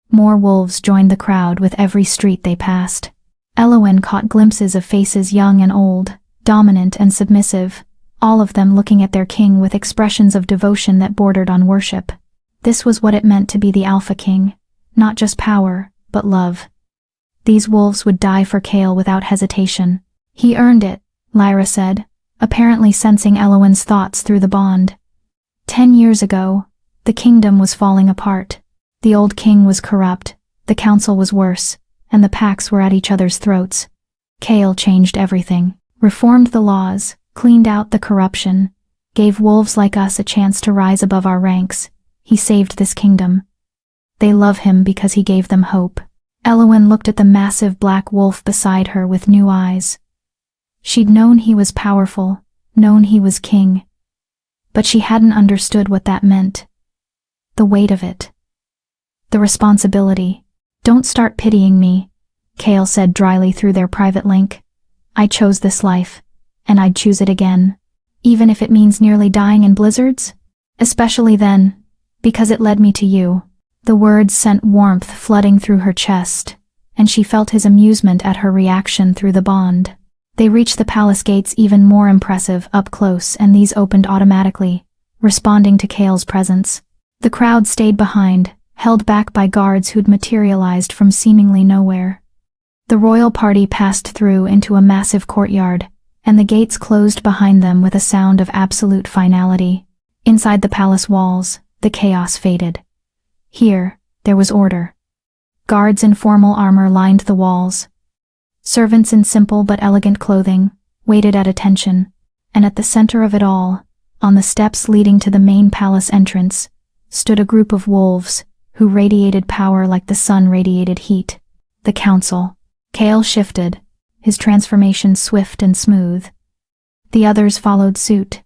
More wolves joined the crowd with every street they passed. Elowen caught glimpses of faces young and old, dominant and submissive, all of them looking at their king with expressions of devotion that bordered on worship. This was what it meant to be the Alpha King, not just power, but love. These wolves would die for Kale without hesitation. He earned it, Lyra said, apparently sensing Elowen's thoughts through the bond. 10 years ago, the kingdom was falling apart. The old king was corrupt, the council was worse, and the packs were at each other's throats. Kale changed everything, reformed the laws, cleaned out the corruption, gave wolves like us a chance to rise above our ranks. He saved this kingdom. They love him because he gave them hope. Elowen looked at the massive black wolf beside her with new eyes. She'd known he was powerful, known he was king, but she hadn't understood what that meant. The weight of it. The responsibility. Don't start pitying me, Kale said dryly through their private link. I chose this life, and I'd choose it again, even if it means nearly dying in blizzards. Especially then, because it led me to you. The words sent warmth flooding through her chest, and she felt his amusement at her reaction through the bond. They reached the palace gates even more impressive up close, and these opened automatically, responding to Kale's presence. The crowd stayed behind, held back by guards who'd materialized from seemingly nowhere. The royal party passed through into a massive courtyard, and the gates closed behind them with a sound of absolute finality. Inside the palace walls, the chaos faded. Here, there was order. Guards in formal armor lined the walls. Servants in simple but elegant clothing waited at attention, and at the center of it all, on the steps leading to the main palace entrance, stood a group of wolves who radiated power like the sun radiated heat. The council. Kale shifted, his transformation swift and smooth. The others followed suit,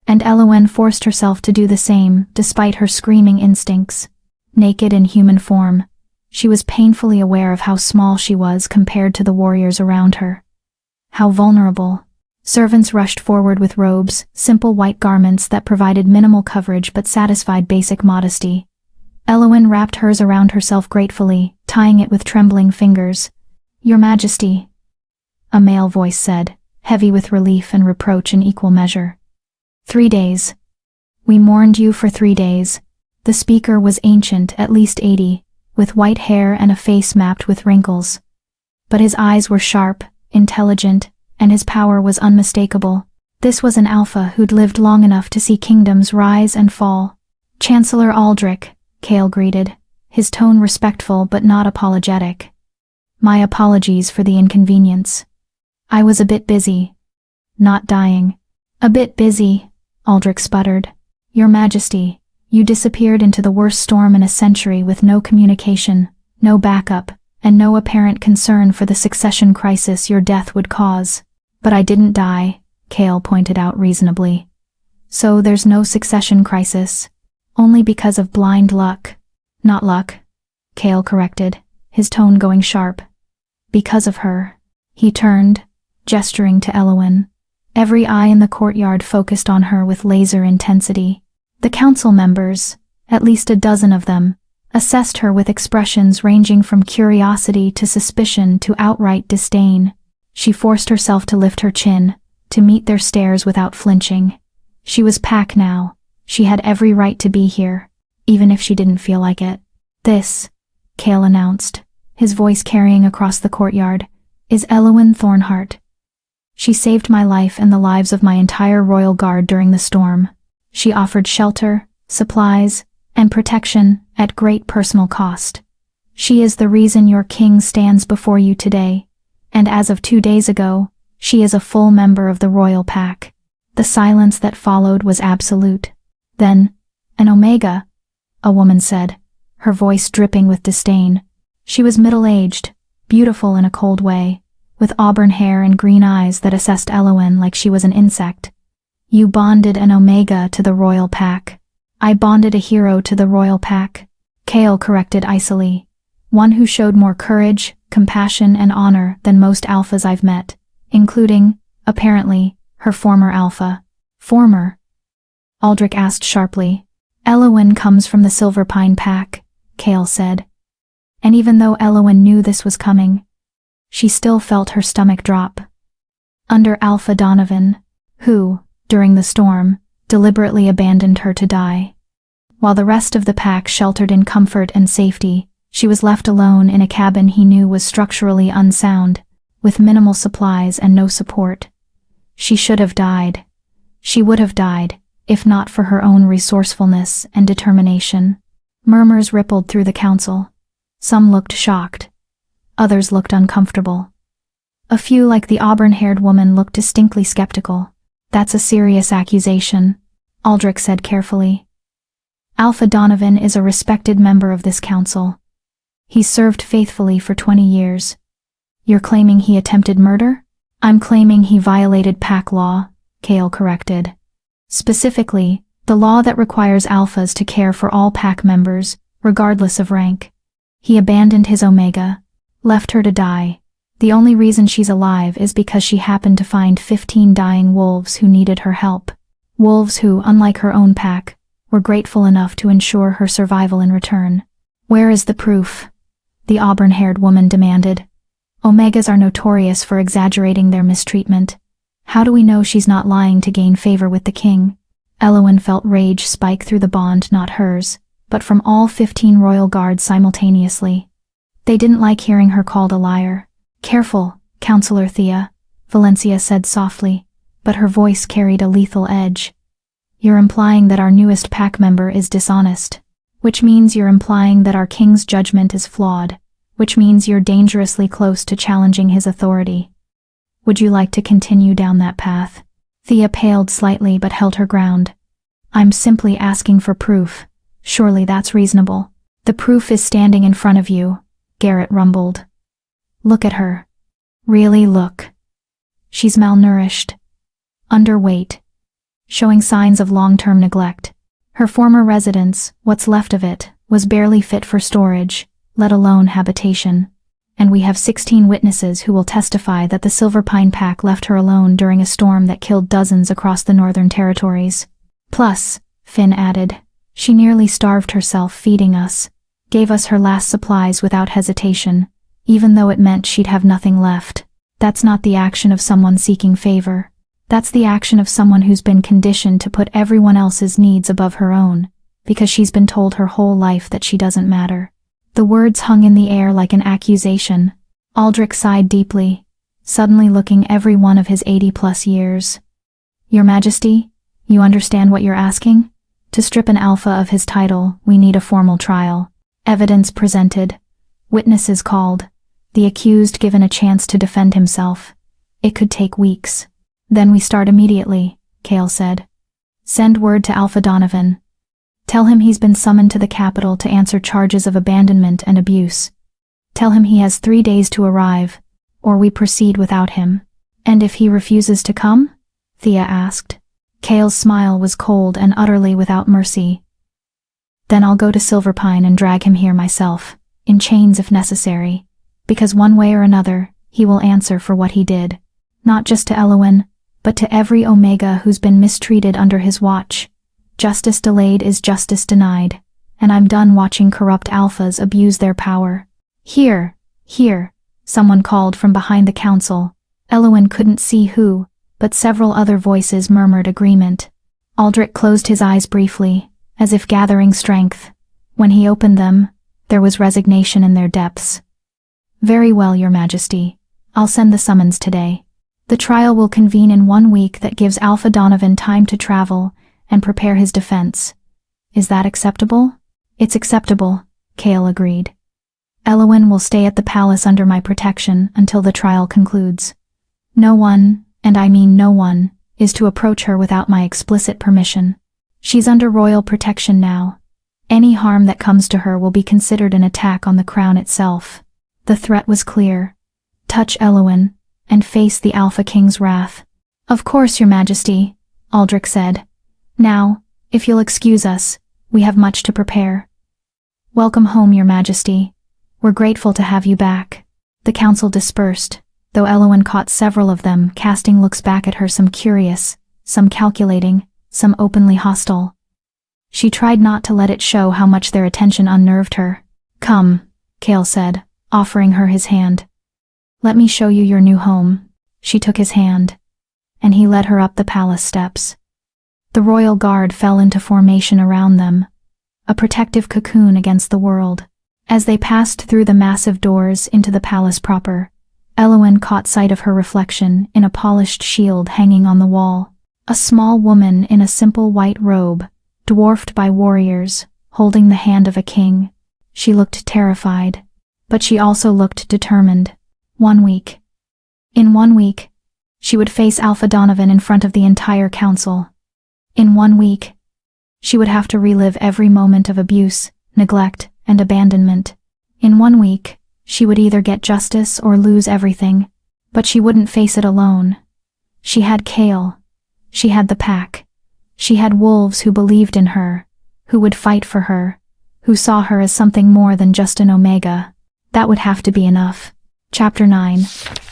and Elowen forced herself to do the same despite her screaming instincts. Naked in human form, she was painfully aware of how small she was compared to the warriors around her. How vulnerable. Servants rushed forward with robes, simple white garments that provided minimal coverage but satisfied basic modesty. Elowen wrapped hers around herself gratefully, tying it with trembling fingers. Your Majesty, a male voice said, heavy with relief and reproach in equal measure. 3 days. We mourned you for 3 days. The speaker was ancient, at least 80, with white hair and a face mapped with wrinkles. But his eyes were sharp, intelligent, and his power was unmistakable. This was an alpha who'd lived long enough to see kingdoms rise and fall. Chancellor Aldrich, Kale greeted, his tone respectful but not apologetic. My apologies for the inconvenience. I was a bit busy. Not dying. A bit busy, Aldrich sputtered. Your Majesty, you disappeared into the worst storm in a century with no communication, no backup, and no apparent concern for the succession crisis your death would cause. But I didn't die, Kale pointed out reasonably. So there's no succession crisis. Only because of blind luck. Not luck, Kale corrected, his tone going sharp. Because of her. He turned, gesturing to Elowen. Every eye in the courtyard focused on her with laser intensity. The council members, at least a dozen of them, assessed her with expressions ranging from curiosity to suspicion to outright disdain. She forced herself to lift her chin, to meet their stares without flinching. She was Pack now. She had every right to be here, even if she didn't feel like it. This, Kale announced, his voice carrying across the courtyard, is Elowen Thornheart. She saved my life and the lives of my entire royal guard during the storm. She offered shelter, supplies, and protection at great personal cost. She is the reason your king stands before you today, And as of 2 days ago, she is a full member of the royal pack. The silence that followed was absolute. Then, an Omega, a woman said, her voice dripping with disdain. She was middle-aged, beautiful in a cold way, with auburn hair and green eyes that assessed Elowen like she was an insect. You bonded an Omega to the royal pack. I bonded a hero to the royal pack, Kale corrected icily. One who showed more courage, compassion, and honor than most alphas I've met, including, apparently, her former alpha. Former? Aldrich asked sharply. Elowen comes from the Silverpine pack, Kale said. And even though Elowen knew this was coming, she still felt her stomach drop. Under Alpha Donovan, who, during the storm, deliberately abandoned her to die. While the rest of the pack sheltered in comfort and safety, she was left alone in a cabin he knew was structurally unsound, with minimal supplies and no support. She should have died. She would have died, if not for her own resourcefulness and determination. Murmurs rippled through the council. Some looked shocked. Others looked uncomfortable. A few, like the auburn-haired woman, looked distinctly skeptical. That's a serious accusation, Aldrich said carefully. Alpha Donovan is a respected member of this council. He served faithfully for 20 years. You're claiming he attempted murder? I'm claiming he violated pack law, Kale corrected. Specifically, the law that requires alphas to care for all pack members, regardless of rank. He abandoned his Omega, left her to die. The only reason she's alive is because she happened to find 15 dying wolves who needed her help. Wolves who, unlike her own pack, were grateful enough to ensure her survival in return. Where is the proof? The auburn-haired woman demanded. Omegas are notorious for exaggerating their mistreatment. How do we know she's not lying to gain favor with the king? Elowen felt rage spike through the bond, not hers, but from all 15 royal guards simultaneously. They didn't like hearing her called a liar. Careful, Counselor Thea, Valencia said softly, but her voice carried a lethal edge. You're implying that our newest pack member is dishonest, which means you're implying that our king's judgment is flawed, which means you're dangerously close to challenging his authority. Would you like to continue down that path? Thea paled slightly but held her ground. I'm simply asking for proof. Surely that's reasonable. The proof is standing in front of you, Garrett rumbled. Look at her. Really look. She's malnourished. Underweight. Showing signs of long-term neglect. Her former residence, what's left of it, was barely fit for storage, let alone habitation. And we have 16 witnesses who will testify that the Silverpine pack left her alone during a storm that killed dozens across the Northern Territories. Plus, Finn added, she nearly starved herself feeding us, gave us her last supplies without hesitation, even though it meant she'd have nothing left. That's not the action of someone seeking favor. That's the action of someone who's been conditioned to put everyone else's needs above her own, because she's been told her whole life that she doesn't matter. The words hung in the air like an accusation. Aldrich sighed deeply, suddenly looking every one of his 80-plus years. Your Majesty, you understand what you're asking? To strip an alpha of his title, we need a formal trial. Evidence presented. Witnesses called. The accused given a chance to defend himself. It could take weeks. Then we start immediately, Kale said. Send word to Alpha Donovan. Tell him he's been summoned to the capital to answer charges of abandonment and abuse. Tell him he has 3 days to arrive, or we proceed without him. And if he refuses to come? Thea asked. Kale's smile was cold and utterly without mercy. Then I'll go to Silverpine and drag him here myself, in chains if necessary, because one way or another, he will answer for what he did. Not just to Elowen, but to every Omega who's been mistreated under his watch. Justice delayed is justice denied, and I'm done watching corrupt alphas abuse their power. Here, someone called from behind the council. Elowen couldn't see who, but several other voices murmured agreement. Aldrich closed his eyes briefly, as if gathering strength. When he opened them, there was resignation in their depths. Very well, Your Majesty. I'll send the summons today. The trial will convene in 1 week that gives Alpha Donovan time to travel and prepare his defense. Is that acceptable? It's acceptable, Kale agreed. Elowen will stay at the palace under my protection until the trial concludes. No one, and I mean no one, is to approach her without my explicit permission. She's under royal protection now. Any harm that comes to her will be considered an attack on the crown itself. The threat was clear. Touch Elowen, and face the Alpha King's wrath. Of course, Your Majesty, Aldrich said. Now, if you'll excuse us, we have much to prepare. Welcome home, Your Majesty. We're grateful to have you back. The council dispersed, though Elowen caught several of them casting looks back at her, some curious, some calculating, some openly hostile. She tried not to let it show how much their attention unnerved her. Come, Cale said, offering her his hand. Let me show you your new home. She took his hand, and he led her up the palace steps. The royal guard fell into formation around them, a protective cocoon against the world. As they passed through the massive doors into the palace proper, Elowen caught sight of her reflection in a polished shield hanging on the wall. A small woman in a simple white robe, dwarfed by warriors, holding the hand of a king. She looked terrified, but she also looked determined. 1 week. In 1 week, she would face Alpha Donovan in front of the entire council. In 1 week, she would have to relive every moment of abuse, neglect, and abandonment. In 1 week, she would either get justice or lose everything, but she wouldn't face it alone. She had Cale. She had the pack. She had wolves who believed in her, who would fight for her, who saw her as something more than just an Omega. That would have to be enough. Chapter 9.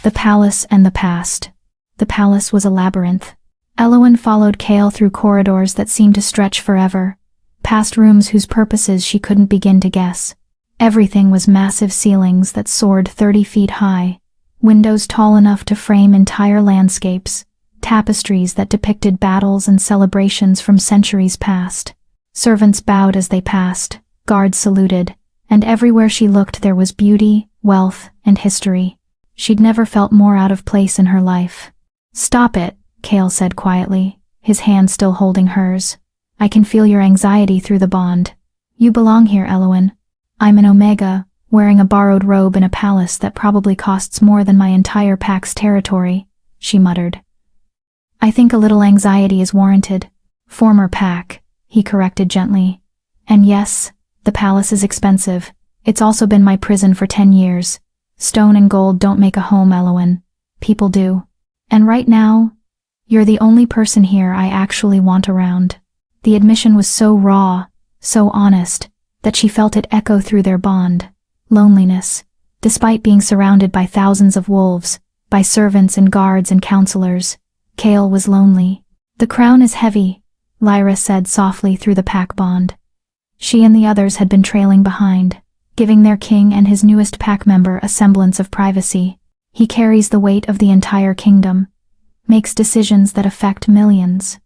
The Palace and the Past. The palace was a labyrinth. Elowen followed Cale through corridors that seemed to stretch forever, past rooms whose purposes she couldn't begin to guess. Everything was massive ceilings that soared 30 feet high, windows tall enough to frame entire landscapes, tapestries that depicted battles and celebrations from centuries past. Servants bowed as they passed, guards saluted, and everywhere she looked there was beauty, wealth, and history. She'd never felt more out of place in her life. Stop it, Cale said quietly, his hand still holding hers. I can feel your anxiety through the bond. You belong here, Elowen. I'm an Omega, wearing a borrowed robe in a palace that probably costs more than my entire pack's territory, she muttered. I think a little anxiety is warranted. Former pack, he corrected gently. And yes, the palace is expensive. It's also been my prison for 10 years. Stone and gold don't make a home, Elowen. People do. And right now, you're the only person here I actually want around. The admission was so raw, so honest, that she felt it echo through their bond. Loneliness. Despite being surrounded by thousands of wolves, by servants and guards and counselors, Cale was lonely. The crown is heavy, Lyra said softly through the pack bond. She and the others had been trailing behind, giving their king and his newest pack member a semblance of privacy. He carries the weight of the entire kingdom, makes decisions that affect millions.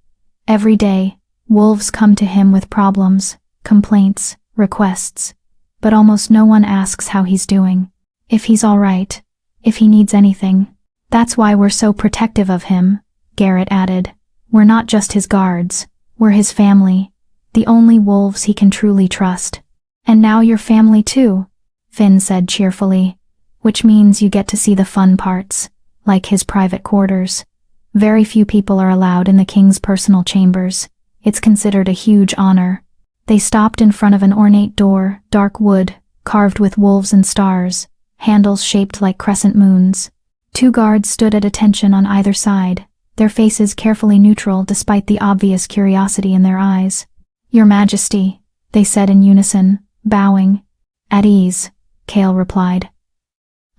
Every day, wolves come to him with problems, complaints, requests, but almost no one asks how he's doing, if he's all right, if he needs anything. That's why we're so protective of him, Garrett added. We're not just his guards, we're his family, the only wolves he can truly trust. And now you're family too, Finn said cheerfully, which means you get to see the fun parts, like his private quarters. Very few people are allowed in the king's personal chambers. It's considered a huge honor. They stopped in front of an ornate door, dark wood, carved with wolves and stars, handles shaped like crescent moons. 2 guards stood at attention on either side, their faces carefully neutral despite the obvious curiosity in their eyes. Your Majesty, they said in unison, bowing. At ease, Cale replied.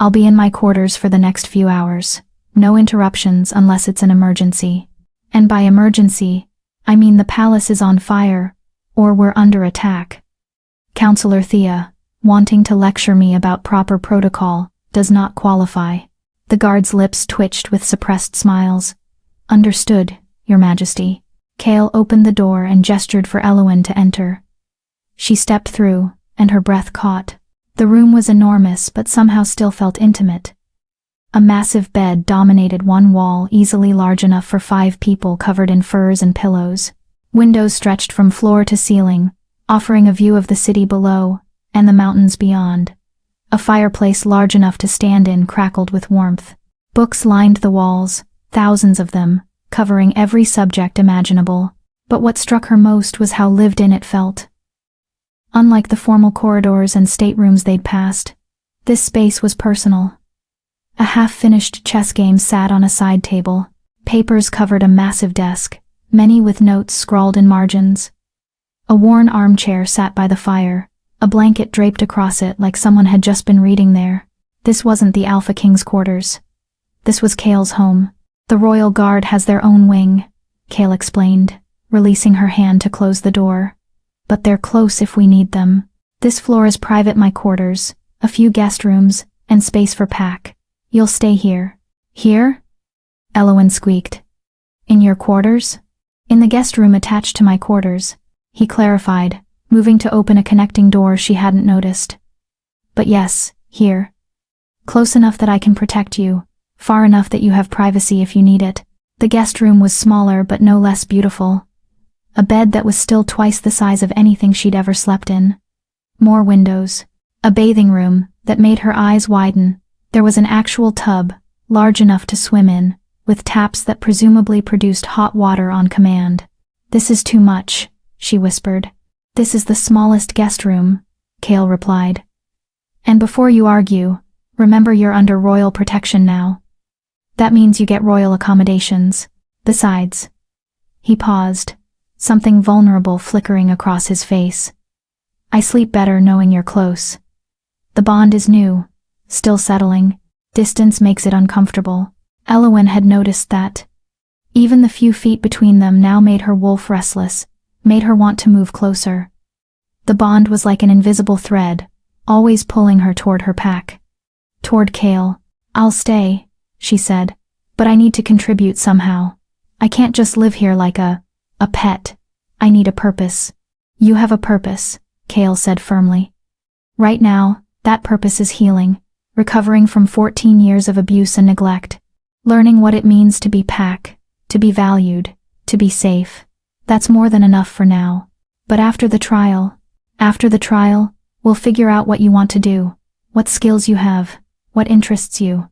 I'll be in my quarters for the next few hours. No interruptions unless it's an emergency. And by emergency, I mean the palace is on fire, or we're under attack. Counselor Thea, wanting to lecture me about proper protocol, does not qualify. The guard's lips twitched with suppressed smiles. Understood, Your Majesty. Cale opened the door and gestured for Elowen to enter. She stepped through, and her breath caught. The room was enormous but somehow still felt intimate. A massive bed dominated one wall, easily large enough for 5 people covered in furs and pillows. Windows stretched from floor to ceiling, offering a view of the city below and the mountains beyond. A fireplace large enough to stand in crackled with warmth. Books lined the walls, thousands of them, covering every subject imaginable. But what struck her most was how lived in it felt. Unlike the formal corridors and staterooms they'd passed, this space was personal. A half-finished chess game sat on a side table. Papers covered a massive desk, many with notes scrawled in margins. A worn armchair sat by the fire, a blanket draped across it like someone had just been reading there. This wasn't the Alpha King's quarters. This was Kale's home. The Royal Guard has their own wing, Kale explained, releasing her hand to close the door. But they're close if we need them. This floor is private, my quarters, a few guest rooms, and space for Pack. You'll stay here. Here? Elowen squeaked. In your quarters? In the guest room attached to my quarters, he clarified, moving to open a connecting door she hadn't noticed. But yes, here. Close enough that I can protect you, far enough that you have privacy if you need it. The guest room was smaller but no less beautiful. A bed that was still twice the size of anything she'd ever slept in. More windows. A bathing room that made her eyes widen. There was an actual tub, large enough to swim in, with taps that presumably produced hot water on command. This is too much, she whispered. This is the smallest guest room, Kale replied. And before you argue, remember you're under royal protection now. That means you get royal accommodations. Besides. He paused, something vulnerable flickering across his face. I sleep better knowing you're close. The bond is new, still settling. Distance makes it uncomfortable. Elowen had noticed that. Even the few feet between them now made her wolf restless, made her want to move closer. The bond was like an invisible thread, always pulling her toward her pack. Toward Kale. I'll stay, she said, but I need to contribute somehow. I can't just live here like a pet. I need a purpose. You have a purpose, Kale said firmly. Right now, that purpose is healing, recovering from 14 years of abuse and neglect, learning what it means to be pack, to be valued, to be safe. That's more than enough for now. But after the trial, we'll figure out what you want to do, what skills you have, what interests you.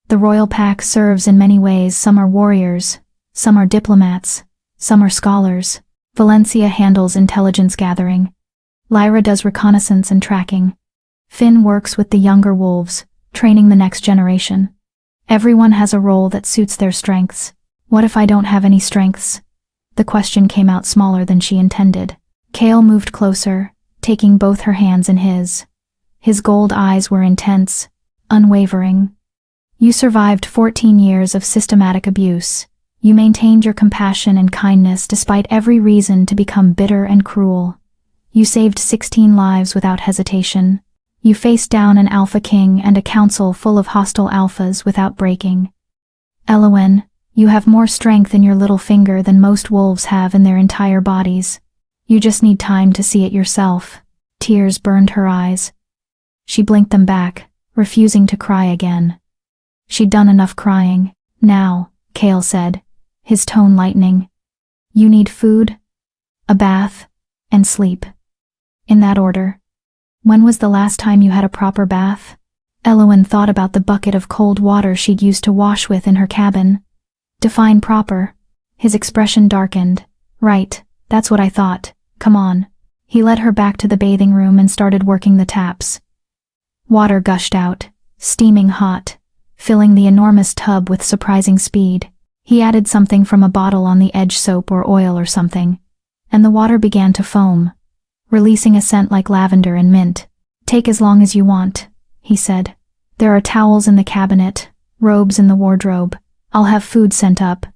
The royal pack serves in many ways. Some are warriors, some are diplomats, some are scholars. Valencia handles intelligence gathering. Lyra does reconnaissance and tracking. Finn works with the younger wolves, training the next generation. Everyone has a role that suits their strengths. What if I don't have any strengths? The question came out smaller than she intended. Kale moved closer, taking both her hands in his. His gold eyes were intense, unwavering. You survived 14 years of systematic abuse. You maintained your compassion and kindness despite every reason to become bitter and cruel. You saved 16 lives without hesitation. You faced down an Alpha King and a council full of hostile alphas without breaking. Elowen, you have more strength in your little finger than most wolves have in their entire bodies. You just need time to see it yourself. Tears burned her eyes. She blinked them back, refusing to cry again. She'd done enough crying. Now, Kale said, his tone lightening. You need food, a bath, and sleep. In that order. When was the last time you had a proper bath? Elowen thought about the bucket of cold water she'd used to wash with in her cabin. Define proper. His expression darkened. Right, that's what I thought. Come on. He led her back to the bathing room and started working the taps. Water gushed out, steaming hot, filling the enormous tub with surprising speed. He added something from a bottle on the edge, soap or oil or something, and the water began to foam, releasing a scent like lavender and mint. Take as long as you want, he said. There are towels in the cabinet, robes in the wardrobe. I'll have food sent up.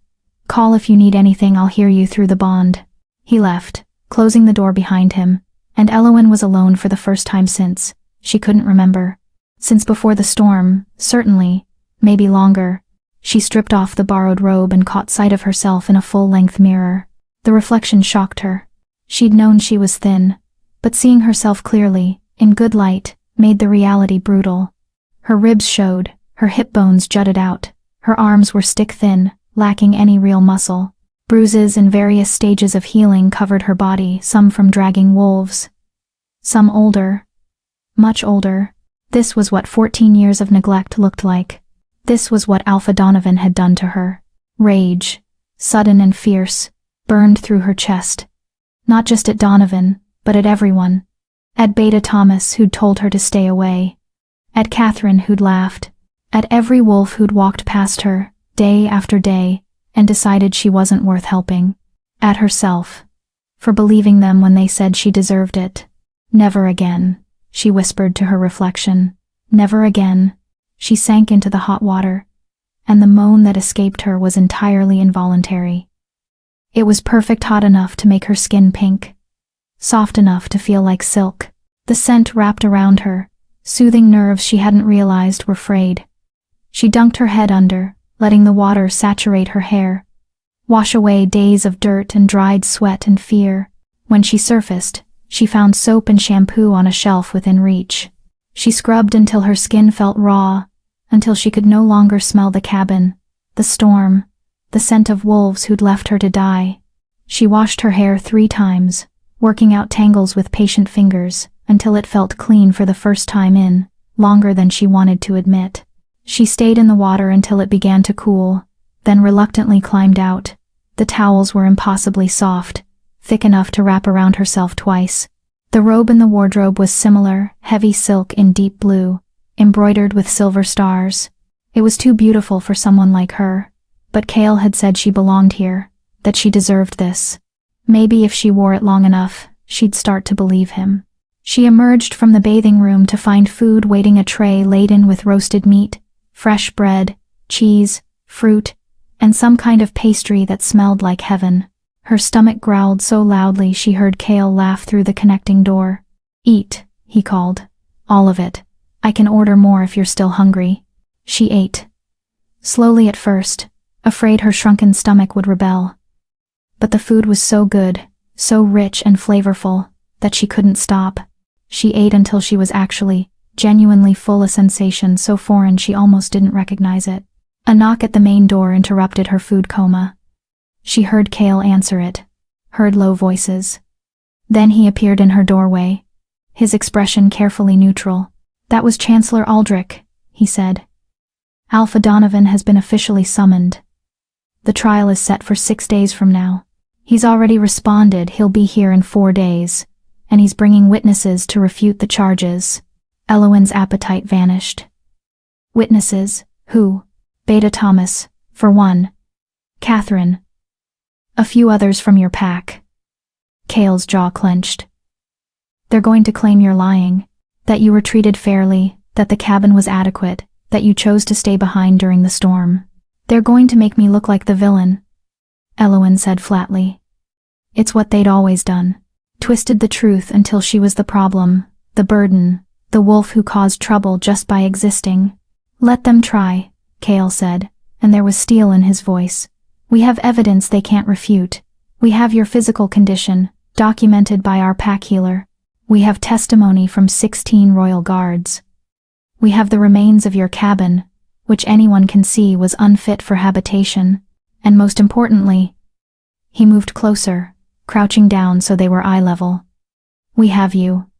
Call if you need anything. I'll hear you through the bond. He left, closing the door behind him, and Elowen was alone for the first time since, she couldn't remember. Since before the storm, certainly, maybe longer. She stripped off the borrowed robe and caught sight of herself in a full-length mirror. The reflection shocked her. She'd known she was thin, but seeing herself clearly, in good light, made the reality brutal. Her ribs showed, her hip bones jutted out, her arms were stick-thin, lacking any real muscle. Bruises in various stages of healing covered her body, some from dragging wolves. Some older. Much older. This was what 14 years of neglect looked like. This was what Alpha Donovan had done to her. Rage, sudden and fierce, burned through her chest. Not just at Donovan, but at everyone. At Beta Thomas, who'd told her to stay away. At Catherine, who'd laughed. At every wolf who'd walked past her, day after day, and decided she wasn't worth helping. At herself. For believing them when they said she deserved it. Never again, she whispered to her reflection. Never again. She sank into the hot water, and the moan that escaped her was entirely involuntary. It was perfect hot enough to make her skin pink. Soft enough to feel like silk. The scent wrapped around her, soothing nerves she hadn't realized were frayed. She dunked her head under, letting the water saturate her hair, wash away days of dirt and dried sweat and fear. When she surfaced, she found soap and shampoo on a shelf within reach. She scrubbed until her skin felt raw, until she could no longer smell the cabin, the storm, the scent of wolves who'd left her to die. She washed her hair 3 times, working out tangles with patient fingers, until it felt clean for the first time in longer than she wanted to admit. She stayed in the water until it began to cool, then reluctantly climbed out. The towels were impossibly soft, thick enough to wrap around herself twice. The robe in the wardrobe was similar, heavy silk in deep blue, embroidered with silver stars. It was too beautiful for someone like her, but Cale had said she belonged here, that she deserved this. Maybe if she wore it long enough, she'd start to believe him. She emerged from the bathing room to find food waiting, a tray laden with roasted meat, fresh bread, cheese, fruit, and some kind of pastry that smelled like heaven. Her stomach growled so loudly she heard Cale laugh through the connecting door. "Eat," he called. "All of it. I can order more if you're still hungry." She ate. Slowly at first, afraid her shrunken stomach would rebel. But the food was so good, so rich and flavorful, that she couldn't stop. She ate until she was actually, genuinely full, a sensation so foreign she almost didn't recognize it. A knock at the main door interrupted her food coma. She heard Cale answer it, heard low voices. Then he appeared in her doorway, his expression carefully neutral. "That was Chancellor Aldrich," he said. "Alpha Donovan has been officially summoned. The trial is set for 6 days from now. He's already responded he'll be here in 4 days, and he's bringing witnesses to refute the charges." Elowen's appetite vanished. "Witnesses? Who?" "Beta Thomas, for one. Catherine. A few others from your pack." Cale's jaw clenched. "They're going to claim you're lying, that you were treated fairly, that the cabin was adequate, that you chose to stay behind during the storm. They're going to make me look like the villain," Elowen said flatly. It's what they'd always done. Twisted the truth until she was the problem, the burden, the wolf who caused trouble just by existing. "Let them try," Cale said, and there was steel in his voice. "We have evidence they can't refute. We have your physical condition, documented by our pack healer. We have testimony from 16 royal guards. We have the remains of your cabin, which anyone can see was unfit for habitation. And most importantly," he moved closer, crouching down so they were eye level, "we have you.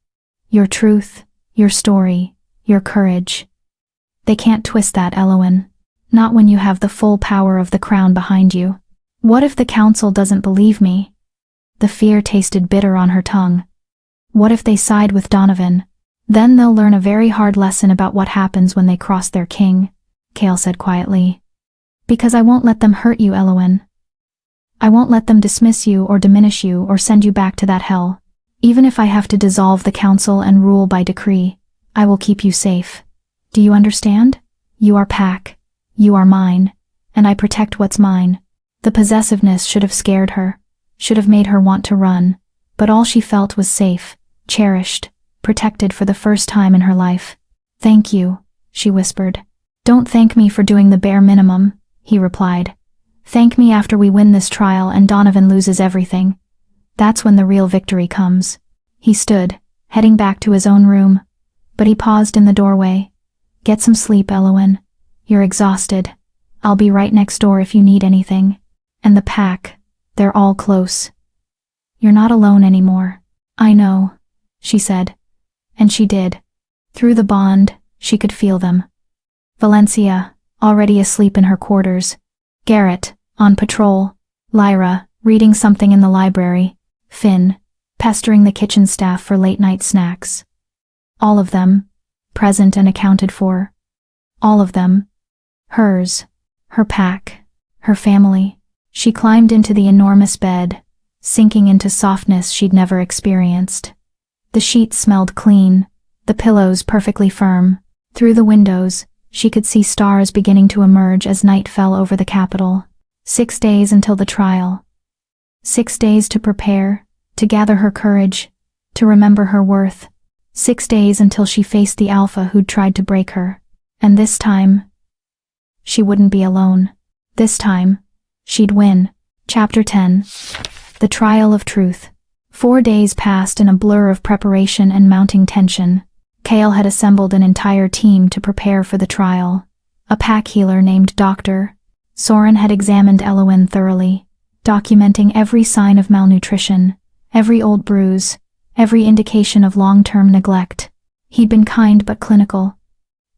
Your truth, your story, your courage. They can't twist that, Elowen. Not when you have the full power of the crown behind you. What if the council doesn't believe me?" The fear tasted bitter on her tongue. "What if they side with Donovan? Then they'll learn a very hard lesson about what happens when they cross their king," Cale said quietly. "Because I won't let them hurt you, Elowen. I won't let them dismiss you or diminish you or send you back to that hell. Even if I have to dissolve the council and rule by decree, I will keep you safe. Do you understand? You are pack. You are mine, and I protect what's mine." The possessiveness should have scared her, should have made her want to run, but all she felt was safe, cherished, protected for the first time in her life. "Thank you," she whispered. "Don't thank me for doing the bare minimum," he replied. "Thank me after we win this trial and Donovan loses everything. That's when the real victory comes." He stood, heading back to his own room, but he paused in the doorway. "Get some sleep, Elowen. You're exhausted. I'll be right next door if you need anything. And the pack, they're all close. You're not alone anymore." "I know," she said. And she did. Through the bond, She could feel them. Valencia, already asleep in her quarters. Garrett, on patrol. Lyra, reading something in the library. Finn, pestering the kitchen staff for late-night snacks. All of them, present and accounted for. All of them. Hers, her pack, her family. She climbed into the enormous bed, sinking into softness she'd never experienced. The sheets smelled clean, the pillows perfectly firm. Through the windows, she could see stars beginning to emerge as night fell over the capital. 6 days until the trial. 6 days to prepare, to gather her courage, to remember her worth. 6 days until she faced the alpha who'd tried to break her. And this time, she wouldn't be alone. This time, she'd win. Chapter 10. The Trial of Truth. 4 days passed in a blur of preparation and mounting tension. Kale had assembled an entire team to prepare for the trial. A pack healer named Dr. Soren had examined Elowen thoroughly, documenting every sign of malnutrition, every old bruise, every indication of long-term neglect. He'd been kind but clinical,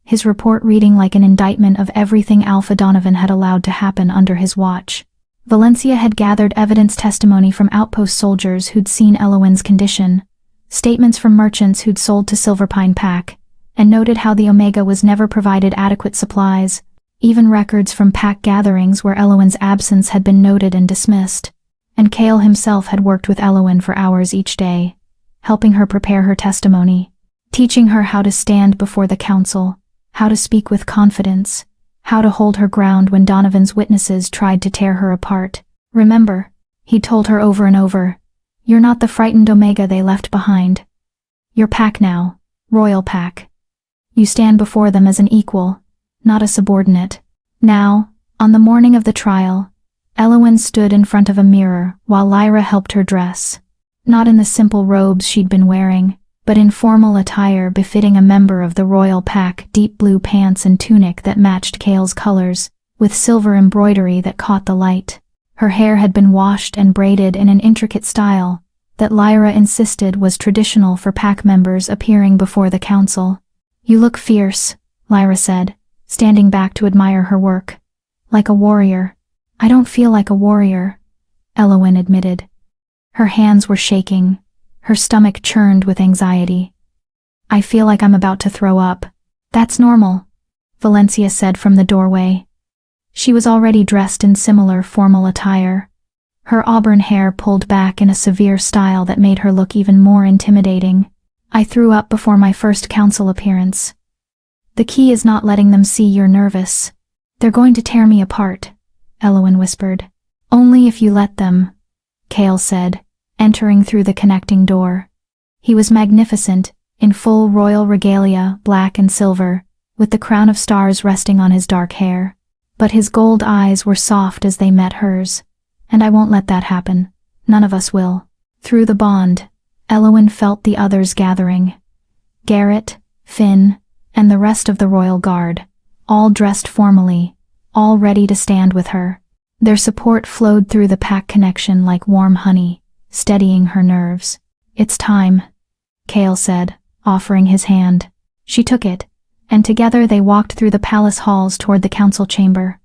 his report reading like an indictment of everything Alpha Donovan had allowed to happen under his watch. Valencia had gathered evidence testimony from outpost soldiers who'd seen Elowen's condition, statements from merchants who'd sold to Silverpine Pack, and noted how the Omega was never provided adequate supplies, even records from pack gatherings where Elowen's absence had been noted and dismissed. And Kale himself had worked with Elowen for hours each day, helping her prepare her testimony, teaching her how to stand before the council, how to speak with confidence, how to hold her ground when Donovan's witnesses tried to tear her apart. Remember, he told her over and over, you're not the frightened Omega they left behind. You're Pack now, Royal Pack. You stand before them as an equal, not a subordinate. Now, on the morning of the trial, Elowen stood in front of a mirror while Lyra helped her dress, not in the simple robes she'd been wearing, but in formal attire befitting a member of the Royal Pack, deep blue pants and tunic that matched Kale's colors, with silver embroidery that caught the light. Her hair had been washed and braided in an intricate style that Lyra insisted was traditional for pack members appearing before the council. You look fierce, Lyra said, standing back to admire her work. Like a warrior. I don't feel like a warrior, Elowen admitted. Her hands were shaking. Her stomach churned with anxiety. I feel like I'm about to throw up. That's normal, Valencia said from the doorway. She was already dressed in similar formal attire, her auburn hair pulled back in a severe style that made her look even more intimidating. I threw up before my first council appearance. The key is not letting them see you're nervous. They're going to tear me apart, Elowen whispered. Only if you let them, Kale said, entering through the connecting door. He was magnificent, in full royal regalia, black and silver, with the crown of stars resting on his dark hair. But his gold eyes were soft as they met hers. And I won't let that happen. None of us will. Through the bond, Elowen felt the others gathering. Garrett, Finn, and the rest of the royal guard, all dressed formally, all ready to stand with her. Their support flowed through the pack connection like warm honey, steadying her nerves. It's time, Kale said, offering his hand. She took it, and together they walked through the palace halls toward the council chamber.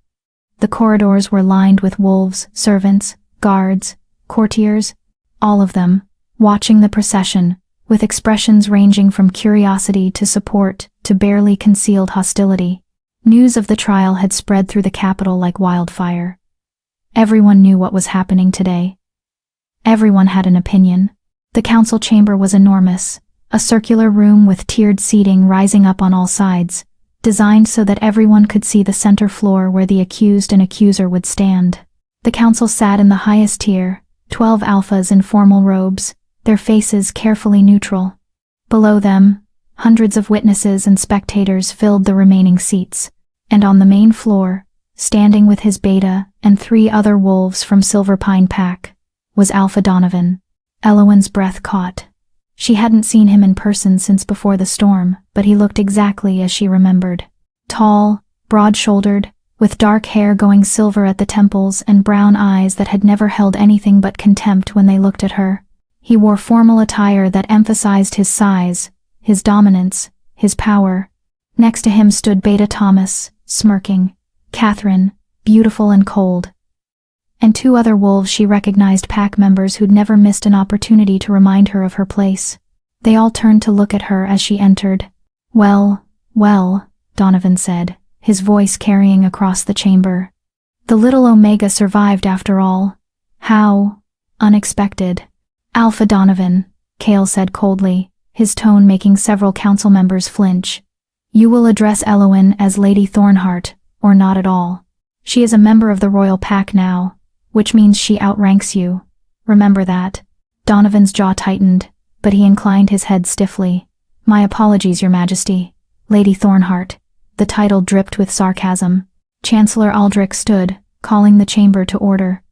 The corridors were lined with wolves, servants, guards, courtiers, all of them, watching the procession, with expressions ranging from curiosity to support to barely concealed hostility. News of the trial had spread through the capital like wildfire. Everyone knew what was happening today. Everyone had an opinion. The council chamber was enormous, a circular room with tiered seating rising up on all sides, designed so that everyone could see the center floor where the accused and accuser would stand. The council sat in the highest tier, 12 alphas in formal robes, their faces carefully neutral. Below them, hundreds of witnesses and spectators filled the remaining seats, and on the main floor, standing with his beta and 3 other wolves from Silverpine Pack, was Alpha Donovan. Elowen's breath caught. She hadn't seen him in person since before the storm, but he looked exactly as she remembered. Tall, broad-shouldered, with dark hair going silver at the temples and brown eyes that had never held anything but contempt when they looked at her. He wore formal attire that emphasized his size, his dominance, his power. Next to him stood Beta Thomas, smirking, Catherine, beautiful and cold, and two other wolves she recognized, pack members who'd never missed an opportunity to remind her of her place. They all turned to look at her as she entered. Well, Donovan said, his voice carrying across the chamber. The little Omega survived after all. How unexpected. Alpha Donovan, Cale said coldly, his tone making several council members flinch. You will address Elowen as Lady Thornheart, or not at all. She is a member of the royal pack now, which means she outranks you. Remember that. Donovan's jaw tightened, but he inclined his head stiffly. My apologies, Your Majesty. Lady Thornheart. The title dripped with sarcasm. Chancellor Aldrich stood, calling the chamber to order.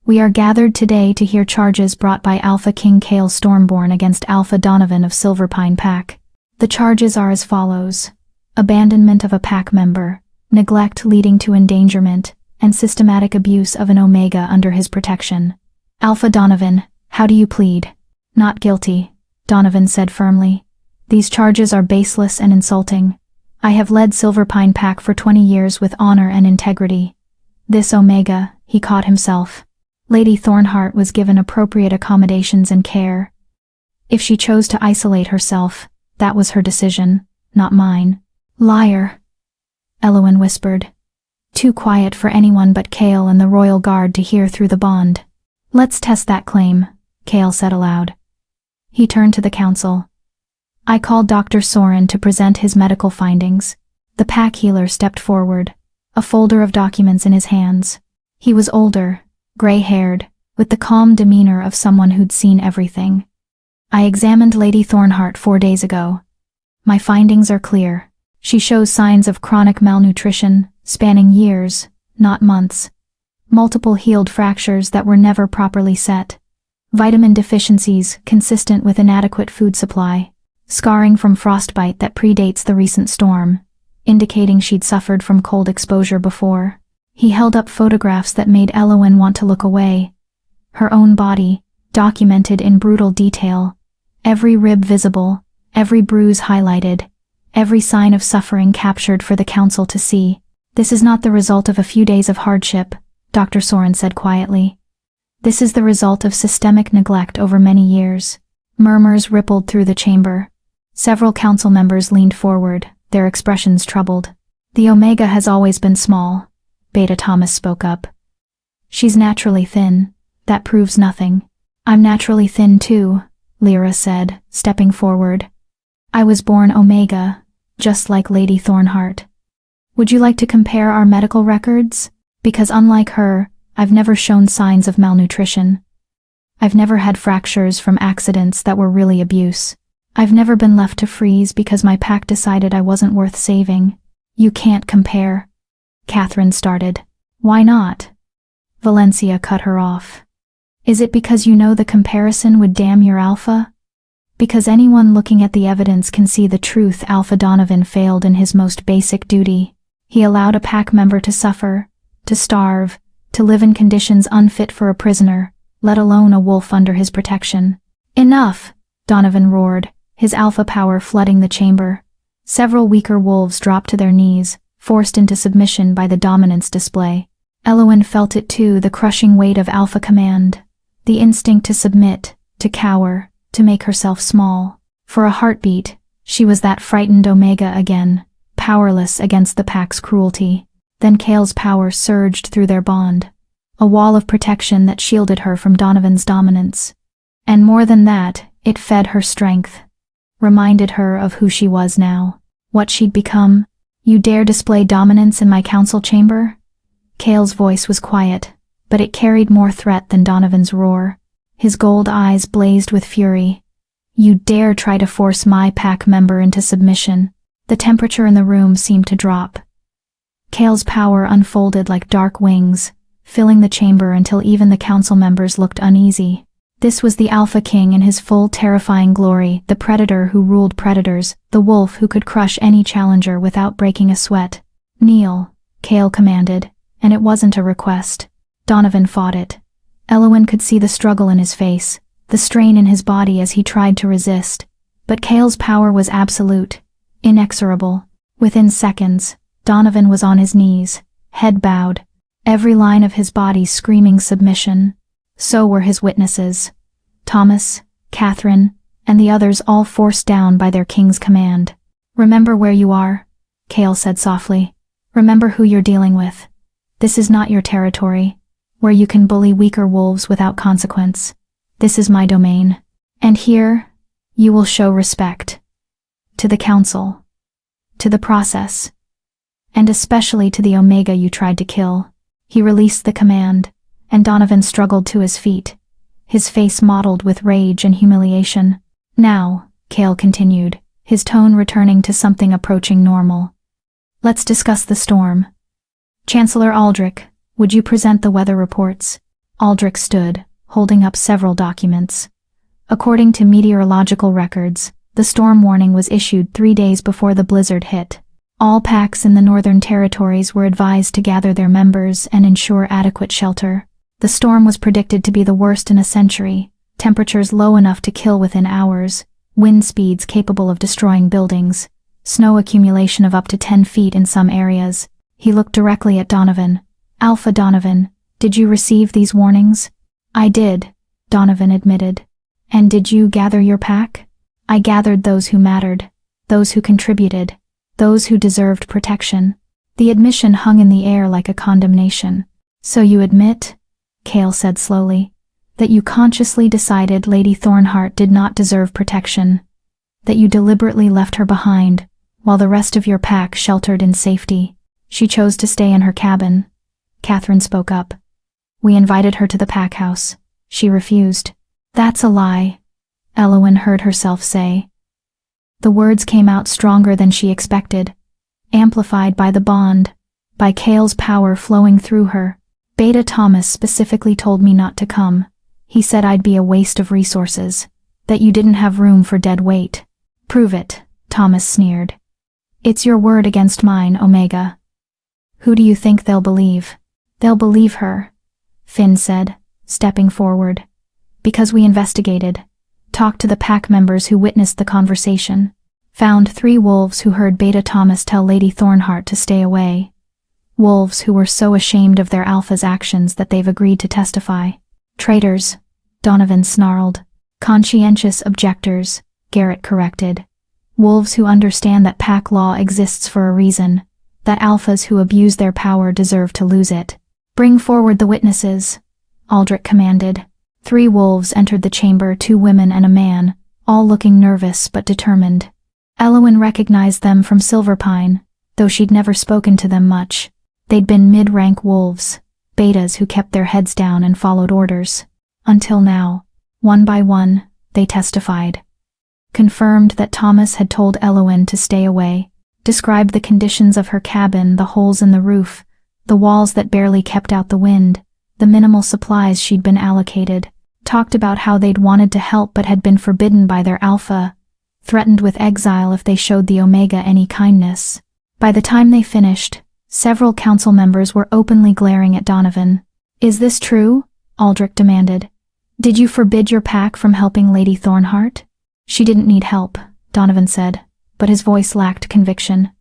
We are gathered today to hear charges brought by Alpha King Cale Stormborn against Alpha Donovan of Silverpine Pack. The charges are as follows: abandonment of a pack member, neglect leading to endangerment, and systematic abuse of an Omega under his protection. Alpha Donovan, how do you plead? Not guilty, Donovan said firmly. These charges are baseless and insulting. I have led Silverpine Pack for 20 years with honor and integrity. This Omega, he caught himself. Lady Thornheart was given appropriate accommodations and care. If she chose to isolate herself, that was her decision, not mine. Liar, Elowen whispered. Too quiet for anyone but Cale and the royal guard to hear through the bond. Let's test that claim, Cale said aloud. He turned to the council. I called Dr. Soren to present his medical findings. The pack healer stepped forward, a folder of documents in his hands. He was older, gray-haired, with the calm demeanor of someone who'd seen everything. I examined Lady Thornheart 4 days ago. My findings are clear. She shows signs of chronic malnutrition, spanning years, not months. Multiple healed fractures that were never properly set. Vitamin deficiencies consistent with inadequate food supply. Scarring from frostbite that predates the recent storm, indicating she'd suffered from cold exposure before. He held up photographs that made Elowen want to look away. Her own body, documented in brutal detail. Every rib visible, every bruise highlighted, every sign of suffering captured for the council to see. This is not the result of a few days of hardship, Dr. Soren said quietly. This is the result of systemic neglect over many years. Murmurs rippled through the chamber. Several council members leaned forward, their expressions troubled. The Omega has always been small, Beta Thomas spoke up. She's naturally thin. That proves nothing. I'm naturally thin too, Lyra said, stepping forward. I was born Omega, just like Lady Thornheart. Would you like to compare our medical records? Because unlike her, I've never shown signs of malnutrition. I've never had fractures from accidents that were really abuse. I've never been left to freeze because my pack decided I wasn't worth saving. You can't compare. Catherine started. Why not? Valencia cut her off. Is it because you know the comparison would damn your alpha? Because anyone looking at the evidence can see the truth. Alpha Donovan failed in his most basic duty. He allowed a pack member to suffer, to starve, to live in conditions unfit for a prisoner, let alone a wolf under his protection. Enough, Donovan roared, his alpha power flooding the chamber. Several weaker wolves dropped to their knees, forced into submission by the dominance display. Elowen felt it too, the crushing weight of alpha command, the instinct to submit, to cower, to make herself small. For a heartbeat, she was that frightened Omega again, powerless against the pack's cruelty. Then Cale's power surged through their bond, a wall of protection that shielded her from Donovan's dominance. And more than that, it fed her strength, reminded her of who she was now, what she'd become. You dare display dominance in my council chamber? Cale's voice was quiet, but it carried more threat than Donovan's roar. His gold eyes blazed with fury. You dare try to force my pack member into submission. The temperature in the room seemed to drop. Cale's power unfolded like dark wings, filling the chamber until even the council members looked uneasy. This was the Alpha King in his full terrifying glory, the predator who ruled predators, the wolf who could crush any challenger without breaking a sweat. Kneel, Cale commanded, and it wasn't a request. Donovan fought it. Elowen could see the struggle in his face, the strain in his body as he tried to resist. But Cale's power was absolute, inexorable. Within seconds, Donovan was on his knees, head bowed, every line of his body screaming submission. So were his witnesses. Thomas, Catherine, and the others, all forced down by their king's command. "Remember where you are," Cale said softly. "Remember who you're dealing with. This is not your territory, where you can bully weaker wolves without consequence. This is my domain. And here, you will show respect. To the council. To the process. And especially to the Omega you tried to kill." He released the command, and Donovan struggled to his feet, his face mottled with rage and humiliation. "Now," Cale continued, his tone returning to something approaching normal. "Let's discuss the storm. Chancellor Aldrich, would you present the weather reports?" Aldrich stood, holding up several documents. According to meteorological records, the storm warning was issued 3 days before the blizzard hit. All packs in the Northern Territories were advised to gather their members and ensure adequate shelter. The storm was predicted to be the worst in a century, temperatures low enough to kill within hours, wind speeds capable of destroying buildings, snow accumulation of up to 10 feet in some areas. He looked directly at Donovan. "Alpha Donovan, did you receive these warnings?" "I did," Donovan admitted. "And did you gather your pack?" "I gathered those who mattered, those who contributed, those who deserved protection." The admission hung in the air like a condemnation. "So you admit," Cale said slowly, "that you consciously decided Lady Thornheart did not deserve protection, that you deliberately left her behind, while the rest of your pack sheltered in safety. She chose to stay in her cabin." Catherine spoke up. "We invited her to the pack house. She refused." "That's a lie," Elowen heard herself say. The words came out stronger than she expected, amplified by the bond, by Cale's power flowing through her. "Beta Thomas specifically told me not to come. He said I'd be a waste of resources, that you didn't have room for dead weight." "Prove it," Thomas sneered. "It's your word against mine, Omega." "Who do you think they'll believe?" "They'll believe her," Finn said, stepping forward. "Because we investigated, talked to the pack members who witnessed the conversation, found 3 wolves who heard Beta Thomas tell Lady Thornheart to stay away. Wolves who were so ashamed of their alpha's actions that they've agreed to testify." "Traitors," Donovan snarled. "Conscientious objectors," Garrett corrected. "Wolves who understand that pack law exists for a reason, that alphas who abuse their power deserve to lose it." "Bring forward the witnesses," Aldrich commanded. 3 wolves entered the chamber, 2 women and a man, all looking nervous but determined. Elowen recognized them from Silverpine, though she'd never spoken to them much. They'd been mid-rank wolves, betas who kept their heads down and followed orders. Until now, one by one, they testified. Confirmed that Thomas had told Elowen to stay away, described the conditions of her cabin, the holes in the roof, the walls that barely kept out the wind, the minimal supplies she'd been allocated, talked about how they'd wanted to help but had been forbidden by their alpha, threatened with exile if they showed the Omega any kindness. By the time they finished, several council members were openly glaring at Donovan. "Is this true?" Aldrich demanded. "Did you forbid your pack from helping Lady Thornheart?" "She didn't need help," Donovan said, but his voice lacked conviction.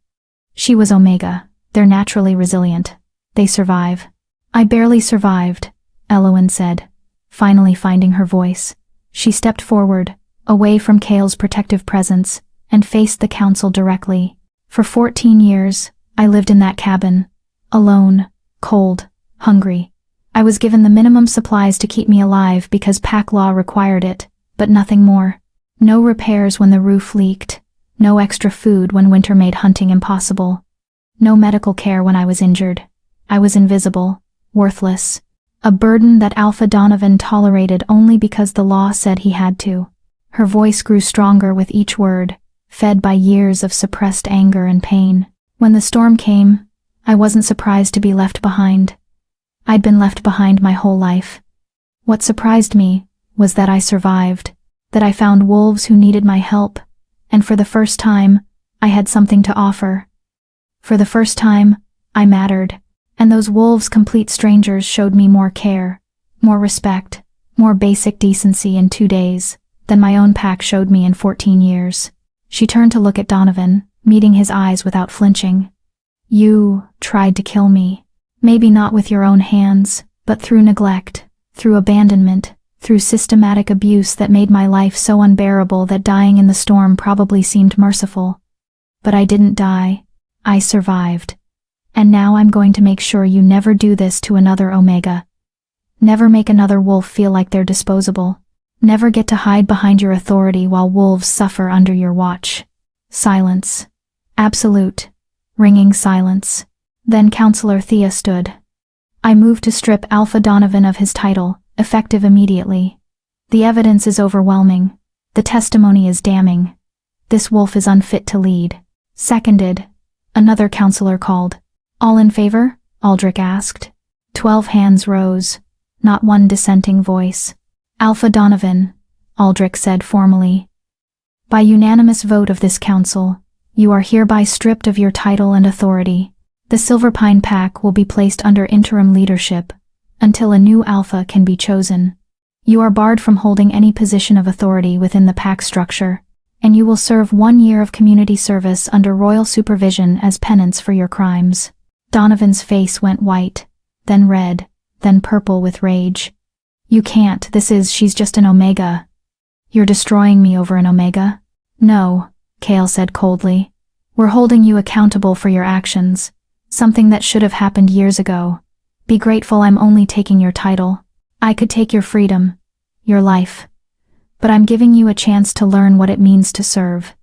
"She was Omega. They're naturally resilient. They survive." "I barely survived," Elowen said, finally finding her voice. She stepped forward, away from Cale's protective presence, and faced the council directly. "For 14 years, I lived in that cabin, alone, cold, hungry. I was given the minimum supplies to keep me alive because pack law required it, but nothing more. No repairs when the roof leaked, no extra food when winter made hunting impossible, no medical care when I was injured. I was invisible, worthless, a burden that Alpha Donovan tolerated only because the law said he had to." Her voice grew stronger with each word, fed by years of suppressed anger and pain. "When the storm came, I wasn't surprised to be left behind. I'd been left behind my whole life. What surprised me was that I survived, that I found wolves who needed my help, and for the first time, I had something to offer. For the first time, I mattered, and those wolves, complete strangers, showed me more care, more respect, more basic decency in 2 days than my own pack showed me in 14 years. She turned to look at Donovan, meeting his eyes without flinching. You tried to kill me. Maybe not with your own hands, but through neglect, through abandonment, through systematic abuse that made my life so unbearable that dying in the storm probably seemed merciful. But I didn't die. I survived. And now I'm going to make sure you never do this to another Omega. Never make another wolf feel like they're disposable. Never get to hide behind your authority while wolves suffer under your watch. Silence. Absolute, ringing silence. Then Counselor Thea stood. I move to strip Alpha Donovan of his title, effective immediately. The evidence is overwhelming. The testimony is damning. This wolf is unfit to lead. Seconded. Another counselor called. All in favor? Aldrich asked. 12 hands rose. Not one dissenting voice. Alpha Donovan, Aldrich said formally. By unanimous vote of this council, you are hereby stripped of your title and authority. The Silverpine Pack will be placed under interim leadership until a new alpha can be chosen. You are barred from holding any position of authority within the pack structure, and you will serve 1 year of community service under royal supervision as penance for your crimes. Donovan's face went white, then red, then purple with rage. You can't, she's just an Omega. You're destroying me over an Omega? No, Kale said coldly. We're holding you accountable for your actions, something that should have happened years ago. Be grateful I'm only taking your title. I could take your freedom, your life. But I'm giving you a chance to learn what it means to serve,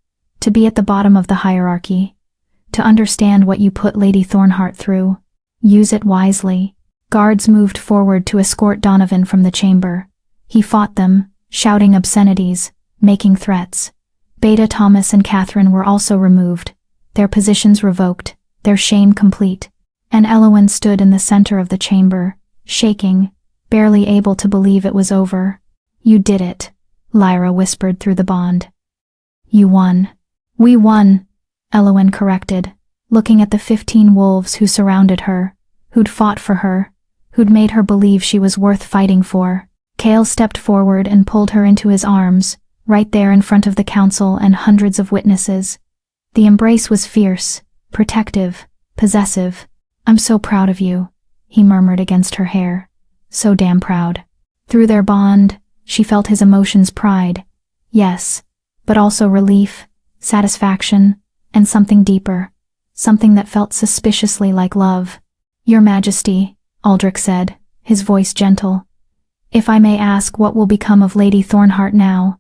to be at the bottom of the hierarchy, to understand what you put Lady Thornheart through. Use it wisely. Guards moved forward to escort Donovan from the chamber. He fought them, shouting obscenities, making threats. Beta, Thomas, and Catherine were also removed, their positions revoked, their shame complete. And Elowen stood in the center of the chamber, shaking, barely able to believe it was over. You did it, Lyra whispered through the bond. You won. We won, Elowen corrected, looking at the 15 wolves who surrounded her, who'd fought for her, who'd made her believe she was worth fighting for. Kale stepped forward and pulled her into his arms, right there in front of the council and hundreds of witnesses. The embrace was fierce, protective, possessive. I'm so proud of you, he murmured against her hair. So damn proud. Through their bond, she felt his emotions pride. Yes, but also relief, satisfaction, and something deeper. Something that felt suspiciously like love. Your Majesty, Aldrich said, his voice gentle. If I may ask, what will become of Lady Thornheart now?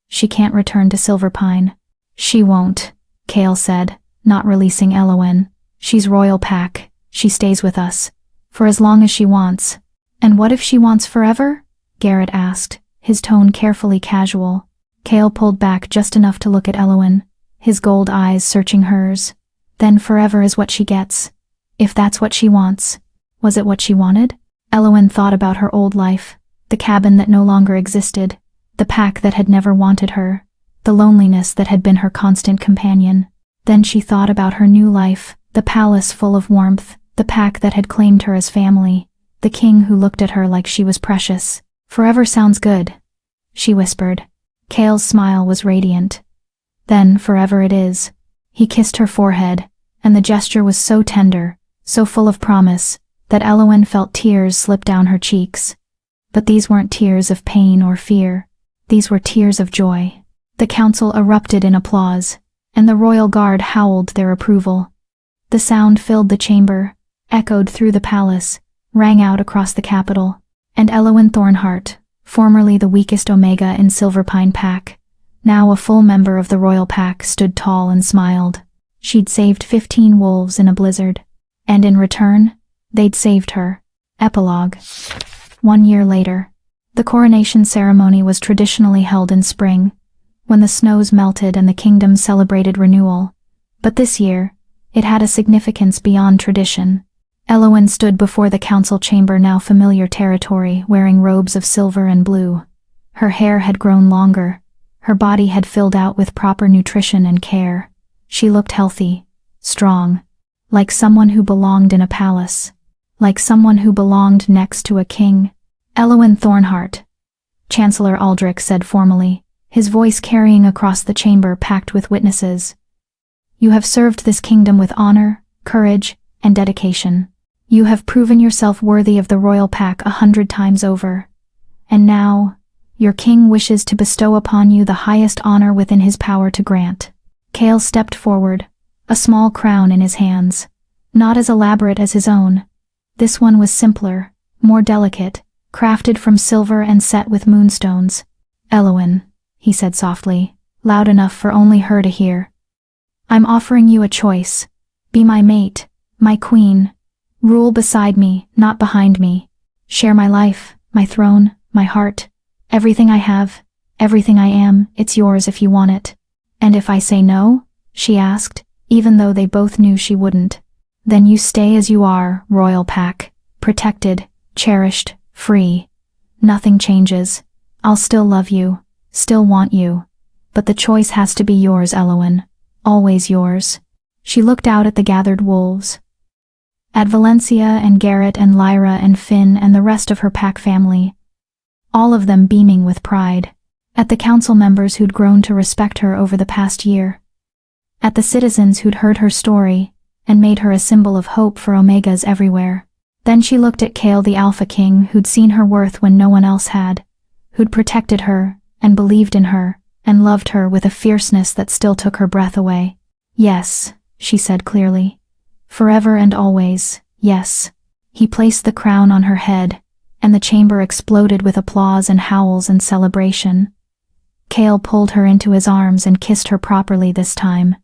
She can't return to Silverpine. She won't, Kale said, not releasing Elowen. She's royal pack. She stays with us. For as long as she wants. And what if she wants forever? Garrett asked, his tone carefully casual. Kale pulled back just enough to look at Elowen, his gold eyes searching hers. Then forever is what she gets. If that's what she wants. Was it what she wanted? Elowen thought about her old life, the cabin that no longer existed, the pack that had never wanted her, the loneliness that had been her constant companion. Then she thought about her new life, the palace full of warmth, the pack that had claimed her as family, the king who looked at her like she was precious. Forever sounds good, she whispered. Kale's smile was radiant. Then forever it is. He kissed her forehead, and the gesture was so tender, so full of promise, that Elowen felt tears slip down her cheeks. But these weren't tears of pain or fear. These were tears of joy. The council erupted in applause, and the royal guard howled their approval. The sound filled the chamber, echoed through the palace, rang out across the capital, and Elowen Thornheart, formerly the weakest Omega in Silverpine Pack, now a full member of the royal pack, stood tall and smiled. She'd saved 15 wolves in a blizzard, and in return, they'd saved her. Epilogue. 1 year later, the coronation ceremony was traditionally held in spring, when the snows melted and the kingdom celebrated renewal. But this year, it had a significance beyond tradition. Elowen stood before the council chamber, now familiar territory, wearing robes of silver and blue. Her hair had grown longer. Her body had filled out with proper nutrition and care. She looked healthy, strong, like someone who belonged in a palace, like someone who belonged next to a king. Elowen Thornheart, Chancellor Aldrich said formally, his voice carrying across the chamber packed with witnesses. You have served this kingdom with honor, courage, and dedication. You have proven yourself worthy of the royal pack 100 times over. And now, your king wishes to bestow upon you the highest honor within his power to grant." Kale stepped forward, a small crown in his hands. Not as elaborate as his own. This one was simpler, more delicate, crafted from silver and set with moonstones. "Elowen," he said softly, loud enough for only her to hear. "I'm offering you a choice. Be my mate, my queen. Rule beside me, not behind me. Share my life, my throne, my heart. Everything I have, everything I am, it's yours if you want it." "And if I say no?" she asked, even though they both knew she wouldn't. "Then you stay as you are, royal pack, protected, cherished, free. Nothing changes. I'll still love you, still want you. But the choice has to be yours, Elowen. Always yours." She looked out at the gathered wolves. At Valencia and Garrett and Lyra and Finn and the rest of her pack family. All of them beaming with pride. At the council members who'd grown to respect her over the past year. At the citizens who'd heard her story and made her a symbol of hope for Omegas everywhere. Then she looked at Kale the Alpha King, who'd seen her worth when no one else had, who'd protected her and believed in her and loved her with a fierceness that still took her breath away. "Yes," she said clearly. "Forever and always, yes." He placed the crown on her head, and the chamber exploded with applause and howls and celebration. Kale pulled her into his arms and kissed her properly this time.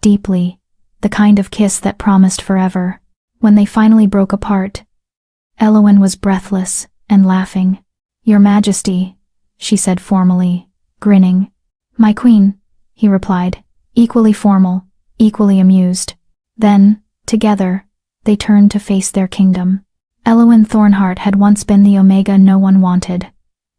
Deeply, the kind of kiss that promised forever. When they finally broke apart, Elowen was breathless and laughing. "Your Majesty," she said formally, grinning. "My queen," he replied, equally formal, equally amused. Then, together, they turned to face their kingdom. Elowen Thornheart had once been the Omega no one wanted.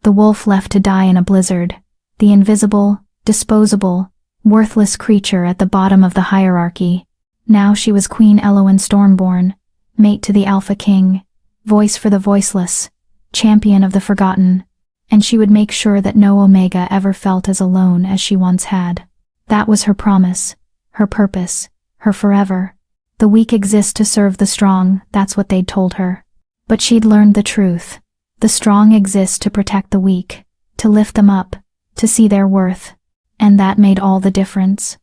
The wolf left to die in a blizzard. The invisible, disposable, worthless creature at the bottom of the hierarchy. Now she was Queen Elowen Stormborn, mate to the Alpha King, voice for the voiceless, champion of the forgotten, and she would make sure that no Omega ever felt as alone as she once had. That was her promise, her purpose, her forever. The weak exist to serve the strong, that's what they'd told her. But she'd learned the truth. The strong exist to protect the weak, to lift them up, to see their worth. And that made all the difference.